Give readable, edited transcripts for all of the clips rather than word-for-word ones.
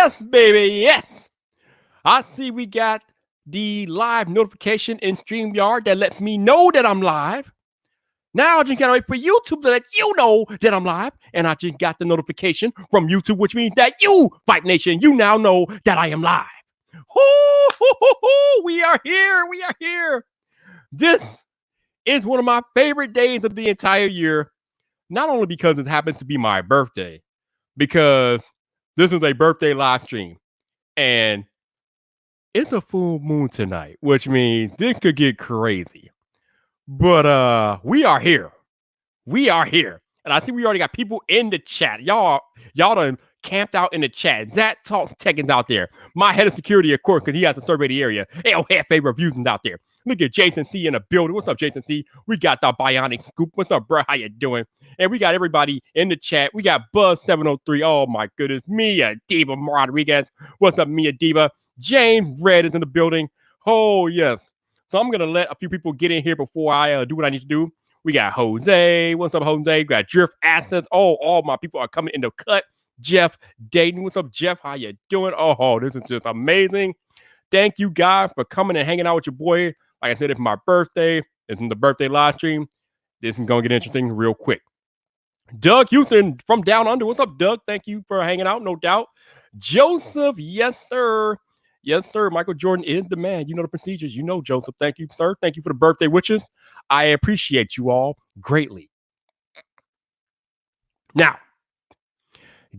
Yes, baby, yes. I see we got the live notification in StreamYard that lets me know that I'm live. Now I just gotta wait for YouTube to let you know that I'm live. And I just got the notification from YouTube, which means that you, Vyyyper Nation, you now know that I am live. We are here. We are here. This is one of my favorite days of the entire year. Not only because it happens to be my birthday, because this is a birthday live stream. And it's a full moon tonight, which means this could get crazy. But we are here. We are here. And I think we already got people in the chat. Y'all done camped out in the chat. That Talk Tech is out there. My head of security, of course, because he has to survey the area. El Jefe Reviews is out there. Look at Jason C in the building. What's up, Jason C? We got the Bionic Scoop. What's up, bro? How you doing? And we got everybody in the chat. We got Buzz703. Oh, my goodness. Mia Diva Rodriguez. What's up, Mia Diva? James Red is in the building. Oh, yes. So I'm going to let a few people get in here before I do what I need to do. We got Jose. What's up, Jose? We got Drift Athens. Oh, all my people are coming in the cut. Jeff Dayton. What's up, Jeff? How you doing? Oh, this is just amazing. Thank you, guys, for coming and hanging out with your boy. Like I said, it's my birthday. It's in the birthday live stream. This is going to get interesting real quick. Doug Houston from Down Under. What's up, Doug? Thank you for hanging out, no doubt. Joseph, yes, sir. Yes, sir. Michael Jordan is the man. You know the procedures. You know, Joseph. Thank you, sir. Thank you for the birthday wishes. I appreciate you all greatly. Now,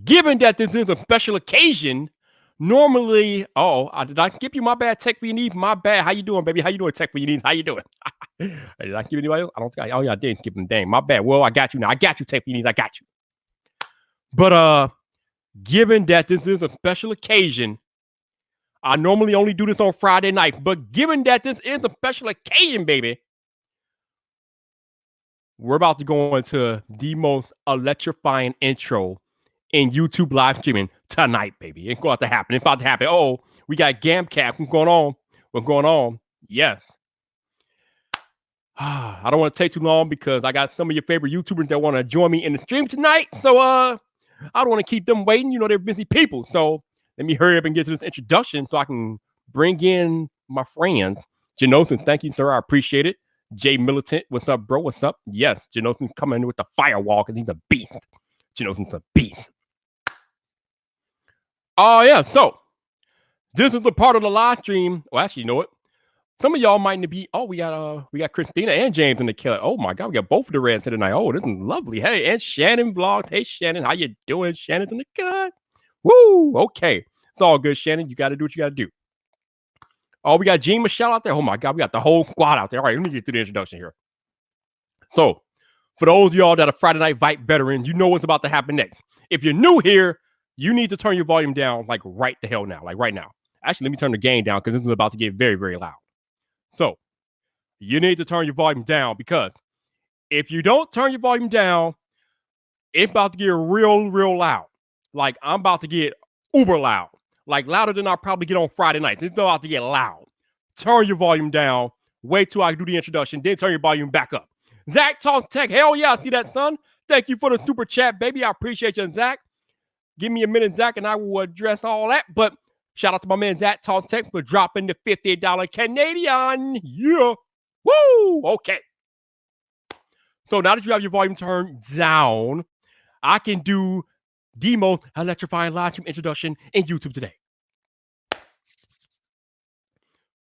given that this is a special occasion, normally, did I skip you? My bad. Tech for your needs. My bad. How you doing, baby? How you doing, Tech for your needs? How you doing? Did I skip anybody else? I don't think I didn't skip them. Dang, my bad. Well, I got you now. I got you, Tech for your needs. I got you. But given that this is a special occasion, I normally only do this on Friday night, but given that this is a special occasion, baby, we're about to go into the most electrifying intro in YouTube live streaming tonight, baby. It's going to happen. It's about to happen. Oh, we got Gamcap. What's going on? What's going on? Yes. I don't want to take too long because I got some of your favorite YouTubers that want to join me in the stream tonight. So I don't want to keep them waiting. You know, they're busy people. So let me hurry up and get to this introduction so I can bring in my friends. Janosin, thank you, sir. I appreciate it. Jay Militant, what's up, bro? What's up? Yes, Janosin's coming in with the firewall because he's a beast. Janosin's a beast. Oh, yeah. So this is a part of the live stream. Well, actually, you know what? Some of y'all might be. Oh, we got Christina and James in the killer. Oh my God, we got both of the reds tonight. Oh, this is lovely. Hey, and Shannon vlogs. Hey, Shannon, how you doing? Shannon's in the cut. Woo! Okay, it's all good, Shannon. You got to do what you got to do. Oh, we got Gene Michelle out there. Oh my God, we got the whole squad out there. All right, let me get through the introduction here. So, for those of y'all that are Friday Night Vyyyper veterans, you know what's about to happen next. If you're new here, you need to turn your volume down like right the hell now, like right now. Actually, let me turn the gain down because this is about to get very, very loud. So, you need to turn your volume down because if you don't turn your volume down, it's about to get real, real loud. Like I'm about to get uber loud. Like louder than I probably get on Friday night. This is about to get loud. Turn your volume down. Wait till I do the introduction. Then turn your volume back up. Zach Talk Tech. Hell yeah, I see that, son. Thank you for the super chat, baby. I appreciate you, Zach. Give me a minute, Zach, and I will address all that. But shout out to my man, Zach Talk Tech, for dropping the $50 Canadian. Yeah. Woo! Okay. So now that you have your volume turned down, I can do the most electrifying live stream introduction in YouTube today.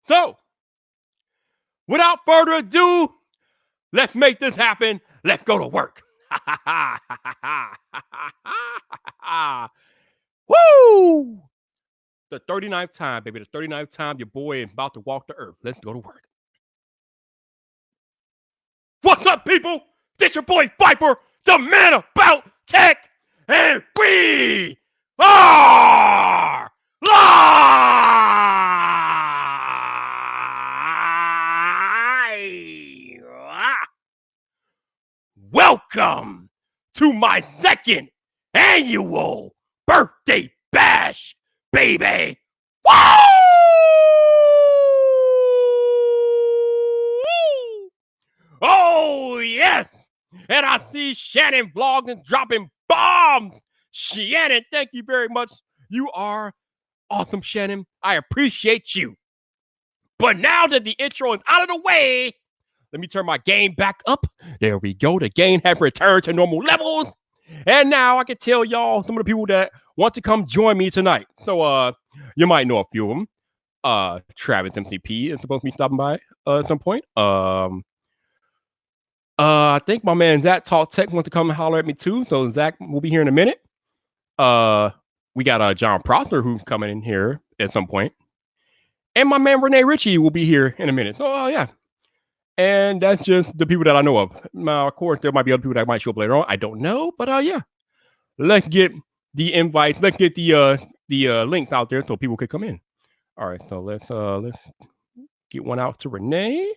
So, without further ado, let's make this happen. Let's go to work. Woo! The 39th time, baby. The 39th time your boy is about to walk the earth. Let's go to work. What's up, people? This your boy Vyyyper, the man about tech, and we are live. Welcome to my second annual birthday bash, baby. Woo! Oh, yes. And I see Shannon vlogging, dropping bombs. Shannon, thank you very much. You are awesome, Shannon. I appreciate you. But now that the intro is out of the way, let me turn my gain back up. There we go. The gain has returned to normal levels. And now I can tell y'all some of the people that want to come join me tonight. So you might know a few of them. Travis MCP is supposed to be stopping by at some point. I think my man Zach Talk Tech wants to come and holler at me too. So Zach will be here in a minute. We got John Prosser who's coming in here at some point. And my man Rene Ritchie will be here in a minute. So yeah. And that's just the people that I know of. Now, of course, there might be other people that might show up later on. I don't know, but yeah. Let's get the invites. Let's get the links out there so people could come in. All right, so let's get one out to Renee.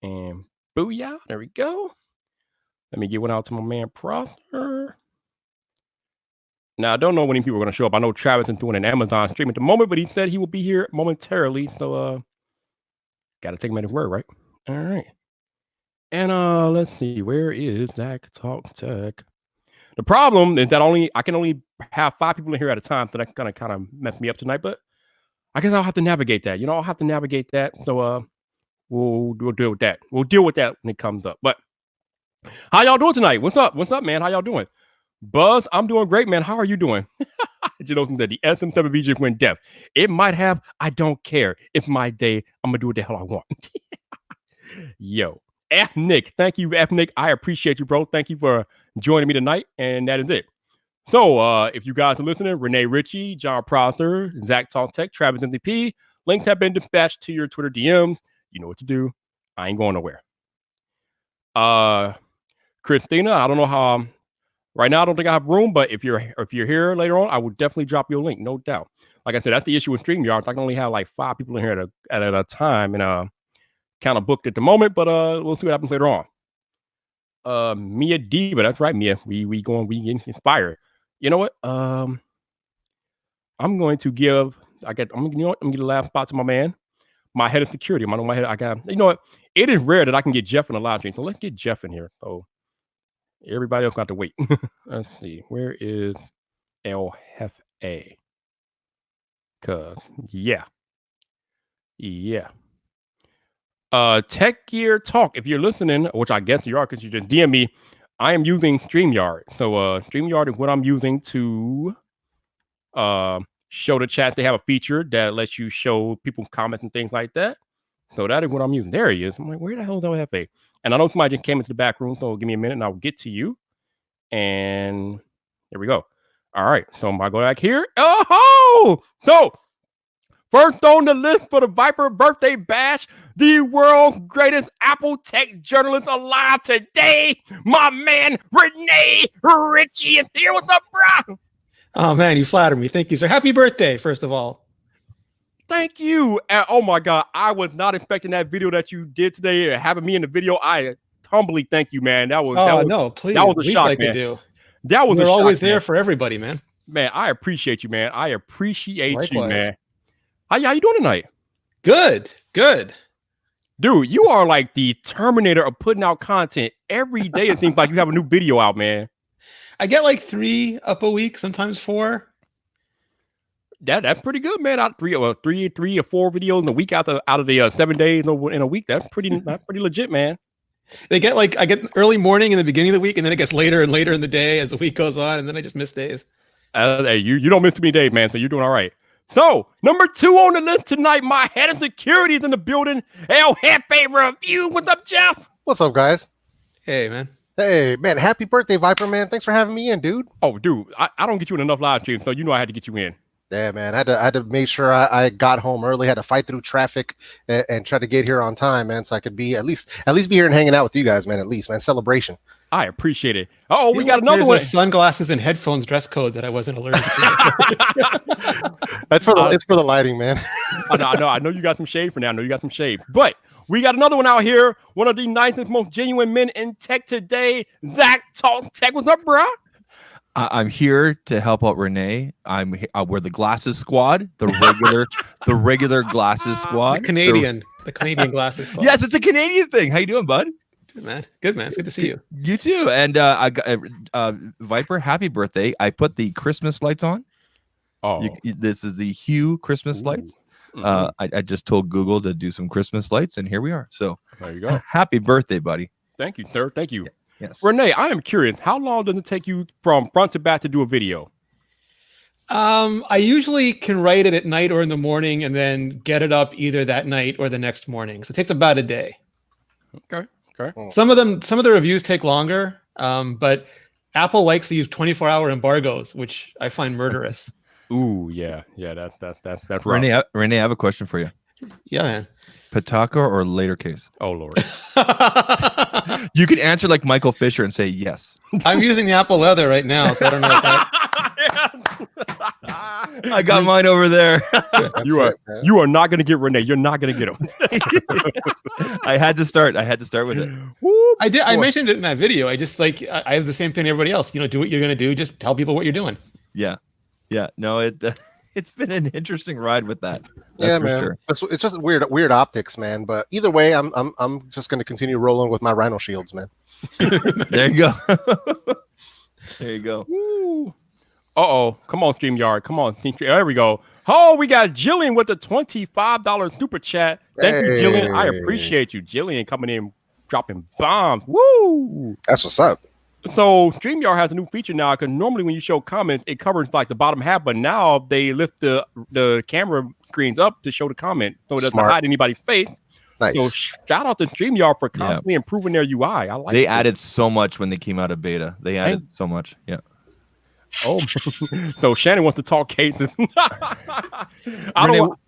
And booyah, there we go. Let me get one out to my man Prosper. Now, I don't know when people are going to show up. I know Travis is doing an Amazon stream at the moment, but he said he will be here momentarily. So, got to take him at his word, right? All right. And let's see. Where is Zach Talk Tech? The problem is that I can only have 5 people in here at a time. So that's going to kind of mess me up tonight. But I guess I'll have to navigate that. I'll have to navigate that. So we'll deal with that. We'll deal with that when it comes up. But how y'all doing tonight? What's up? What's up, man? How y'all doing? Buzz, I'm doing great, man. How are you doing? That the SM7B went deaf. It might have. I don't care. It's my day. I'm gonna do what the hell I want. Yo, F Nick. Thank you, F Nick. I appreciate you, bro. Thank you for joining me tonight. And that is it. So if you guys are listening, Rene Ritchie, John Prosser, Zach Talk Tech, Travis MVP, links have been dispatched to your Twitter DMs. You know what to do. I ain't going nowhere. Christina, I don't know how. Right now, I don't think I have room, but if you're here later on, I will definitely drop you a link, no doubt. Like I said, that's the issue with StreamYard. I can only have like 5 people in here at a time, and kind of booked at the moment. But we'll see what happens later on. Mia Diva, that's right, Mia. We get inspired. You know what? I'm going to give. I'm gonna give the last spot to my man, my head of security. My head. I got. You know what? It is rare that I can get Jeff in a live stream, so let's get Jeff in here. So. Everybody else got to wait. Let's see. Where is El Jefe? Cause yeah. Tech Gear Talk. If you're listening, which I guess you are, because you just DM me, I am using StreamYard. So StreamYard is what I'm using to show the chat. They have a feature that lets you show people comments and things like that. So that is what I'm using. There he is. I'm like, where the hell is El Jefe? And I know somebody just came into the back room, so give me a minute and I'll get to you. And there we go. All right. So I'm going to go back here. Oh! So, first on the list for the Vyyyper birthday bash, the world's greatest Apple tech journalist alive today, my man Rene Ritchie is here. What's up, bro? Oh, man, you flatter me. Thank you, sir. Happy birthday, first of all. Thank you. And, oh my God, I was not expecting that video that you did today. Having me in the video, I humbly thank you, man. That was no, please. That was a shock, man. That was. We're always there for everybody, man. Man, I appreciate you, man. I appreciate Likewise. You, man. How you doing tonight? Good. Dude, you are like the Terminator of putting out content every day. It seems like you have a new video out, man. I get like 3 up a week, sometimes 4. That's pretty good, man. Out 3 or 4 videos in a week out of the 7 days in a week. That's pretty legit, man. I get early morning in the beginning of the week, and then it gets later and later in the day as the week goes on, and then I just miss days. Hey, you don't miss too many days, man. So you're doing all right. So number 2 on the list tonight, my head of security is in the building. El Jefe Review. What's up, Jeff? What's up, guys? Hey, man. Hey, man. Happy birthday, Vyyyper, man. Thanks for having me in, dude. Oh, dude, I don't get you in enough live streams, so you know I had to get you in. Yeah, man. I had to make sure I got home early. Had to fight through traffic and try to get here on time, man. So I could be at least be here and hanging out with you guys, man. At least, man. Celebration. I appreciate it. Oh, we got another one. Sunglasses and headphones dress code that I wasn't alerted to. It's for the lighting, man. I know you got some shade for now. I know you got some shade, but we got another one out here. One of the nicest, most genuine men in tech today. Zach Talk Tech. What's up, bro? I'm here to help out Renee. We're the Glasses Squad, the regular Glasses Squad. The Canadian Glasses Squad. Yes, it's a Canadian thing. How you doing, bud? Good, man. It's good to see you. You too. And I got Vyyyper, happy birthday. I put the Christmas lights on. Oh, This is the Hue Christmas lights. Mhm. I just told Google to do some Christmas lights, and here we are. So There you go. happy birthday, buddy. Thank you, sir. Thank you. Yes. Rene, I am curious. How long does it take you from front to back to do a video? I usually can write it at night or in the morning and then get it up either that night or the next morning. So it takes about a day. Okay. Some of the reviews take longer, but Apple likes to use 24-hour embargoes, which I find murderous. Ooh, yeah. That's rough. Rene, I have a question for you. Yeah, man. Pataka or later case? Oh Lord. You can answer like Michael Fisher and say yes. I'm using the Apple leather right now, so I don't know if that... I got mine over there. You are not gonna get Rene. You're not gonna get him. I had to start with it. Woo, I did. I boy. mentioned it in that video. I just like I have the same thing everybody else. Do what you're gonna do. Just tell people what you're doing. Yeah. No, it's been an interesting ride with that. Yeah, for man. sure. It's just weird optics, man. But either way, I'm just gonna continue rolling with my Rhino shields, man. There you go. There you go. Woo. Uh-oh. Come on, StreamYard. Come on. There we go. Oh, we got Jillian with the $25 super chat. Thank you, Jillian. I appreciate you. Jillian coming in, dropping bombs. Woo! That's what's up. So StreamYard has a new feature now, because normally when you show comments, it covers like the bottom half, but now they lift the camera screens up to show the comment, so it doesn't hide anybody's face. Nice. So shout out to StreamYard for constantly improving their UI. I like They it. added so much when they came out of beta. They added so much. Yeah. Oh, so Shannon wants to talk cases. I Rene, don't.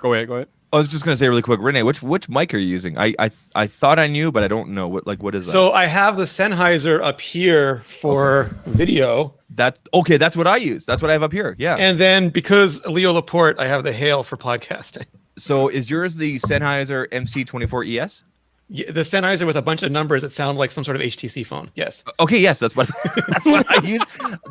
Go ahead. I was just gonna say really quick, Rene, which mic are you using? I thought I knew, but I don't know. What is that? So I have the Sennheiser up here for video. That's okay. That's what I use. That's what I have up here. Yeah. And then because Leo Laporte, I have the Hale for podcasting. So is yours the Sennheiser MC24ES? Yeah, the Sennheiser with a bunch of numbers that sound like some sort of HTC phone. Yes. Okay, yes, that's what I use.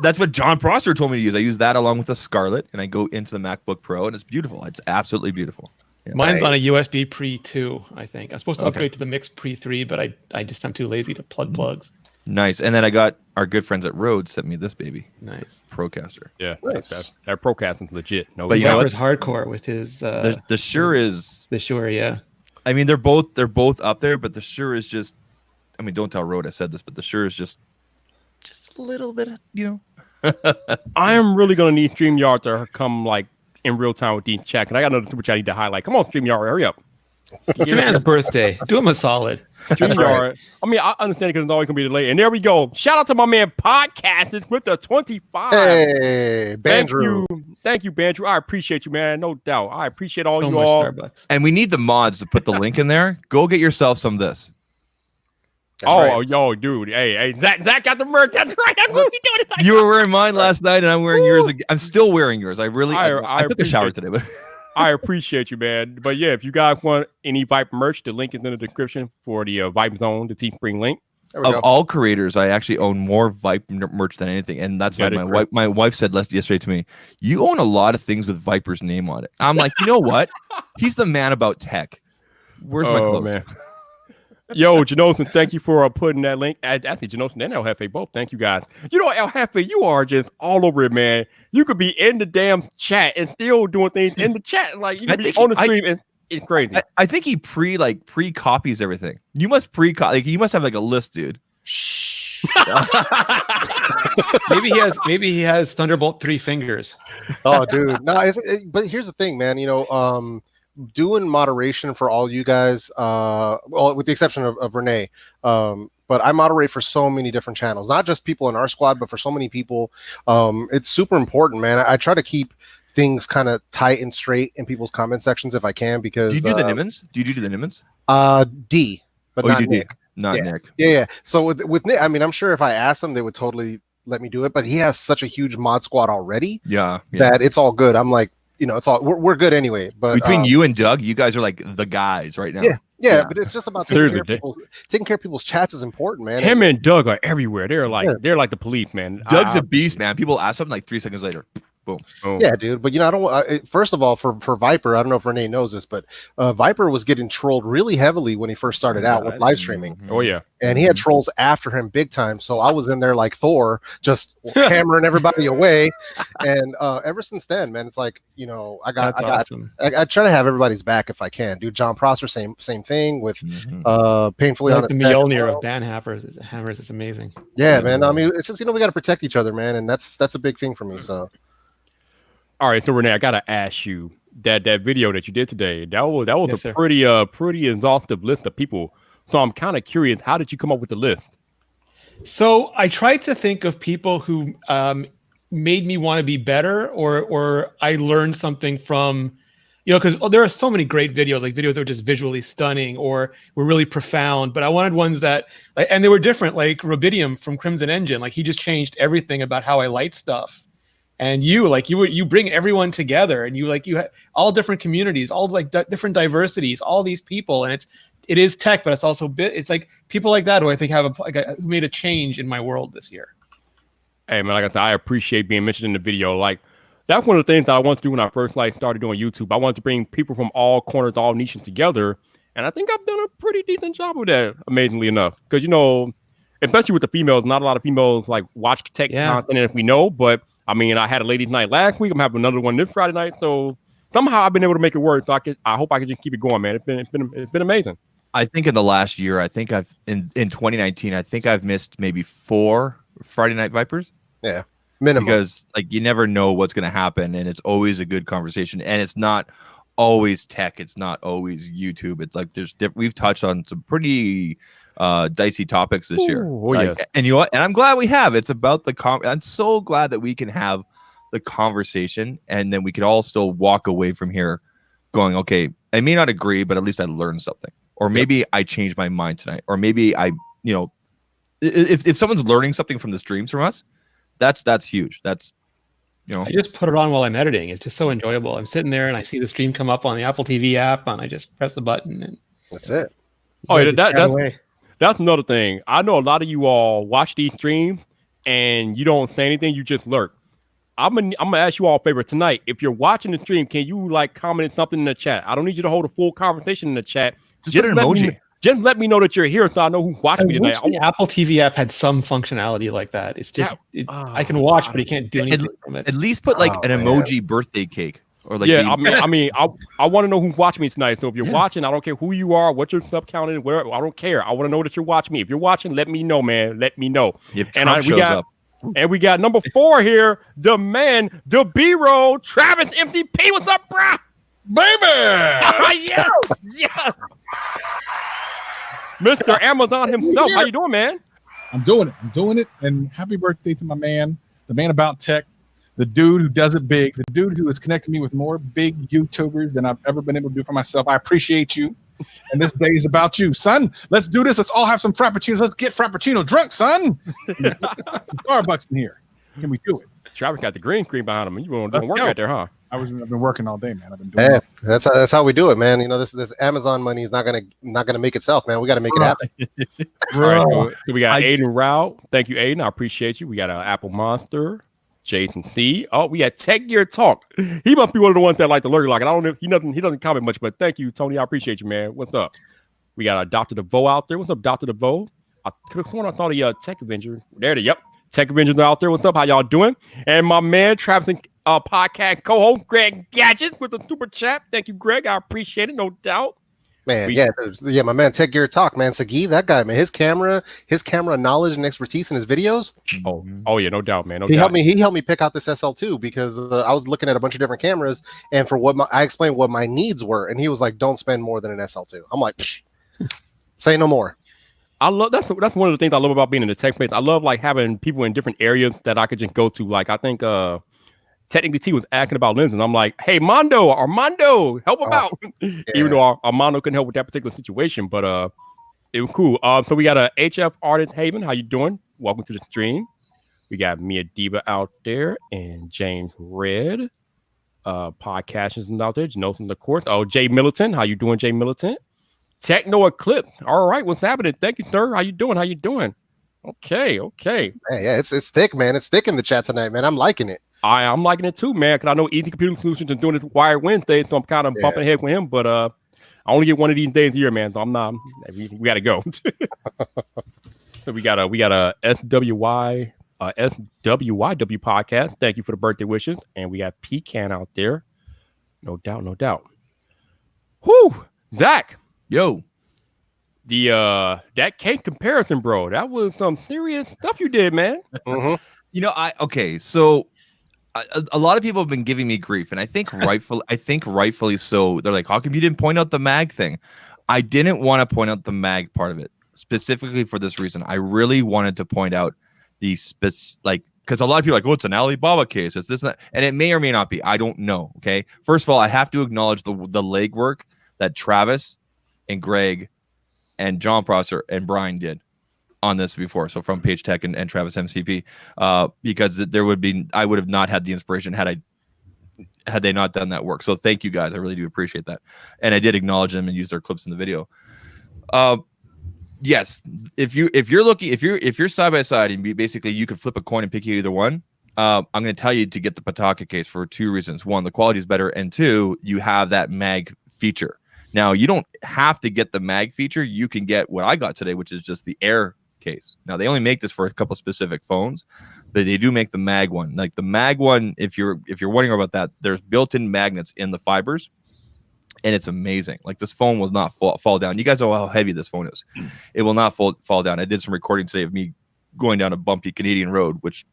That's what John Prosser told me to use. I use that along with the Scarlett, and I go into the MacBook Pro, and it's beautiful. It's absolutely beautiful. Yeah. Mine's on a USB Pre 2, I think. I'm supposed to upgrade to the Mix Pre 3, but I'm too lazy to plug plugs. Nice. And then I got our good friends at Rode sent me this baby. Nice. Procaster. Yeah, Nice. that Procasting's legit. No, But you know what? Rapper's hardcore with his The Shure is. the Shure, yeah. I mean, they're both up there, but the Shure is just. I mean, don't tell Rode I said this, but the Shure is just a little bit, I am really gonna need StreamYard to come like in real time with these chat. And I got another super chat I need to highlight. Come on, StreamYard, hurry up. It's a man's birthday. Do him a solid. StreamYard. I mean, I understand because it's always gonna be delayed. And there we go. Shout out to my man Podcasters with the 25. Hey, Bandrew. Thank you, Bandrew. I appreciate you, man. No doubt. I appreciate all So you much all. Starbucks. And we need the mods to put the link in there. Go get yourself some of this. That's Oh, right. yo, dude. Hey, Zach got the merch. That's right. That's what we doing tonight. You were wearing mine last night, and I'm wearing yours again. I'm still wearing yours. I took a shower appreciate today, but I appreciate you, man. But yeah, if you guys want any Vyyyper merch, the link is in the description for the Vyyyper Zone, the Teespring link. There we of go. all creators, I actually own more Vyyyper merch than anything, and that's why my wife said yesterday to me, "You own a lot of things with Vyper's name on it." I'm like, you know what? He's the man about tech. Where's my clothes? Man. Yo, Janosin, thank you for putting that link. Actually, Janosin and El Jefe both. Thank you guys. You know, El Jefe, you are just all over it, man. You could be in the damn chat and still doing things in the chat. Like you could be on the stream and it's crazy. I think he pre copies everything. You must you must have like a list, dude. Maybe he has Thunderbolt 3 fingers. Oh, dude. No, but here's the thing, man. Doing moderation for all you guys, well, with the exception of Rene, but I moderate for so many different channels, not just people in our squad, but for so many people. It's super important, man. I try to keep things kind of tight and straight in people's comment sections if I can, because Do you do the Nimmons? Do you do the Nimmons? D, but not Nick. Not Nick. Yeah. So with Nick, I mean, I'm sure if I asked him, they would totally let me do it, but he has such a huge mod squad already that it's all good. I'm like, it's all we're good anyway. But between you and Doug, you guys are like the guys right now. Yeah, but it's just about taking care of people's chats is important, man. Him and Doug are everywhere. They're like the police, man. Doug's a beast, man. People ask him like 3 seconds later. Boom. Yeah, dude. But I don't. First of all, for Vyyyper, I don't know if Rene knows this, but Vyyyper was getting trolled really heavily when he first started out with live streaming. Oh yeah. And he had trolls after him big time. So I was in there like Thor, just hammering everybody away. And ever since then, man, it's like, I try to have everybody's back if I can. Dude, John Prosser, same thing with Painfully Honest. The Mjolnir of ban hammers is amazing. Yeah, man. I mean, it's just, we got to protect each other, man. And that's a big thing for me. So. All right, so Rene, I gotta ask you that video that you did today. That was a pretty exhaustive list of people. So I'm kind of curious, how did you come up with the list? So I tried to think of people who made me want to be better, or I learned something from, because there are so many great videos, like videos that were just visually stunning or were really profound. But I wanted ones that, and they were different, like Rubidium from Crimson Engine. Like he just changed everything about how I light stuff. And you bring everyone together, and you have all different communities, all different diversities, all these people, and it is tech, but it's also it's like people like that who I think who made a change in my world this year. Hey man, like I said, I appreciate being mentioned in the video. Like that's one of the things that I wanted to do when I first started doing YouTube. I wanted to bring people from all corners, all niches together, and I think I've done a pretty decent job with that, amazingly enough. Because especially with the females, not a lot of females watch tech content, if we know, but. I mean, I had a ladies' night last week. I'm having another one this Friday night. So somehow I've been able to make it work. So I hope I can just keep it going, man. It's been amazing. I think in the last year, I think in 2019, I think I've missed maybe 4 Friday Night Vipers. Yeah, minimum. Because you never know what's going to happen, and it's always a good conversation. And it's not always tech. It's not always YouTube. It's we've touched on some pretty dicey topics this year. And you know what? And I'm glad we have. It's about I'm so glad that we can have the conversation, and then we could all still walk away from here going, okay, I may not agree, but at least I learned something. Or maybe I changed my mind tonight. Or maybe if someone's learning something from the streams from us, that's huge. That's I just put it on while I'm editing. It's just so enjoyable. I'm sitting there and I see the stream come up on the Apple TV app, and I just press the button, and that's it. Oh, that's another thing. I know a lot of you all watch these streams and you don't say anything. You just lurk. I'm gonna ask you all a favor tonight. If you're watching the stream, can you comment something in the chat? I don't need you to hold a full conversation in the chat. Just put an emoji. Just let me know that you're here, so I know who's watching me tonight. The Apple TV app had some functionality like that. It's just I can watch, but you can't do anything from it. At least put an emoji birthday cake. Or I want to know who's watching me tonight. So if you're watching, I don't care who you are, what your sub count is, whatever. I don't care. I want to know that you're watching me. If you're watching, let me know, man. Let me know. If Trump shows up. And we got number 4 here, the man, the B-roll, Travis MCP. What's up, bro? Baby! Yeah. Mr. Amazon himself. How you doing, man? I'm doing it. And happy birthday to my man, the man about tech. The dude who does it big, the dude who has connected me with more big YouTubers than I've ever been able to do for myself. I appreciate you. And this day is about you, son. Let's do this. Let's all have some Frappuccinos. Let's get Frappuccino drunk, son. Some Starbucks in here. Can we do it? Travis got the green screen behind him. You doing work right there, huh? I've been working all day, man. I've been doing it. That's how we do it, man. This Amazon money is not gonna make itself, man. We got to make it happen. All right, so we got Aiden Rao. Thank you, Aiden. I appreciate you. We got Apple Monster. Jason C. Oh, we had Tech Gear Talk. He must be one of the ones that like to lurk. I don't know. He doesn't comment much, but thank you, Tony. I appreciate you, man. What's up? We got Dr. DeVoe out there. What's up, Dr. DeVoe? I could have sworn I saw the Tech Avengers. There they. Yep. Tech Avengers are out there. What's up? How y'all doing? And my man, Travis, podcast co-host Greg Gadget with the super chat. Thank you, Greg. I appreciate it, no doubt. Man, my man, Tech Gear Talk, man, Sagi, that guy, man, his camera knowledge and expertise in his videos. Oh yeah, no doubt, man. He helped me pick out this SL2 because I was looking at a bunch of different cameras, and for I explained what my needs were, and he was like, "Don't spend more than an SL2." I'm like, say no more. I love that's one of the things I love about being in the tech space. I love having people in different areas that I could just go to. I think Technically T was asking about lenses, and I'm like, hey, Armando, help him out. Yeah. Even though Armando couldn't help with that particular situation, but it was cool. So we got a HF Artist Haven. How you doing? Welcome to the stream. We got Mia Diva out there and James Red. Podcasters out there. Janoson's, of course. Oh, Jay Militant. How you doing, Jay Militant? Techno Eclipse. All right, what's happening? Thank you, sir. How you doing? Okay. Yeah, it's thick, man. It's thick in the chat tonight, man. I'm liking it. I'm liking it too, man, because I know Easy Computing Solutions is doing this Wired Wednesday, so I'm kind of bumping ahead with him, but I only get one of these days a year, man, so I'm not, we got to go. So we got a SWYW podcast. Thank you for the birthday wishes. And we got Pecan out there. No doubt. Whew, Zach. Yo. That cake comparison, bro. That was some serious stuff you did, man. Mm-hmm. So a lot of people have been giving me grief, and I think rightfully so. They're like, how come you didn't point out the mag thing? I didn't want to point out the mag part of it specifically for this reason. I really wanted to point out the because a lot of people are like, oh, it's an Alibaba case. It's this and that. And it may or may not be. I don't know. Okay. First of all, I have to acknowledge the legwork that Travis and Greg and John Prosser and Brian did on this before. So from Page Tech and Travis MCP, because I would have not had the inspiration had they not done that work. So thank you guys. I really do appreciate that. And I did acknowledge them and use their clips in the video. Yes, if you're side by side and basically you could flip a coin and pick either one, I'm going to tell you to get the Pataka case for two reasons. One, the quality is better, and two, you have that mag feature. Now, you don't have to get the mag feature. You can get what I got today, which is just the Air case. Now, they only make this for a couple specific phones, but they do make the mag one. Like the mag one, if you're wondering about that, there's built-in magnets in the fibers. And it's amazing. Like this phone will not fall down. You guys know how heavy this phone is. It will not fall down. I did some recording today of me going down a bumpy Canadian road, which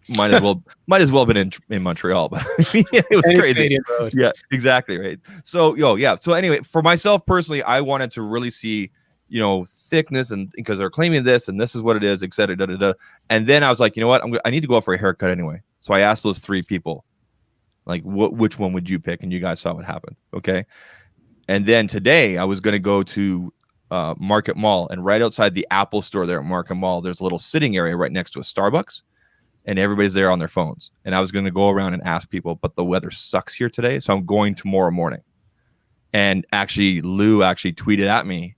might as well have been in Montreal, but it was crazy. Yeah, exactly right. So So anyway, for myself personally, I wanted to really see thickness, and because they're claiming this and this is what it is, etc. And then I was like, you know what? I need to go out for a haircut anyway. So I asked those three people, like, which one would you pick? And you guys saw what happened. Okay. And then today I was going to go to Market Mall, and right outside the Apple store there at Market Mall, there's a little sitting area right next to a Starbucks, and everybody's there on their phones. And I was going to go around and ask people, but the weather sucks here today. So I'm going tomorrow morning. And actually Lou tweeted at me,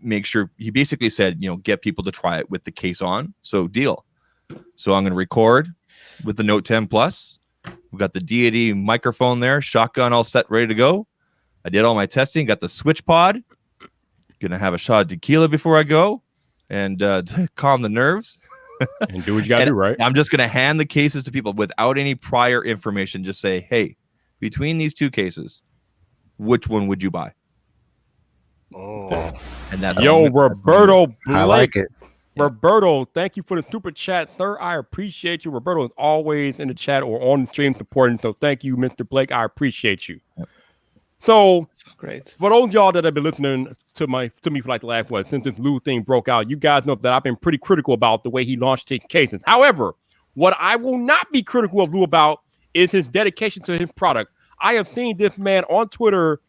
make sure, he basically said, get people to try it with the case on. So deal. So I'm going to record with the Note 10 Plus. We've got the Deity microphone there, shotgun all set, ready to go. I did all my testing, got the switch pod. Gonna have a shot of tequila before I go, and to calm the nerves. And do what you gotta do, right? I'm just gonna hand the cases to people without any prior information. Just say, hey, between these two cases, which one would you buy? Oh, and that's Roberto Blake. I like it. Roberto, thank you for the super chat, sir. I appreciate you. Roberto is always in the chat or on the stream supporting. So thank you, Mr. Blake. I appreciate you. Yep. So great. For those of y'all that have been listening to me for like the last since this Lou thing broke out, you guys know that I've been pretty critical about the way he launched his cases. However, what I will not be critical of Lou about is his dedication to his product. I have seen this man on Twitter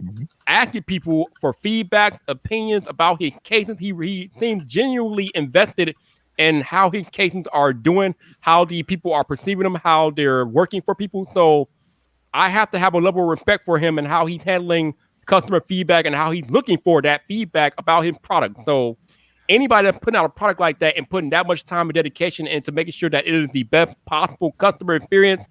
asking people for feedback, opinions about his cases. He seems genuinely invested in how his cases are doing, how the people are perceiving them, how they're working for people. So I have to have a level of respect for him and how he's handling customer feedback and how he's looking for that feedback about his product. So anybody that's putting out a product like that and putting that much time and dedication into making sure that it is the best possible customer experience,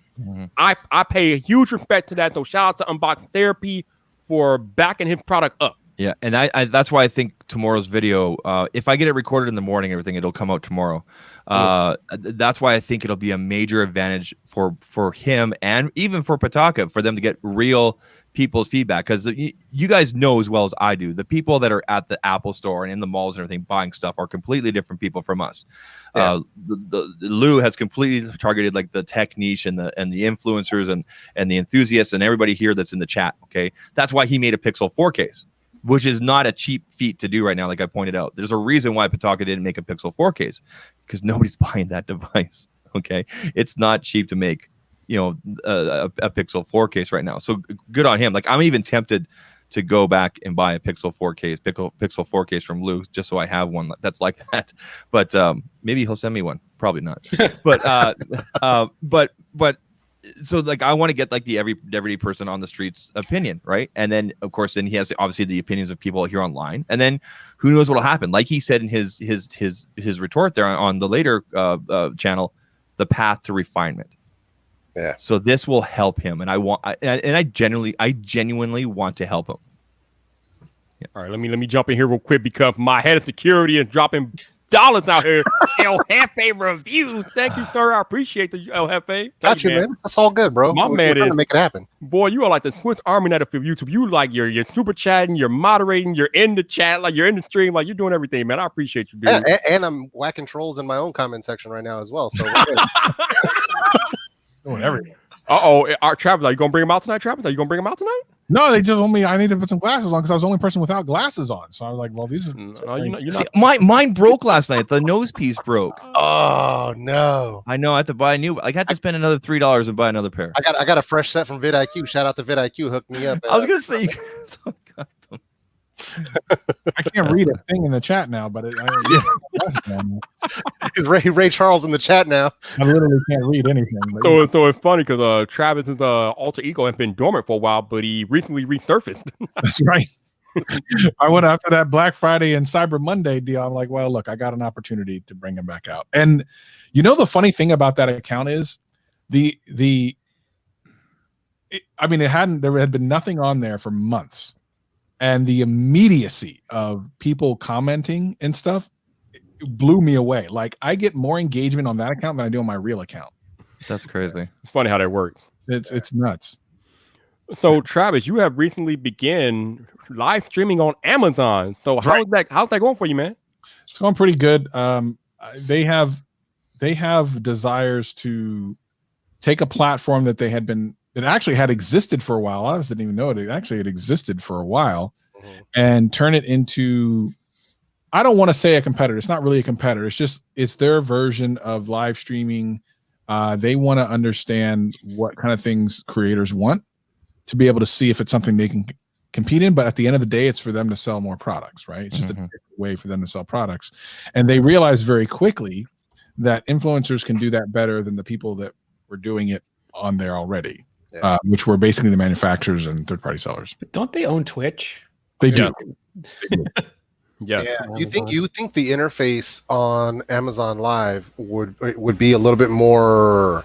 I pay a huge respect to that. So shout out to Unboxing Therapy for backing his product up. Yeah, and I that's why I think tomorrow's video, if I get it recorded in the morning, everything, it'll come out tomorrow. That's why I think it'll be a major advantage for him and even for Pataka, for them to get real people's feedback, because you guys know as well as I do, the people that are at the Apple store and in the malls and everything buying stuff are completely different people from us. The Lou has completely targeted like the tech niche and the influencers and the enthusiasts and everybody here that's in the chat. Okay, that's why he made a Pixel 4 case, which is not a cheap feat to do right now. Like I pointed out, there's a reason why Pataka didn't make a Pixel 4 case, because nobody's buying that device. Okay, it's not cheap to make a Pixel 4 case right now. So good on him. Like I'm even tempted to go back and buy a Pixel 4 case, Pixel 4 case from Lou, just so I have one that's like that. But maybe he'll send me one. Probably not. But so like I want to get like the everyday person on the streets opinion, right? And then of course then he has obviously the opinions of people here online, and then who knows what'll happen. Like he said in his retort there on the later channel, the path to refinement. Yeah. So this will help him, and I genuinely want to help him. Yeah. All right, let me jump in here real quick because my head of security is dropping dollars out here. El Jefe reviews. Thank you, sir. I appreciate the El Jefe. Got you, man. That's all good, bro. My We're man trying is to make it happen. Boy, you are like the Swiss Army knife of YouTube. You like you're super chatting, you're moderating, you're in the chat, like you're in the stream, like you're doing everything, man. I appreciate you, dude. Yeah, and I'm whacking trolls in my own comment section right now as well. So Doing everything. Travis, are you gonna bring him out tonight? Travis, are you gonna bring him out tonight? No, they just told me I need to put some glasses on because I was the only person without glasses on. So I was like, well, these are. You're See, not. mine broke last night. The nose piece broke. oh no. I know. I have to buy a new. I had to spend another $3 and buy another pair. I got a fresh set from vidIQ. Shout out to vidIQ, hooked me up. I was gonna say. I can't read a thing in the chat now, but Ray Charles in the chat now. I literally can't read anything. But So it's funny because Travis's alter ego has been dormant for a while, but he recently resurfaced. that's right. I went after that Black Friday and Cyber Monday deal. I'm like, well, look, I got an opportunity to bring him back out. And you know, the funny thing about that account is there had been nothing on there for months. And the immediacy of people commenting and stuff blew me away. Like, I get more engagement on that account than I do on my real account. That's crazy. It's funny how that works. It's nuts. So Travis, you have recently begun live streaming on Amazon. So how's that going for you, man? It's going pretty good. They have desires to take a platform that they had been. It actually had existed for a while. I didn't even know it. It actually had existed for a while, and turn it into, I don't want to say a competitor. It's not really a competitor. It's their version of live streaming. They want to understand what kind of things creators want to be able to see if it's something they can compete in. But at the end of the day, it's for them to sell more products, right? It's just a different way for them to sell products. And they realized very quickly that influencers can do that better than the people that were doing it on there already. Which were basically the manufacturers and third-party sellers. But don't they own Twitch? They do. Yeah. You think the interface on Amazon Live would be a little bit more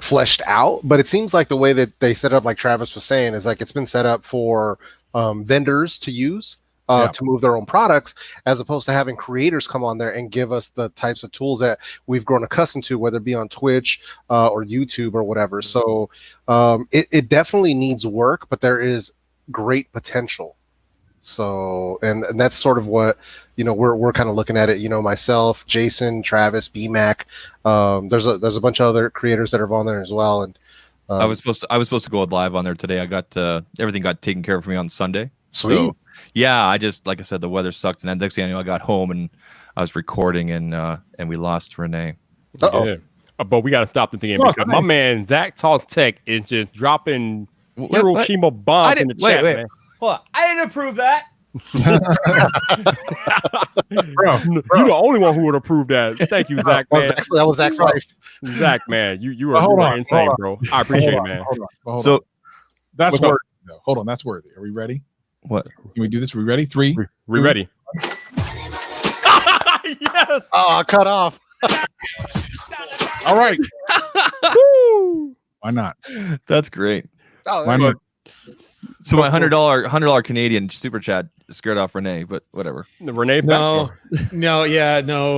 fleshed out? But it seems like the way that they set it up, like Travis was saying, is like it's been set up for vendors to use. To move their own products, as opposed to having creators come on there and give us the types of tools that we've grown accustomed to, whether it be on Twitch or YouTube or whatever. So it definitely needs work, but there is great potential. So and that's sort of what we're kind of looking at it. Myself, Jason, Travis, BMac. There's a bunch of other creators that are on there as well. And I was supposed to go live on there today. I got everything got taken care of for me on Sunday. Sweet. So, yeah, I just, like I said, the weather sucked, and then next thing I knew, I got home and I was recording, and we lost Rene. Yeah. But we got to stop the thing because my man Zach Talk Tech is just dropping Hiroshima bombs in the chat. Man. Hold on. I didn't approve that. Bro, you're the only one who would approve that. Thank you, Zach. Man. That was Zach's wife. Zach, man, you are insane, bro. I appreciate it, man. Hold on. That's worthy. Hold on, that's worthy. Are we ready? What? Can we do this? Are we ready? Three. We ready. Yes. Oh, cut off. All right. Woo. Why not? That's great. Oh, Why not? So my $100 Canadian super chat scared off Rene, but whatever. Rene, no,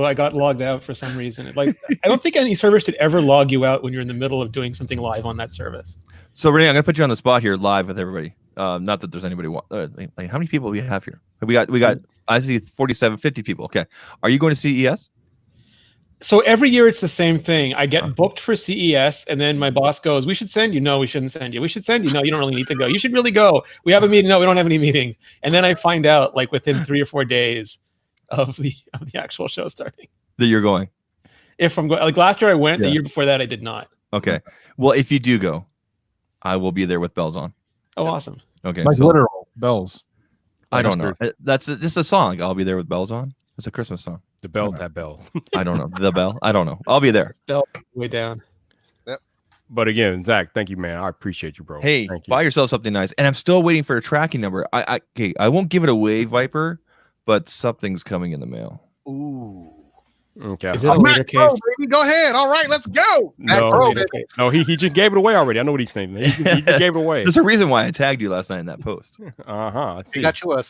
I got logged out for some reason. Like, I don't think any service should ever log you out when you're in the middle of doing something live on that service. So Rene, I'm gonna put you on the spot here, live with everybody. Not that there's anybody. Like, how many people do we have here? We got. I see 47, 50 people. Okay, are you going to CES? So every year it's the same thing. I get booked for CES, and then my boss goes, "We should send you." No, we shouldn't send you. We should send you. No, you don't really need to go. You should really go. We have a meeting. No, we don't have any meetings. And then I find out, like, within 3 or 4 days of the actual show starting, that you're going. If I'm going, like last year I went. The year before that I did not. Okay. Well, if you do go, I will be there with bells on. Oh, awesome. Okay. Like literal bells. I don't know. That's just a song. I'll be there with bells on. It's a Christmas song. The bell, that bell. I don't know. The bell. I don't know. I'll be there. Bell way down. Yep. But again, Zach, thank you, man. I appreciate you, bro. Hey, buy yourself something nice. And I'm still waiting for a tracking number. I won't give it away, Vyyyper, but something's coming in the mail. Ooh. Okay. Is it a later Mac Pro, case? baby, go ahead. All right, let's go. No, Pro, Later baby. case. no, he just gave it away already. I know what he's saying. He just gave it away. There's a reason why I tagged you last night in that post. He got you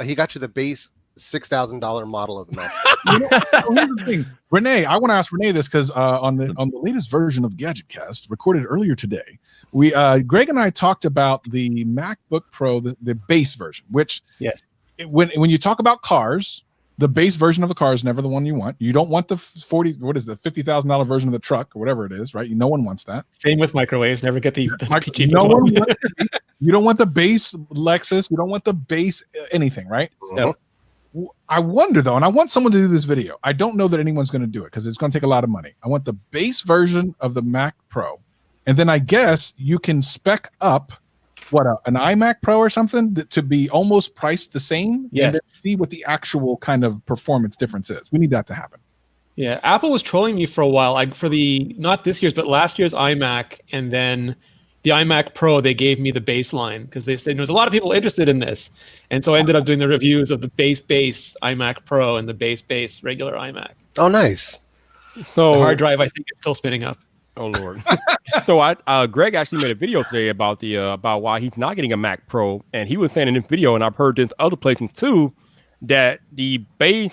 he got you the base $6,000 model of the Mac. So here's the thing, Rene. I want to ask Rene this because on the latest version of GadgetCast, recorded earlier today, we Greg and I talked about the MacBook Pro, the base version. Which Yes, when you talk about cars, the base version of a car is never the one you want. You don't want the $50,000 version of the truck or whatever it is, right? No one wants that. same with microwaves. Never get the cheapest No one. one wants you don't want the base Lexus. You don't want the base anything, right? No. I wonder though, and I want someone to do this video. I don't know that anyone's going to do it because it's going to take a lot of money. I want the base version of the Mac Pro, and then I guess you can spec up an iMac Pro or something to be almost priced the same. Yes. And then see what the actual kind of performance difference is. We need that to happen. Yeah, Apple was trolling me for a while. For not this year's, but last year's iMac, and then the iMac Pro, they gave me the baseline because they said there's a lot of people interested in this, and so I ended up doing the reviews of the base iMac Pro and the base regular iMac. Oh, nice. So The hard drive, I think, is still spinning up. Oh Lord. So Greg actually made a video today about about why he's not getting a Mac Pro, and he was saying in this video, and I've heard this other places too, that the base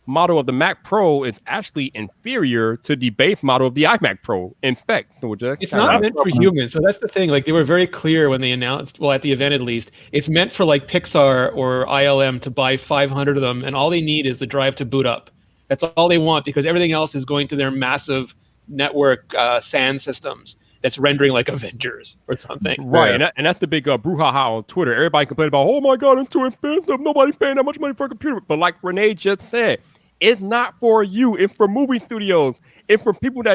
model of the Mac Pro is actually inferior to the base model of the iMac Pro in spec. It's not meant for humans, so that's the thing. Like, they were very clear when they announced, well, at the event at least, it's meant for like Pixar or ILM to buy 500 of them, and all they need is the drive to boot up. That's all they want, because everything else is going to their massive network SAN systems that's rendering like Avengers or something. Right, and that's the big brouhaha on Twitter. Everybody complain about, oh my God, it's too expensive. Nobody's paying that much money for a computer. But like Rene just said, it's not for you. It's for movie studios. It's for people that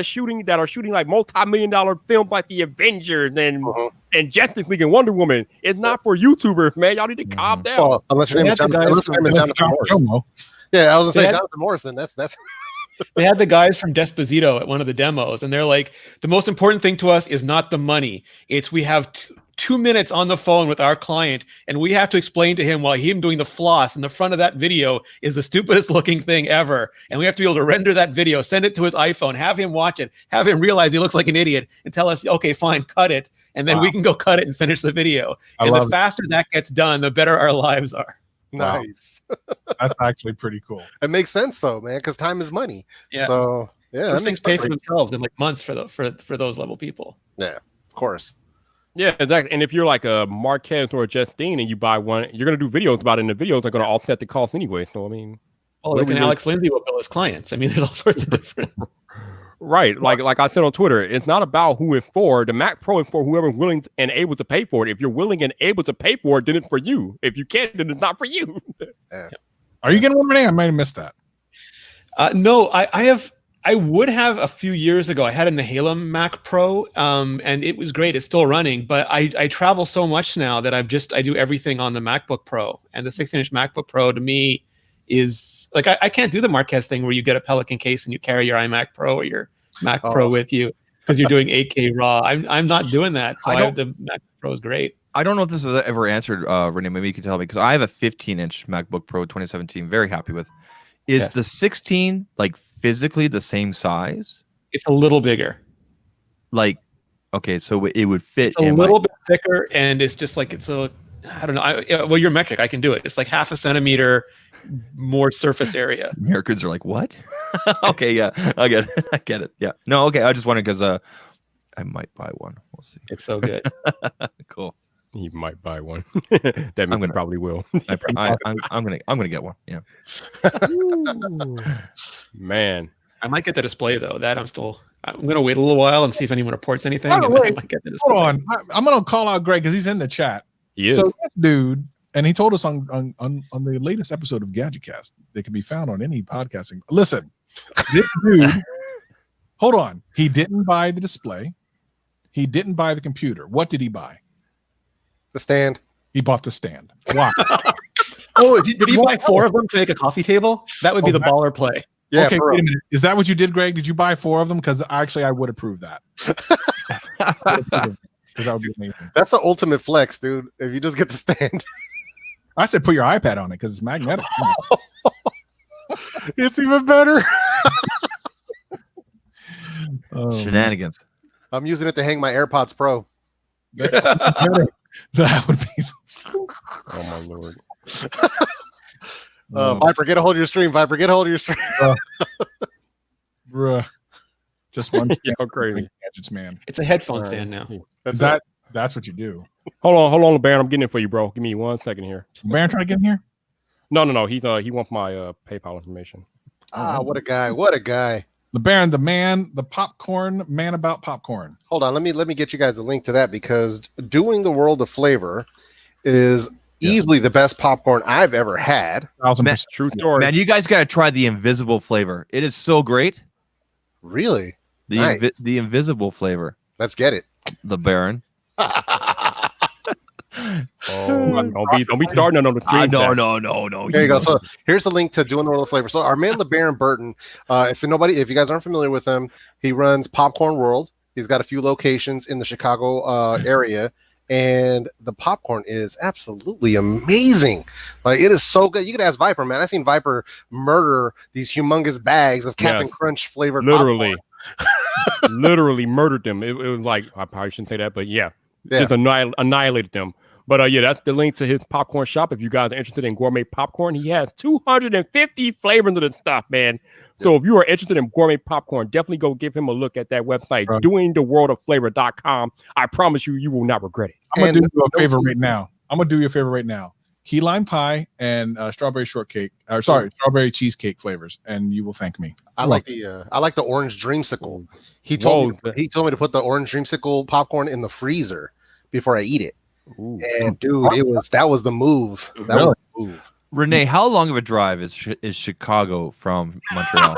are shooting like multi-million-dollar films like the Avengers and Justice League and Wonder Woman. It's not for YouTubers, man. Y'all need to calm down. Well, unless your name is Jonathan Morrison. Yeah, I was gonna say Jonathan Morrison. That's They had the guys from Desposito at one of the demos, and they're like, the most important thing to us is not the money. It's we have 2 minutes on the phone with our client, and we have to explain to him while him doing the floss in the front of that video is the stupidest looking thing ever. And we have to be able to render that video, send it to his iPhone, have him watch it, have him realize he looks like an idiot, and tell us, okay, fine, cut it. And then we can go cut it and finish the video. And the faster that gets done, the better our lives are. nice. That's actually pretty cool. It makes sense though, man, because time is money. Yeah. So yeah, Those things pay for themselves in like months for those level people. Yeah, of course. Yeah, exactly. And if you're like a Marquez or a Justine and you buy one, you're going to do videos about it, and the videos are going to offset the cost anyway. So, I mean... Oh, like an Alex Lindsay will bill his clients. I mean, there's all sorts of different... Right. Like I said on Twitter, it's not about who it's for. The Mac Pro is for whoever's willing and able to pay for it. If you're willing and able to pay for it, then it's for you. If you can't, then it's not for you. Yeah. Are you getting one, Renee? I might have missed that. No, I would have a few years ago. I had a Nehalem Mac Pro, and it was great. It's still running, but I travel so much now that I do everything on the MacBook Pro, and the 16-inch MacBook Pro to me is like, I can't do the Marquez thing where you get a Pelican case and you carry your iMac Pro or your Mac Pro with you because you're doing 8K RAW. I'm not doing that. So the Mac Pro is great. I don't know if this was ever answered, Rene. Maybe you can tell me, because I have a 15-inch MacBook Pro 2017. Very happy with. Is the 16 like physically the same size? It's a little bigger. Like, okay, so it would fit. It's a little bit thicker, and it's just like I don't know. Well, you're metric. I can do it. It's like 0.5 centimeter more surface area. Americans are like, what? Okay, yeah, I get it. I get it. Yeah. No, okay. I just wanted because I might buy one. We'll see. It's so good. Cool. He might buy one. That means he probably will. I'm gonna get one. Yeah. Ooh, man, I might get the display though. I'm gonna wait a little while and see if anyone reports anything. Oh, wait. I might get the display. Hold on. I'm gonna call out Greg because he's in the chat. he is. So this dude, and he told us on the latest episode of GadgetCast, that can be found on any podcasting. Listen, this dude, hold on. He didn't buy the display. He didn't buy the computer. What did he buy? The stand. He bought the stand. Why? Did he buy 4 of them to make a coffee table? That would be the baller play. Yeah. Okay, wait a minute. Is that what you did, Greg? Did you buy 4 of them? Because actually, I would approve that. Because that would be amazing. That's the ultimate flex, dude. If you just get the stand. I said put your iPad on it because it's magnetic. It's even better. Shenanigans. I'm using it to hang my AirPods Pro. That would be. Oh my lord. Vyyyper, get a hold of your stream. Vyyyper, get a hold of your stream. Bruh. Just one Yeah, crazy. gadgets, man. It's a headphone stand now. That's what you do. Hold on, LeBaron. I'm getting it for you, bro. Give me 1 second here. Baron trying to get in here? No. He wants my PayPal information. What a guy. What a guy. The Baron, the popcorn man about popcorn. Hold on, let me get you guys a link to that, because doing the World of Flavor is easily the best popcorn I've ever had. 1000%. True story. Man, you guys gotta try the invisible flavor. It is so great. Really? The invisible flavor. Let's get it. The Baron. Don't be starting on the stream. No. There you go. So here's the link to doing the World of Flavor. So our man LeBaron Burton, if you guys aren't familiar with him, he runs Popcorn World. He's got a few locations in the Chicago area, and the popcorn is absolutely amazing. Like, it is so good. You could ask Vyyyper, man. I've seen Vyyyper murder these humongous bags of Captain Crunch flavored literally popcorn. literally murdered them. It was like, I probably shouldn't say that, but just annihilated them. But that's the link to his popcorn shop. If you guys are interested in gourmet popcorn, he has 250 flavors of the stuff, man. So if you are interested in gourmet popcorn, definitely go give him a look at that website, doingtheworldofFlavor.com. I promise you, you will not regret it. I'm gonna do you a favor right now. Key lime pie and strawberry shortcake. Strawberry cheesecake flavors, and you will thank me. I like the orange dreamsicle. He told me to put the orange dreamsicle popcorn in the freezer before I eat it. Ooh. And dude, that was the move. That was the move. Renee, how long of a drive is Chicago from Montreal?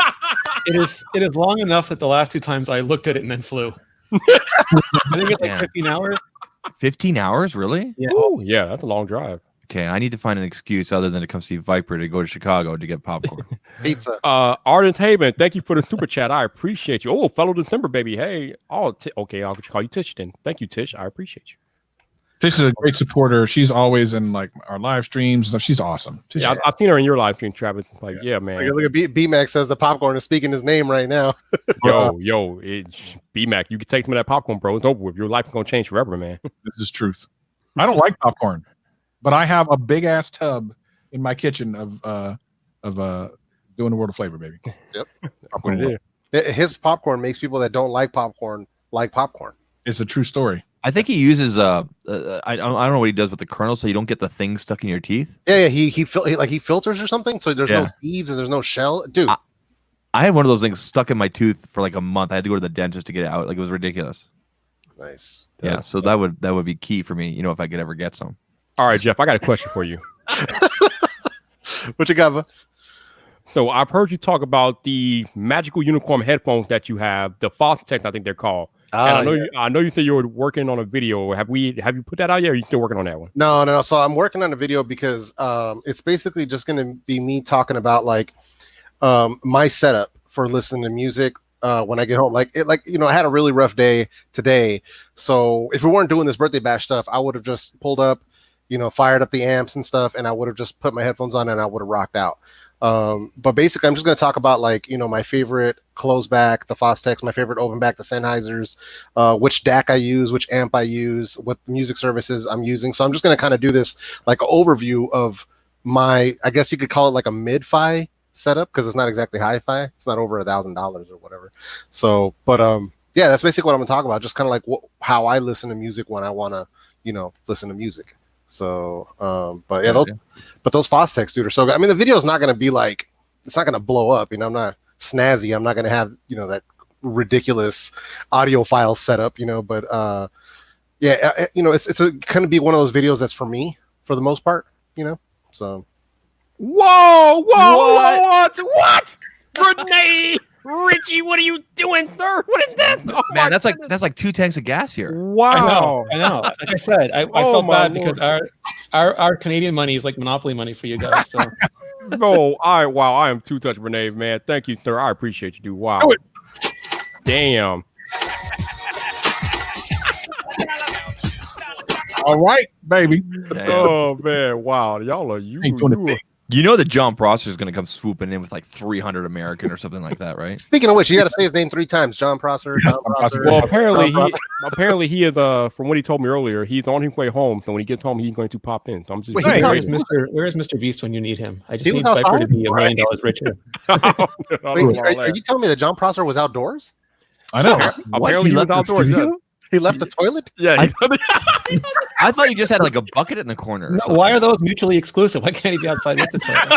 It is long enough that the last 2 times I looked at it and then flew. I think it's like 15 hours. 15 hours, really? Yeah. Ooh, yeah, that's a long drive. Okay, I need to find an excuse other than to come see Vyyyper to go to Chicago to get popcorn. Pizza. Ardent Haven, thank you for the super chat. I appreciate you. Oh, fellow December, baby. Hey. Okay, I'll call you Tish then. Thank you, Tish. I appreciate you. Tish is a great supporter. She's always in like our live streams and stuff. She's awesome. Tish, I've seen her in your live stream, Travis. Like, man. Look at B-Max says the popcorn is speaking his name right now. Yo, B-Mac, you can take some of that popcorn, bro. It's over with. Your life is going to change forever, man. This is truth. I don't like popcorn, but I have a big ass tub in my kitchen of doing the World of Flavor, baby. Yep. What it is. His popcorn makes people that don't like popcorn like popcorn. It's a true story. I think he uses I don't know what he does with the kernel, so you don't get the thing stuck in your teeth. Yeah. He filters or something, so there's no seeds and there's no shell, dude. I had one of those things stuck in my tooth for like a month. I had to go to the dentist to get it out. Like, it was ridiculous. Nice. Yeah, so that would be key for me, if I could ever get some. All right, Jeff, I got a question for you. What you got, bro? So I've heard you talk about the magical unicorn headphones that you have, the Fostex, I think they're called. And I know you said you were working on a video. Have you put that out yet, or are you still working on that one? No. So I'm working on a video because it's basically just going to be me talking about like my setup for listening to music when I get home. I had a really rough day today. So if we weren't doing this birthday bash stuff, I would have just pulled up, fired up the amps and stuff, and I would have just put my headphones on and I would have rocked out. But basically, I'm just going to talk about my favorite close back, the Fostex, my favorite open back, the Sennheisers, which DAC I use, which amp I use, what music services I'm using. So I'm just going to kind of do this like overview of my, I guess you could call it like a mid-fi setup, because it's not exactly hi-fi. It's not over $1,000 or whatever. So, but yeah, that's basically what I'm going to talk about. Just kind of like how I listen to music when I want to, listen to music. So, but yeah, those Fostex, dude, are so good. I mean, the video is not going to be like, it's not going to blow up. I'm not snazzy. I'm not going to have, that ridiculous audiophile setup, but yeah, it's going to be one of those videos that's for me for the most part, so. Whoa, what? Rene Ritchie, what are you doing, sir? What is that? Oh, man, that's like 2 tanks of gas here. Wow. I know. Like I said, I felt bad because our Canadian money is like monopoly money for you guys. So. No, I am too touched, Rene, man. Thank you, sir. I appreciate you, dude. Wow. Damn. All right, baby. Damn. Oh man, wow. Y'all are you You know that John Prosser is going to come swooping in with like 300 American or something like that, right? Speaking of which, you got to say his name 3 times. John Prosser. John Prosser. Well, apparently he is from what he told me earlier. He's on his way home, so when he gets home, he's going to pop in. So I'm just Wait, Where's Mr. Beast when you need him? I just need was Vyyyper to outside? be $1 million richer. Wait, are you telling me that John Prosser was outdoors? I know. Apparently he was outdoors. Yeah. He left the toilet? Yeah. I thought he just had like a bucket in the corner. No, why are those mutually exclusive? Why can't he be outside with the toilet?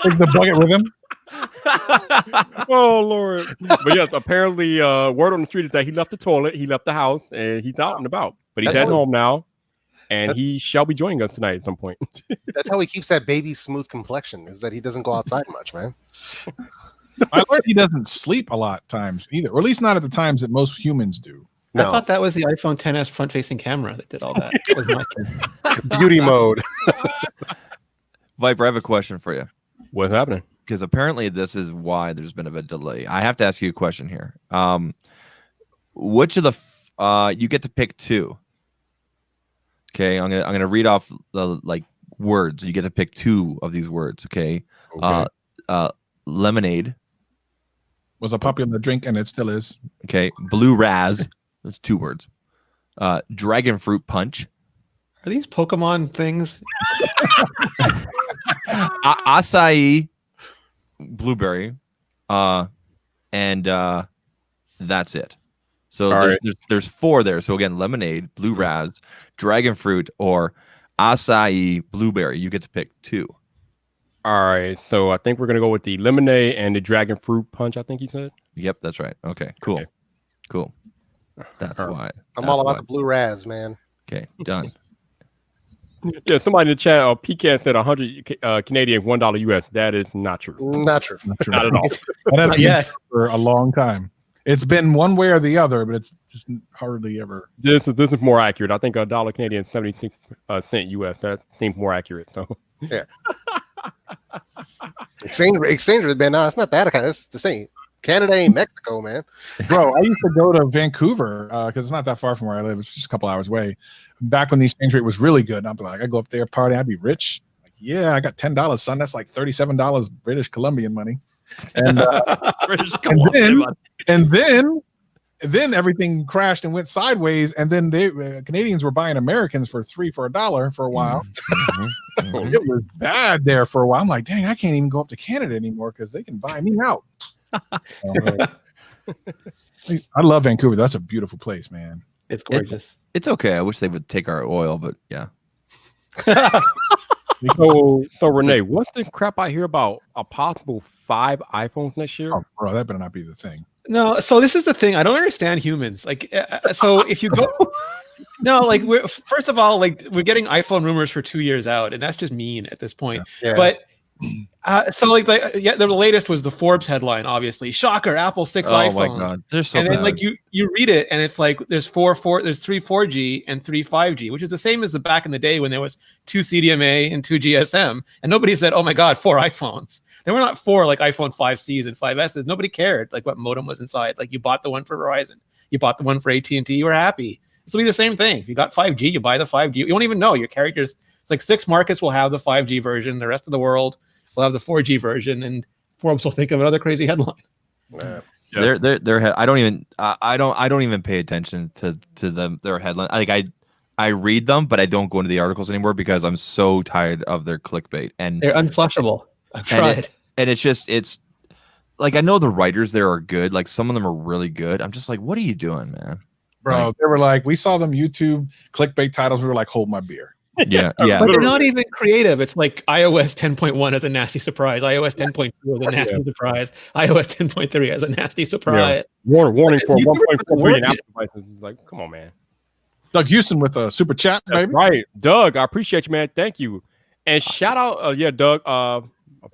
Take the bucket with him. Oh Lord! But yes, apparently, word on the street is that he left the toilet, he left the house, and he's out and about. But he's heading home now, and he shall be joining us tonight at some point. That's how he keeps that baby smooth complexion. Is that he doesn't go outside much, man. I learned he doesn't sleep a lot times either, or at least not at the times that most humans do. I thought that was the iPhone XS front-facing camera that did all that. That was my beauty mode. Vyyyper, I have a question for you. What's happening? Because apparently this is why there's been a delay. I have to ask you a question here. Which of the you get to pick 2? Okay, I'm gonna read off the words. You get to pick 2 of these words. Okay. Lemonade Was a popular drink, and it still is. Okay. Blue Raz. That's 2 words. Dragon fruit punch. Are these Pokemon things? Acai blueberry. And that's it. So there's 4 there. So again, lemonade, blue raz, dragon fruit, or acai blueberry. You get to pick 2. All right. So I think we're gonna go with the lemonade and the dragon fruit punch. I think you said. Yep, that's right. Okay, cool. Okay. Cool. That's why. I'm all about the blue raz, man. Okay, done. Yeah, somebody in the chat, Pecan said 100 Canadian, $1 US. That is not true. Not true. Not at all. That has been for a long time. It's been one way or the other, but it's just hardly ever. This is more accurate. I think $1 Canadian, 76 cent US. That seems more accurate. So yeah. Exchange has been it's not that kind. It's the same. Canada ain't Mexico, man. Bro, I used to go to Vancouver because it's not that far from where I live. It's just a couple hours away. Back when the exchange rate was really good, I'd be like, I go up there, party, I'd be rich. Like, yeah, I got $10, son. That's like $37 British Columbian money. And, and then everything crashed and went sideways. And then Canadians were buying Americans for $1 for a while. It was bad there for a while. I'm like, dang, I can't even go up to Canada anymore because they can buy me out. I love Vancouver. That's a beautiful place, man. It's gorgeous. It's okay. I wish they would take our oil, but yeah. So Rene, what's the crap I hear about a possible 5 iPhones next year? Oh, bro, that better not be the thing. No, so this is the thing. I don't understand humans. Like, so if you go, no, like first of all, like we're getting iPhone rumors for 2 years out, and that's just mean at this point. Yeah. But so the latest was the Forbes headline, obviously. Shocker, Apple 6 iPhones. Oh my god, they're so and then bad. like you read it and it's like there's 3 4G and 3 5G, which is the same as the back in the day when there was 2 CDMA and 2 GSM, and nobody said, oh my god, 4 iPhones. There were not 4 like iPhone 5Cs and 5Ss. Nobody cared like what modem was inside. Like you bought the one for Verizon, you bought the one for AT&T, you were happy. This will be the same thing. If you got 5G, you buy the 5G. You won't even know. Your carriers, it's like 6 markets will have the 5G version, the rest of the world will have the 4G version, and Forbes will think of another crazy headline. Yeah. They're I don't even pay attention to their headline. Like I read them, but I don't go into the articles anymore because I'm so tired of their clickbait, and They're unflushable. I've tried. And it's like, I know the writers there are good. Like some of them are really good. I'm just like, what are you doing, man? Bro, they were like, we saw them YouTube clickbait titles. We were like, hold my beer. Yeah. But they're not even creative. It's like iOS 10.1 as a nasty surprise. iOS 10.2 as a nasty surprise. iOS 10.3 as a nasty surprise. Yeah. Warning for 1.4 million Apple devices. It's like, come on, man. Doug Houston with a super chat, baby. Right. Doug, I appreciate you, man. Thank you. And shout out, Doug.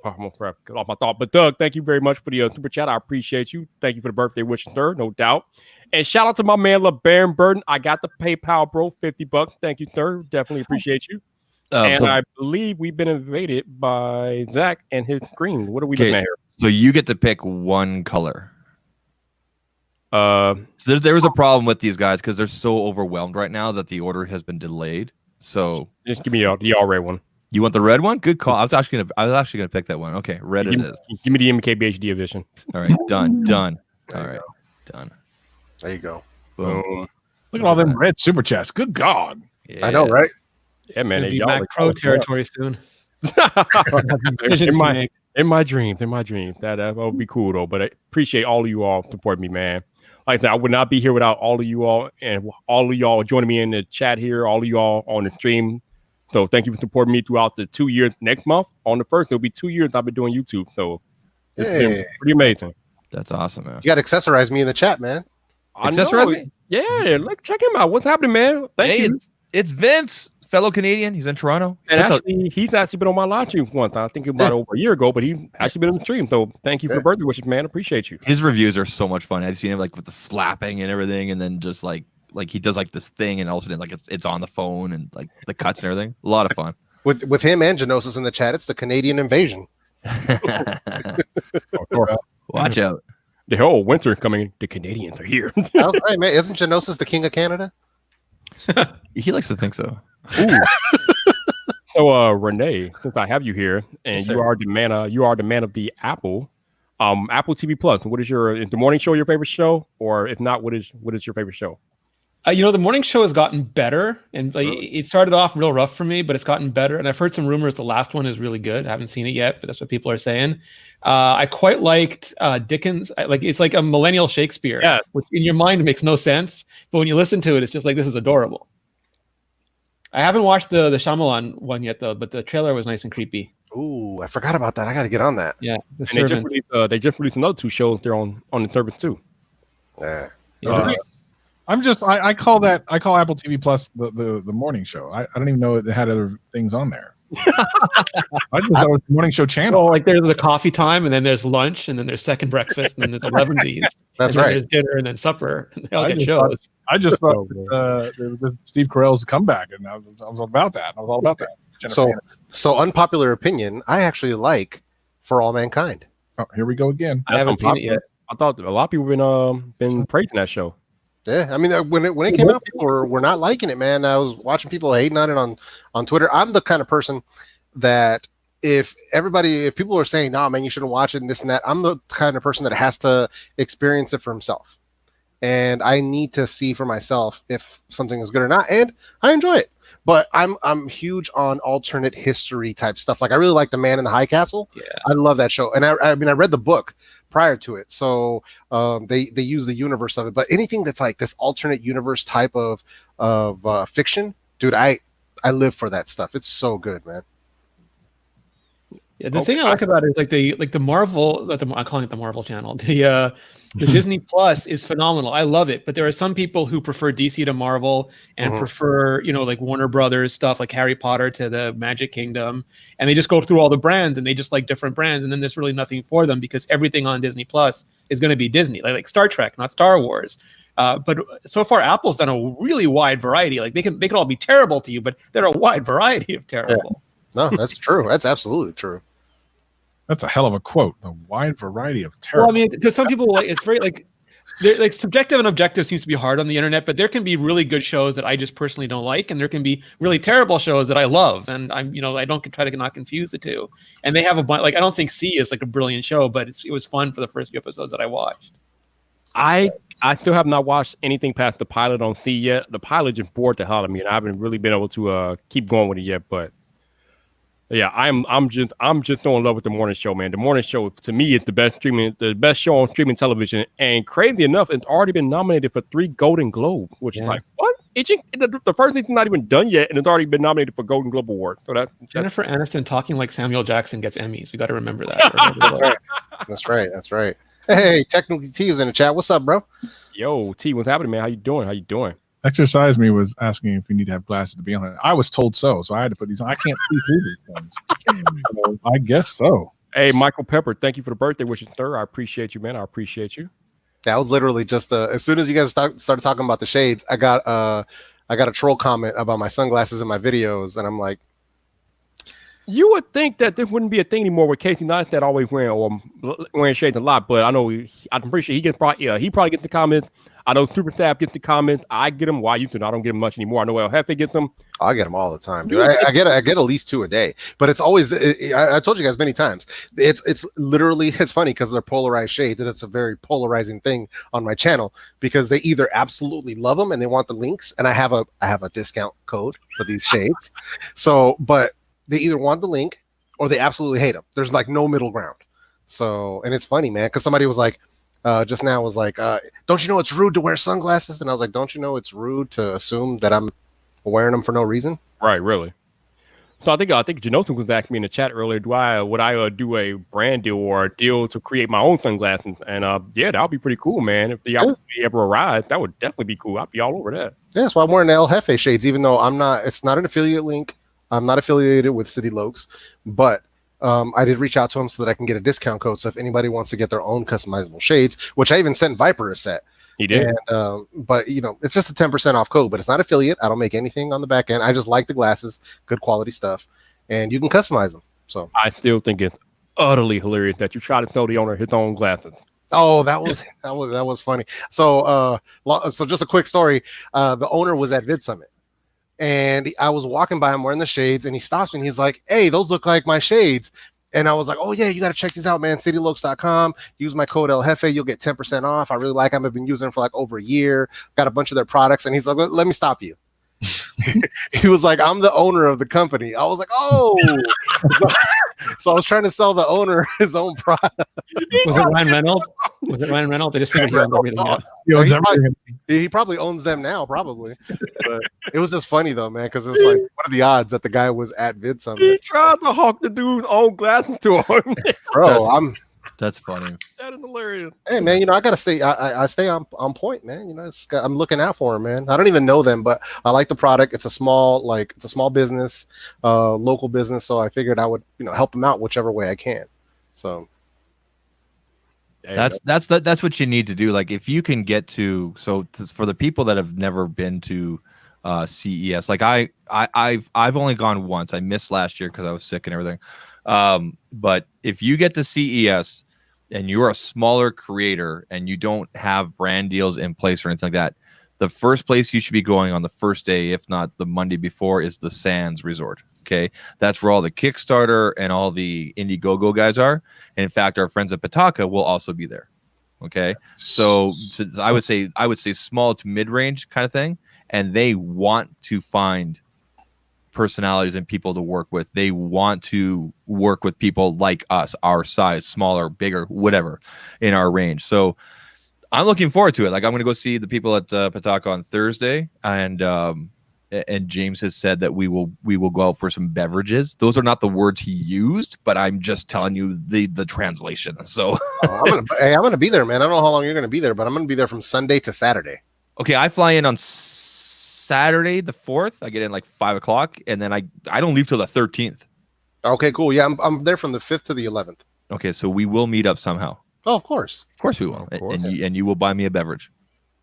I'm gonna get off my thought, but Doug, thank you very much for the super chat. I appreciate you. Thank you for the birthday wish, sir. No doubt. And shout out to my man LeBaron Burton. I got the PayPal, bro. $50. Thank you, sir. Definitely appreciate you. And I believe we've been invaded by Zach and his screen. What are we looking at here? So you get to pick one color. So there was a problem with these guys because they're so overwhelmed right now that the order has been delayed. So just give me the all red one. You want the red one? Good call. I was actually gonna pick that one. Okay, red it is. Give me the MKBHD edition. All right, done. All right, done. There you go. Boom. Look at all them red super chats. Good God. I know, right? Yeah, man. Be Mac Pro territory soon. In my dreams. That would be cool though. But I appreciate all of you all supporting me, man. Like I said, I would not be here without all of you all and all of y'all joining me in the chat here, all of y'all on the stream. So thank you for supporting me throughout the 2 years. Next month on the 1st, it'll be 2 years I've been doing YouTube. So it's been pretty amazing. That's awesome, man. You got to accessorize me in the chat, man. Accessorize me? Yeah, look, check him out. What's happening, man? Thank you. It's Vince, fellow Canadian. He's in Toronto. And actually, he's actually been on my live stream once. I think about over a year ago, but he's actually been on the stream. So thank you for birthday wishes, man. Appreciate you. His reviews are so much fun. I've seen him like with the slapping and everything, and then just like he does like this thing, and also like it's on the phone and like the cuts and everything. A lot of fun. With him and Genosis in the chat, it's the Canadian invasion. Watch out. The whole winter coming. The Canadians are here. I was right, man. Isn't Genosis the king of Canada? He likes to think so. So, Rene, since I have you here, and Yes, you are the man of the Apple TV Plus. Is the morning show your favorite show, or if not, what is your favorite show? The morning show has gotten better, and it started off real rough for me, but it's gotten better. And I've heard some rumors the last one is really good. I haven't seen it yet, but that's what people are saying. I quite liked Dickens. It's like a millennial Shakespeare, which in your mind makes no sense, but when you listen to it, it's just like, this is adorable. I haven't watched the Shyamalan one yet, though, but the trailer was nice and creepy. Ooh, I forgot about that. I got to get on that. Yeah, they just released another 2 shows. They're on the service too. Yeah. I call Apple TV Plus the morning show. I don't even know it had other things on there. I just thought it was the morning show channel. Oh, like there's the coffee time, and then there's lunch, and then there's second breakfast, and then there's 11 That's right. There's dinner, and then supper. And they all get shows. I just thought the Steve Carell's comeback, and I was all about that. So unpopular opinion, I actually like For All Mankind. Oh, here we go again. I haven't seen it yet. I thought a lot of people been praising that show. Yeah, I mean, when it came out, people were not liking it, man. I was watching people hating on it on Twitter. I'm the kind of person that if people are saying, "Nah, man, you shouldn't watch it," and this and that, I'm the kind of person that has to experience it for himself, and I need to see for myself if something is good or not. And I enjoy it, but I'm huge on alternate history type stuff. Like I really like The Man in the High Castle. Yeah, I love that show, and I mean, I read the book prior to it, so they use the universe of it. But anything that's like this alternate universe type of fiction, dude, I live for that stuff. It's so good, man. Yeah, the thing I like about it is like the Marvel. I'm calling it the Marvel channel. The Disney Plus is phenomenal. I love it, but there are some people who prefer DC to Marvel and prefer, like Warner Brothers stuff, like Harry Potter to the Magic Kingdom, and they just go through all the brands and they just like different brands, and then there's really nothing for them because everything on Disney Plus is going to be Disney, like Star Trek, not Star Wars. But so far, Apple's done a really wide variety. Like they can all be terrible to you, but they're a wide variety of terrible. Yeah. No, that's true. That's absolutely true. That's a hell of a quote. A wide variety of terrible. Well, I mean, because some people it's very like subjective and objective seems to be hard on the internet, but there can be really good shows that I just personally don't like, and there can be really terrible shows that I love, and I don't try to not confuse the two. And they have a bunch. Like I don't think C is like a brilliant show, but it was fun for the first few episodes that I watched. I still have not watched anything past the pilot on C yet. The pilot just bored the hell out of me, and I haven't really been able to keep going with it yet. But yeah, I'm just so in love with the morning show, man. The morning show to me is the best show on streaming television. And crazy enough, it's already been nominated for 3 Golden Globe, which is like what? The first thing's not even done yet, and it's already been nominated for Golden Globe Award. So that's Jennifer Aniston talking like Samuel Jackson gets Emmys. We got to remember that. That's right. Hey, Technically T is in the chat. What's up, bro? Yo, T, what's happening, man? How you doing? Exercise Me was asking if you need to have glasses to be on it. I was told so I had to put these on. I can't see through these things. I guess so. Hey, Michael Pepper, thank you for the birthday wishes, sir. I appreciate you, man. I appreciate you. Yeah, I was literally just as soon as you guys started talking about the shades, I got a troll comment about my sunglasses in my videos, and I'm like, you would think that this wouldn't be a thing anymore with Casey Neistat always wearing shades a lot, but I know I'm pretty sure he probably gets the comments. I know Super Stab gets the comments. I get them. Why you I don't get them much anymore. I know El Jefe gets them. I get them all the time, dude. I get at least 2 a day, but it's always. I told you guys many times. It's literally it's funny because they're polarized shades, and it's a very polarizing thing on my channel because they either absolutely love them and they want the links, and I have a discount code for these shades. So, but they either want the link or they absolutely hate them. There's like no middle ground. So, and it's funny, man, because somebody was like. Just now was like, don't you know it's rude to wear sunglasses? And I was like, don't you know it's rude to assume that I'm wearing them for no reason? Right, really. So I think Janosen was asking me in the chat earlier, would I do a brand deal or a deal to create my own sunglasses? And yeah, that would be pretty cool, man. If the opportunity ever arrives, that would definitely be cool. I'd be all over that. Yeah, so I'm wearing the El Jefe shades, even though it's not an affiliate link. I'm not affiliated with City Lokes, but I did reach out to them so that I can get a discount code. So if anybody wants to get their own customizable shades, which I even sent Vyyyper a set. He did. And, but, it's just a 10% off code, but it's not affiliate. I don't make anything on the back end. I just like the glasses, good quality stuff, and you can customize them. So I still think it's utterly hilarious that you try to sell the owner his own glasses. Oh, that was funny. So, so just a quick story. The owner was at Vid Summit. And I was walking by him wearing the shades, and he stops me and he's like, hey, those look like my shades. And I was like, oh, yeah, you got to check these out, man. CityLokes.com. Use my code El Jefe. You'll get 10% off. I really like them. I've been using them for like over a year. Got a bunch of their products. And he's like, let me stop you. He was like, I'm the owner of the company. I was like, oh. So I was trying to sell the owner his own product. Was it Ryan Reynolds? Was it Ryan Reynolds? I just figured he owned everything else. He probably owns them now, probably. But it was just funny though, man, because it was like, what are the odds that the guy was at Vid Summit? He tried to hawk the dude's own glasses to him. Bro, that's funny. That is hilarious. Hey man, I gotta stay. I stay on point, man. I'm looking out for him, man. I don't even know them, but I like the product. It's a small business, local business. So I figured I would, help them out whichever way I can. So that's what you need to do. Like if you can get to, for the people that have never been to CES, like I've only gone once. I missed last year because I was sick and everything. But if you get to CES and you're a smaller creator and you don't have brand deals in place or anything like that, the first place you should be going on the first day, if not the Monday before, is the Sands Resort. Okay, that's where all the Kickstarter and all the Indiegogo guys are. And in fact, our friends at Pataka will also be there. Okay, so I would say small to mid-range kind of thing, and they want to find personalities and people to work with. They want to work with people like us, our size, smaller, bigger, whatever, in our range. So I'm looking forward to it. Like I'm going to go see the people at Pataka on Thursday, and James has said that we will go out for some beverages. Those are not the words he used, but I'm just telling you the translation. So I'm gonna be there, man. I don't know how long you're gonna be there, but I'm gonna be there from Sunday to Saturday. Okay, I fly in on Saturday the 4th. I get in like 5 o'clock, and then I don't leave till the 13th. Okay, cool. Yeah, I'm there from the 5th to the 11th. Okay, so we will meet up somehow. Oh, of course we will. And you will buy me a beverage.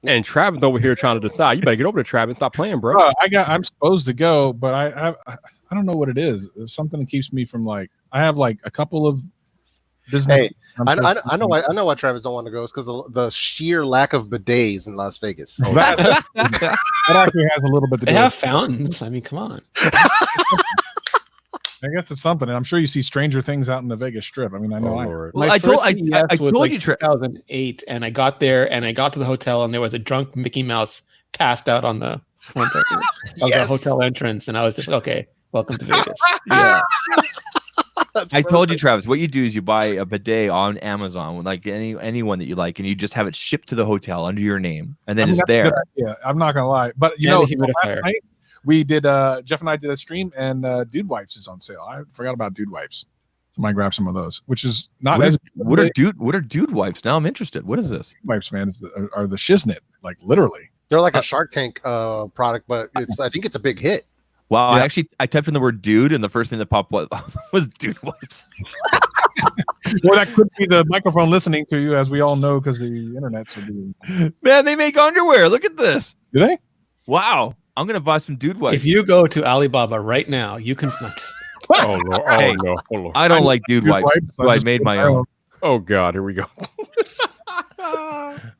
And Travis over here trying to decide. You better get over to Travis. Stop playing, bro. I'm supposed to go, but I don't know what it is. It's something that keeps me from I have like a couple of business. Hey, I know why Travis don't want to go. It's because the sheer lack of bidets in Las Vegas. That actually has a little bit to do. They have fountains. I mean, come on. I guess it's something. And I'm sure you see stranger things out in the Vegas Strip. I mean, I know. I told you 2008, and I got there, and I got to the hotel, and there was a drunk Mickey Mouse passed out on the front of the hotel entrance, and I was just okay. Welcome to Vegas. Yeah. I told you, Travis. What you do is you buy a bidet on Amazon, like anyone that you like, and you just have it shipped to the hotel under your name, and then it's there. Yeah, I'm not gonna lie, but last night we did. Jeff and I did a stream, and Dude Wipes is on sale. I forgot about Dude Wipes. Somebody grab some of those, which is not what are Dude Wipes? Now I'm interested. What is this? Dude Wipes, man, are the shiznit, like literally. They're like a Shark Tank product, but I think it's a big hit. Wow, yeah. I typed in the word dude, and the first thing that popped up was Dude Wipes. Well, that could be the microphone listening to you, as we all know, because the internet's are doing. Man, they make underwear. Look at this. Do they? Wow. I'm going to buy some Dude Wipes. If you go to Alibaba right now, you can... Oh, no. Hey, no. I don't like Dude Wipes, so I made my own. Oh God, here we go.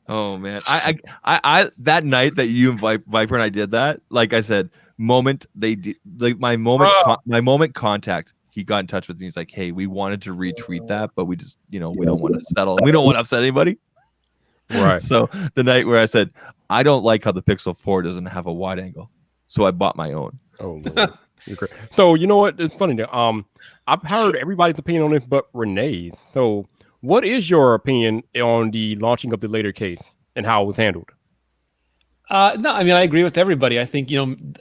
Oh man, I that night that you and Vyyyper and I did that, like I said, my moment contact. He got in touch with me. He's like, "Hey, we wanted to retweet that, but we just, we don't want to settle. We don't want to upset anybody." Right. So the night where I said, "I don't like how the Pixel 4 doesn't have a wide angle," so I bought my own. Oh Lord. So you know what? It's funny. I've heard everybody's opinion on this, but Renee's. So, what is your opinion on the launching of the later case and how it was handled? No, I mean, I agree with everybody. I think,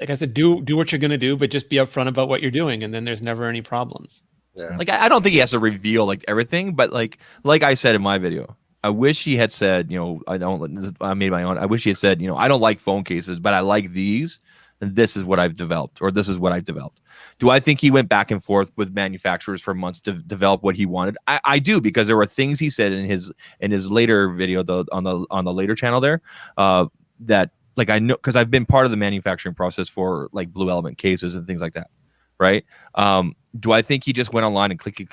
like I said, do what you're going to do, but just be upfront about what you're doing, and then there's never any problems. Yeah. Like I don't think he has to reveal like everything, but like I said in my video, I wish he had said, I made my own. I wish he had said, I don't like phone cases, but I like these. And this is what I've developed, or this is what I've developed. Do I think he went back and forth with manufacturers for months to develop what he wanted? I do, because there were things he said in his later video, on the later channel there, that like I know, because I've been part of the manufacturing process for like Blue Element cases and things like that, right? Do I think he just went online and click?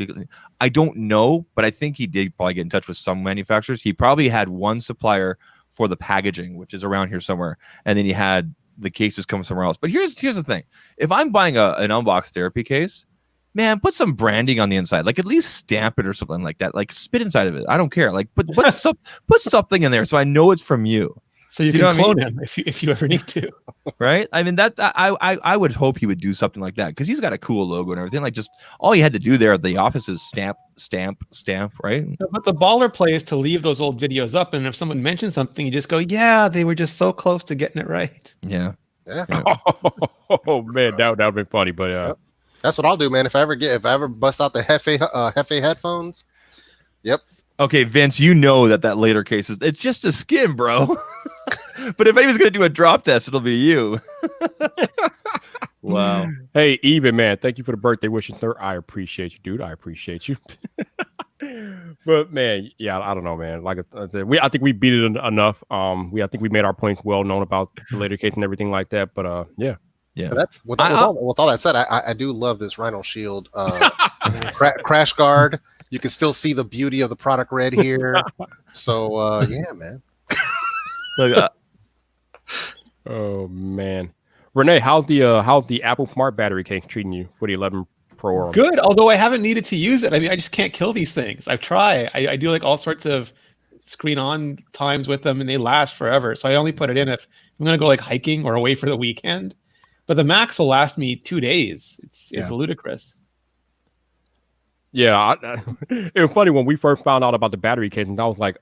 I don't know, but I think he did probably get in touch with some manufacturers. He probably had one supplier for the packaging, which is around here somewhere, and then he had the cases come somewhere else. But here's the thing: if I'm buying an unboxed therapy case, man, put some branding on the inside, like at least stamp it or something like that, like spit inside of it. I don't care, like put something in there so I know it's from you. So you can clone him if you ever need to. Right? I mean, that I would hope he would do something like that, because he's got a cool logo and everything. Like, just all he had to do there at the office is stamp, right? But the baller play is to leave those old videos up, and if someone mentions something, you just go, "Yeah, they were just so close to getting it right." Yeah. Oh man, that would have been funny, but Yep. That's what I'll do, man. If I ever bust out the Hefe headphones, yep. Okay, Vince, you know that later case it's just a skin, bro. But if anyone's gonna do a drop test, it'll be you. Wow. Hey, Even, man, thank you for the birthday wishes, sir. I appreciate you, dude. I appreciate you. But man, yeah, I don't know, man. Like I said, I think we beat it enough. I think we made our points well known about the later case and everything like that. But yeah. So that's with all that said, I do love this Rhino Shield crash guard. You can still see the beauty of the product red here. So yeah, man. Oh man, Renee, how's the Apple Smart battery case treating you for the 11 Pro? Good, although I haven't needed to use it. I mean, I just can't kill these things. I've tried. I do like all sorts of screen on times with them, and they last forever. So I only put it in if I'm gonna go like hiking or away for the weekend. But the Max will last me 2 days. It's ludicrous. Yeah, it was funny when we first found out about the battery case, and I was like,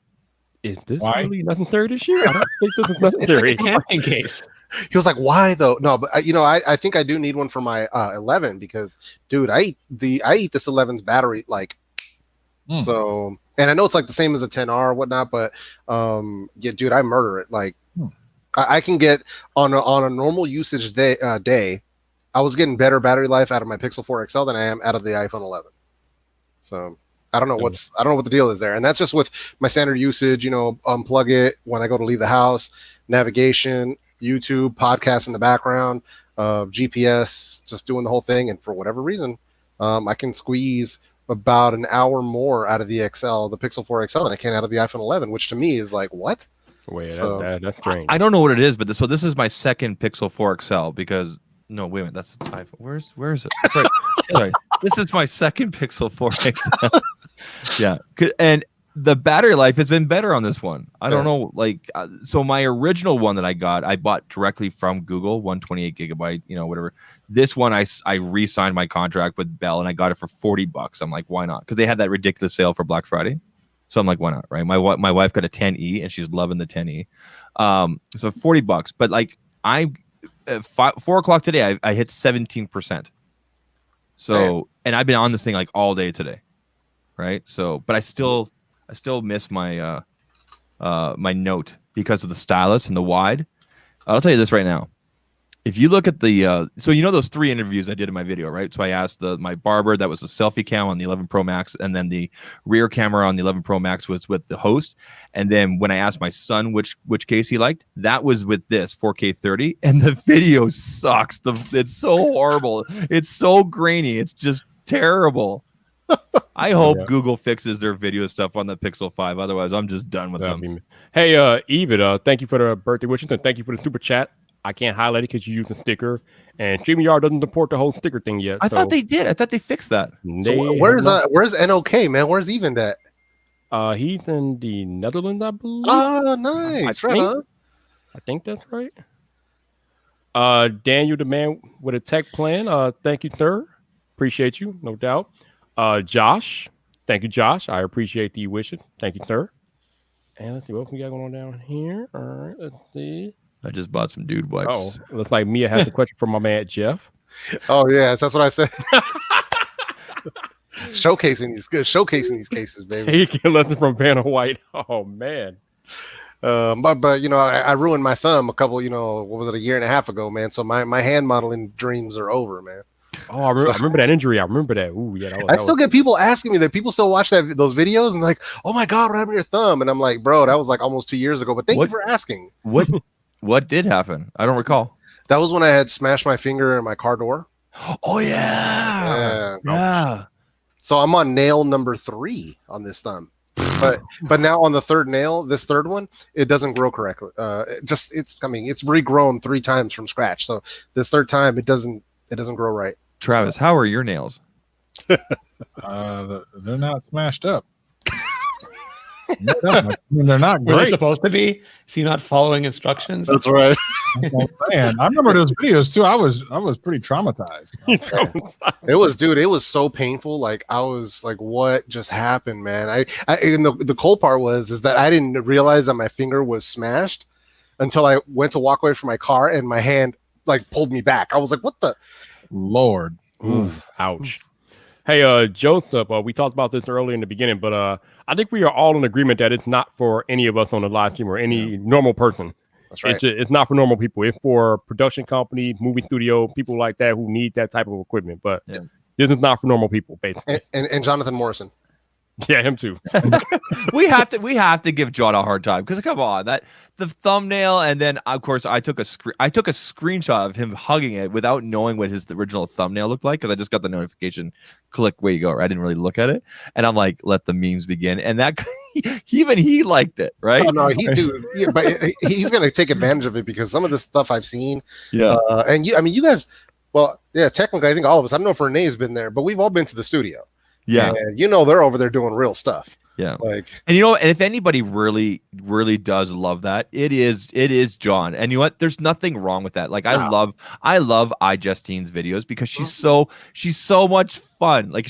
"Is this really necessary this year? I don't think this is necessary." It's like a camping case. He was like, "Why though?" No, but I think I do need one for my 11, because, dude, I eat this 11's battery like so, and I know it's like the same as a 10R or whatnot, but yeah, dude, I murder it. Like, I can get on a normal usage day. I was getting better battery life out of my Pixel 4 XL than I am out of the iPhone 11. So I don't know what the deal is there, and that's just with my standard usage. Unplug it when I go to leave the house, navigation, YouTube, podcast in the background, GPS, just doing the whole thing. And for whatever reason, I can squeeze about an hour more out of the Pixel 4 XL than I can out of the iPhone 11, which to me is like, what? Wait, that's strange. I don't know what it is, but this is my second Pixel 4 XL, because no, wait a minute, that's an iPhone. Where is it? Right. Sorry, this is my second Pixel 4 XL. Yeah, and the battery life has been better on this one. I don't know, like, so my original one that I bought directly from Google, 128 gigabyte, whatever. This one, I re-signed my contract with Bell, and I got it for $40. I'm like, why not? Because they had that ridiculous sale for Black Friday. So I'm like, why not, right? My wife got a 10e, and she's loving the 10e. So $40, but like at 4 o'clock today, I hit 17%. So, and I've been on this thing like all day today, right? So, but I still miss my my Note because of the stylus and the wide. I'll tell you this right now. If you look at the so those 3 interviews I did in my video, right? So I asked my barber, that was the selfie cam on the 11 Pro Max, and then the rear camera on the 11 Pro Max was with the host. And then when I asked my son which case he liked, that was with this 4K 30, and the video sucks. It's so horrible. It's so grainy. It's just terrible. I hope Yeah. Google fixes their video stuff on the Pixel 5. Otherwise, I'm just done with them. Hey, Evit, thank you for the birthday wishes and thank you for the super chat. I can't highlight it because you used a sticker, and StreamYard doesn't support the whole sticker thing yet. I thought they did. I thought they fixed that. So where's NOK, man? Where's Even at? He's in the Netherlands, I believe. Oh, nice. I think that's right. Daniel, the man with a tech plan. Thank you, sir. Appreciate you, no doubt. Josh, thank you, Josh. I appreciate the wishes. Thank you, sir. And let's see what we got going on down here. All right, let's see. I just bought some dude wipes. Oh, looks like Mia has a question for my man Jeff. Oh yeah, that's what I said. showcasing these cases, baby. He can listen from Vanna White. Oh man. But you know, I ruined my thumb a couple, what was it, a year and a half ago, man. So my hand modeling dreams are over, man. Oh, I remember that injury. I remember that. Ooh, yeah. I still get people asking me that. People still watch those videos and like, oh my god, what happened to your thumb? And I'm like, bro, that was like almost 2 years ago. But thank you for asking. What did happen? I don't recall. That was when I had smashed my finger in my car door. Oh yeah. So I'm on nail number 3 on this thumb. But now on the third nail, this third one, it doesn't grow correctly. It's regrown 3 times from scratch. So this third time, it doesn't grow right. Travis, how are your nails? They're not smashed up. I mean, they're not great. Were they supposed to be? Is he not following instructions? That's right. Man, I remember those videos too. I was pretty traumatized. It was so painful. Like I was like, what just happened, man? And the cold part is that I didn't realize that my finger was smashed until I went to walk away from my car and my hand like pulled me back. I was like, what the Lord? Oof, ouch. Hey, Joseph, we talked about this earlier in the beginning, but I think we are all in agreement that it's not for any of us on the live stream or any normal person. That's right. It's not for normal people. It's for production companies, movie studio, people like that who need that type of equipment. But this is not for normal people, basically. And Jonathan Morrison. Yeah, him too. we have to give John a hard time because come on, that the thumbnail, and then of course I took a screenshot of him hugging it without knowing what his original thumbnail looked like because I just got the notification. Click, where you go. I didn't really look at it, and I'm like, let the memes begin. And that even he liked it, right? Oh no, but he's gonna take advantage of it because some of the stuff I've seen. Yeah. And you guys, well, yeah, technically I think all of us. I don't know if Renee's been there, but we've all been to the studio. Yeah, and they're over there doing real stuff. Yeah, and if anybody really does love that, it is John. And you know what? There's nothing wrong with that. Like I love iJustine's videos because she's so much fun. Like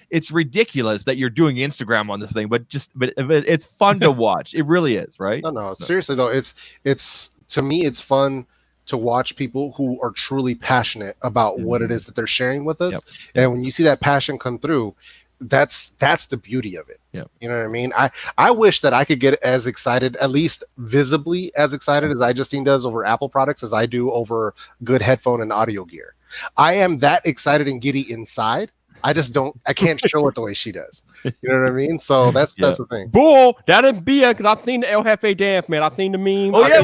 it's ridiculous that you're doing Instagram on this thing, but it's fun to watch. It really is, right? No, seriously though, it's to me it's fun to watch people who are truly passionate about what it is that they're sharing with us. Yep. And when you see that passion come through, that's the beauty of it. Yeah. You know what I mean? I wish that I could get as excited, at least visibly as excited as iJustine does over Apple products as I do over good headphone and audio gear. I am that excited and giddy inside. I can't show it the way she does. You know what I mean? So that's the thing. Bull, that is BS because I've seen the El Jefe dance, man. I've seen the meme. Oh yeah,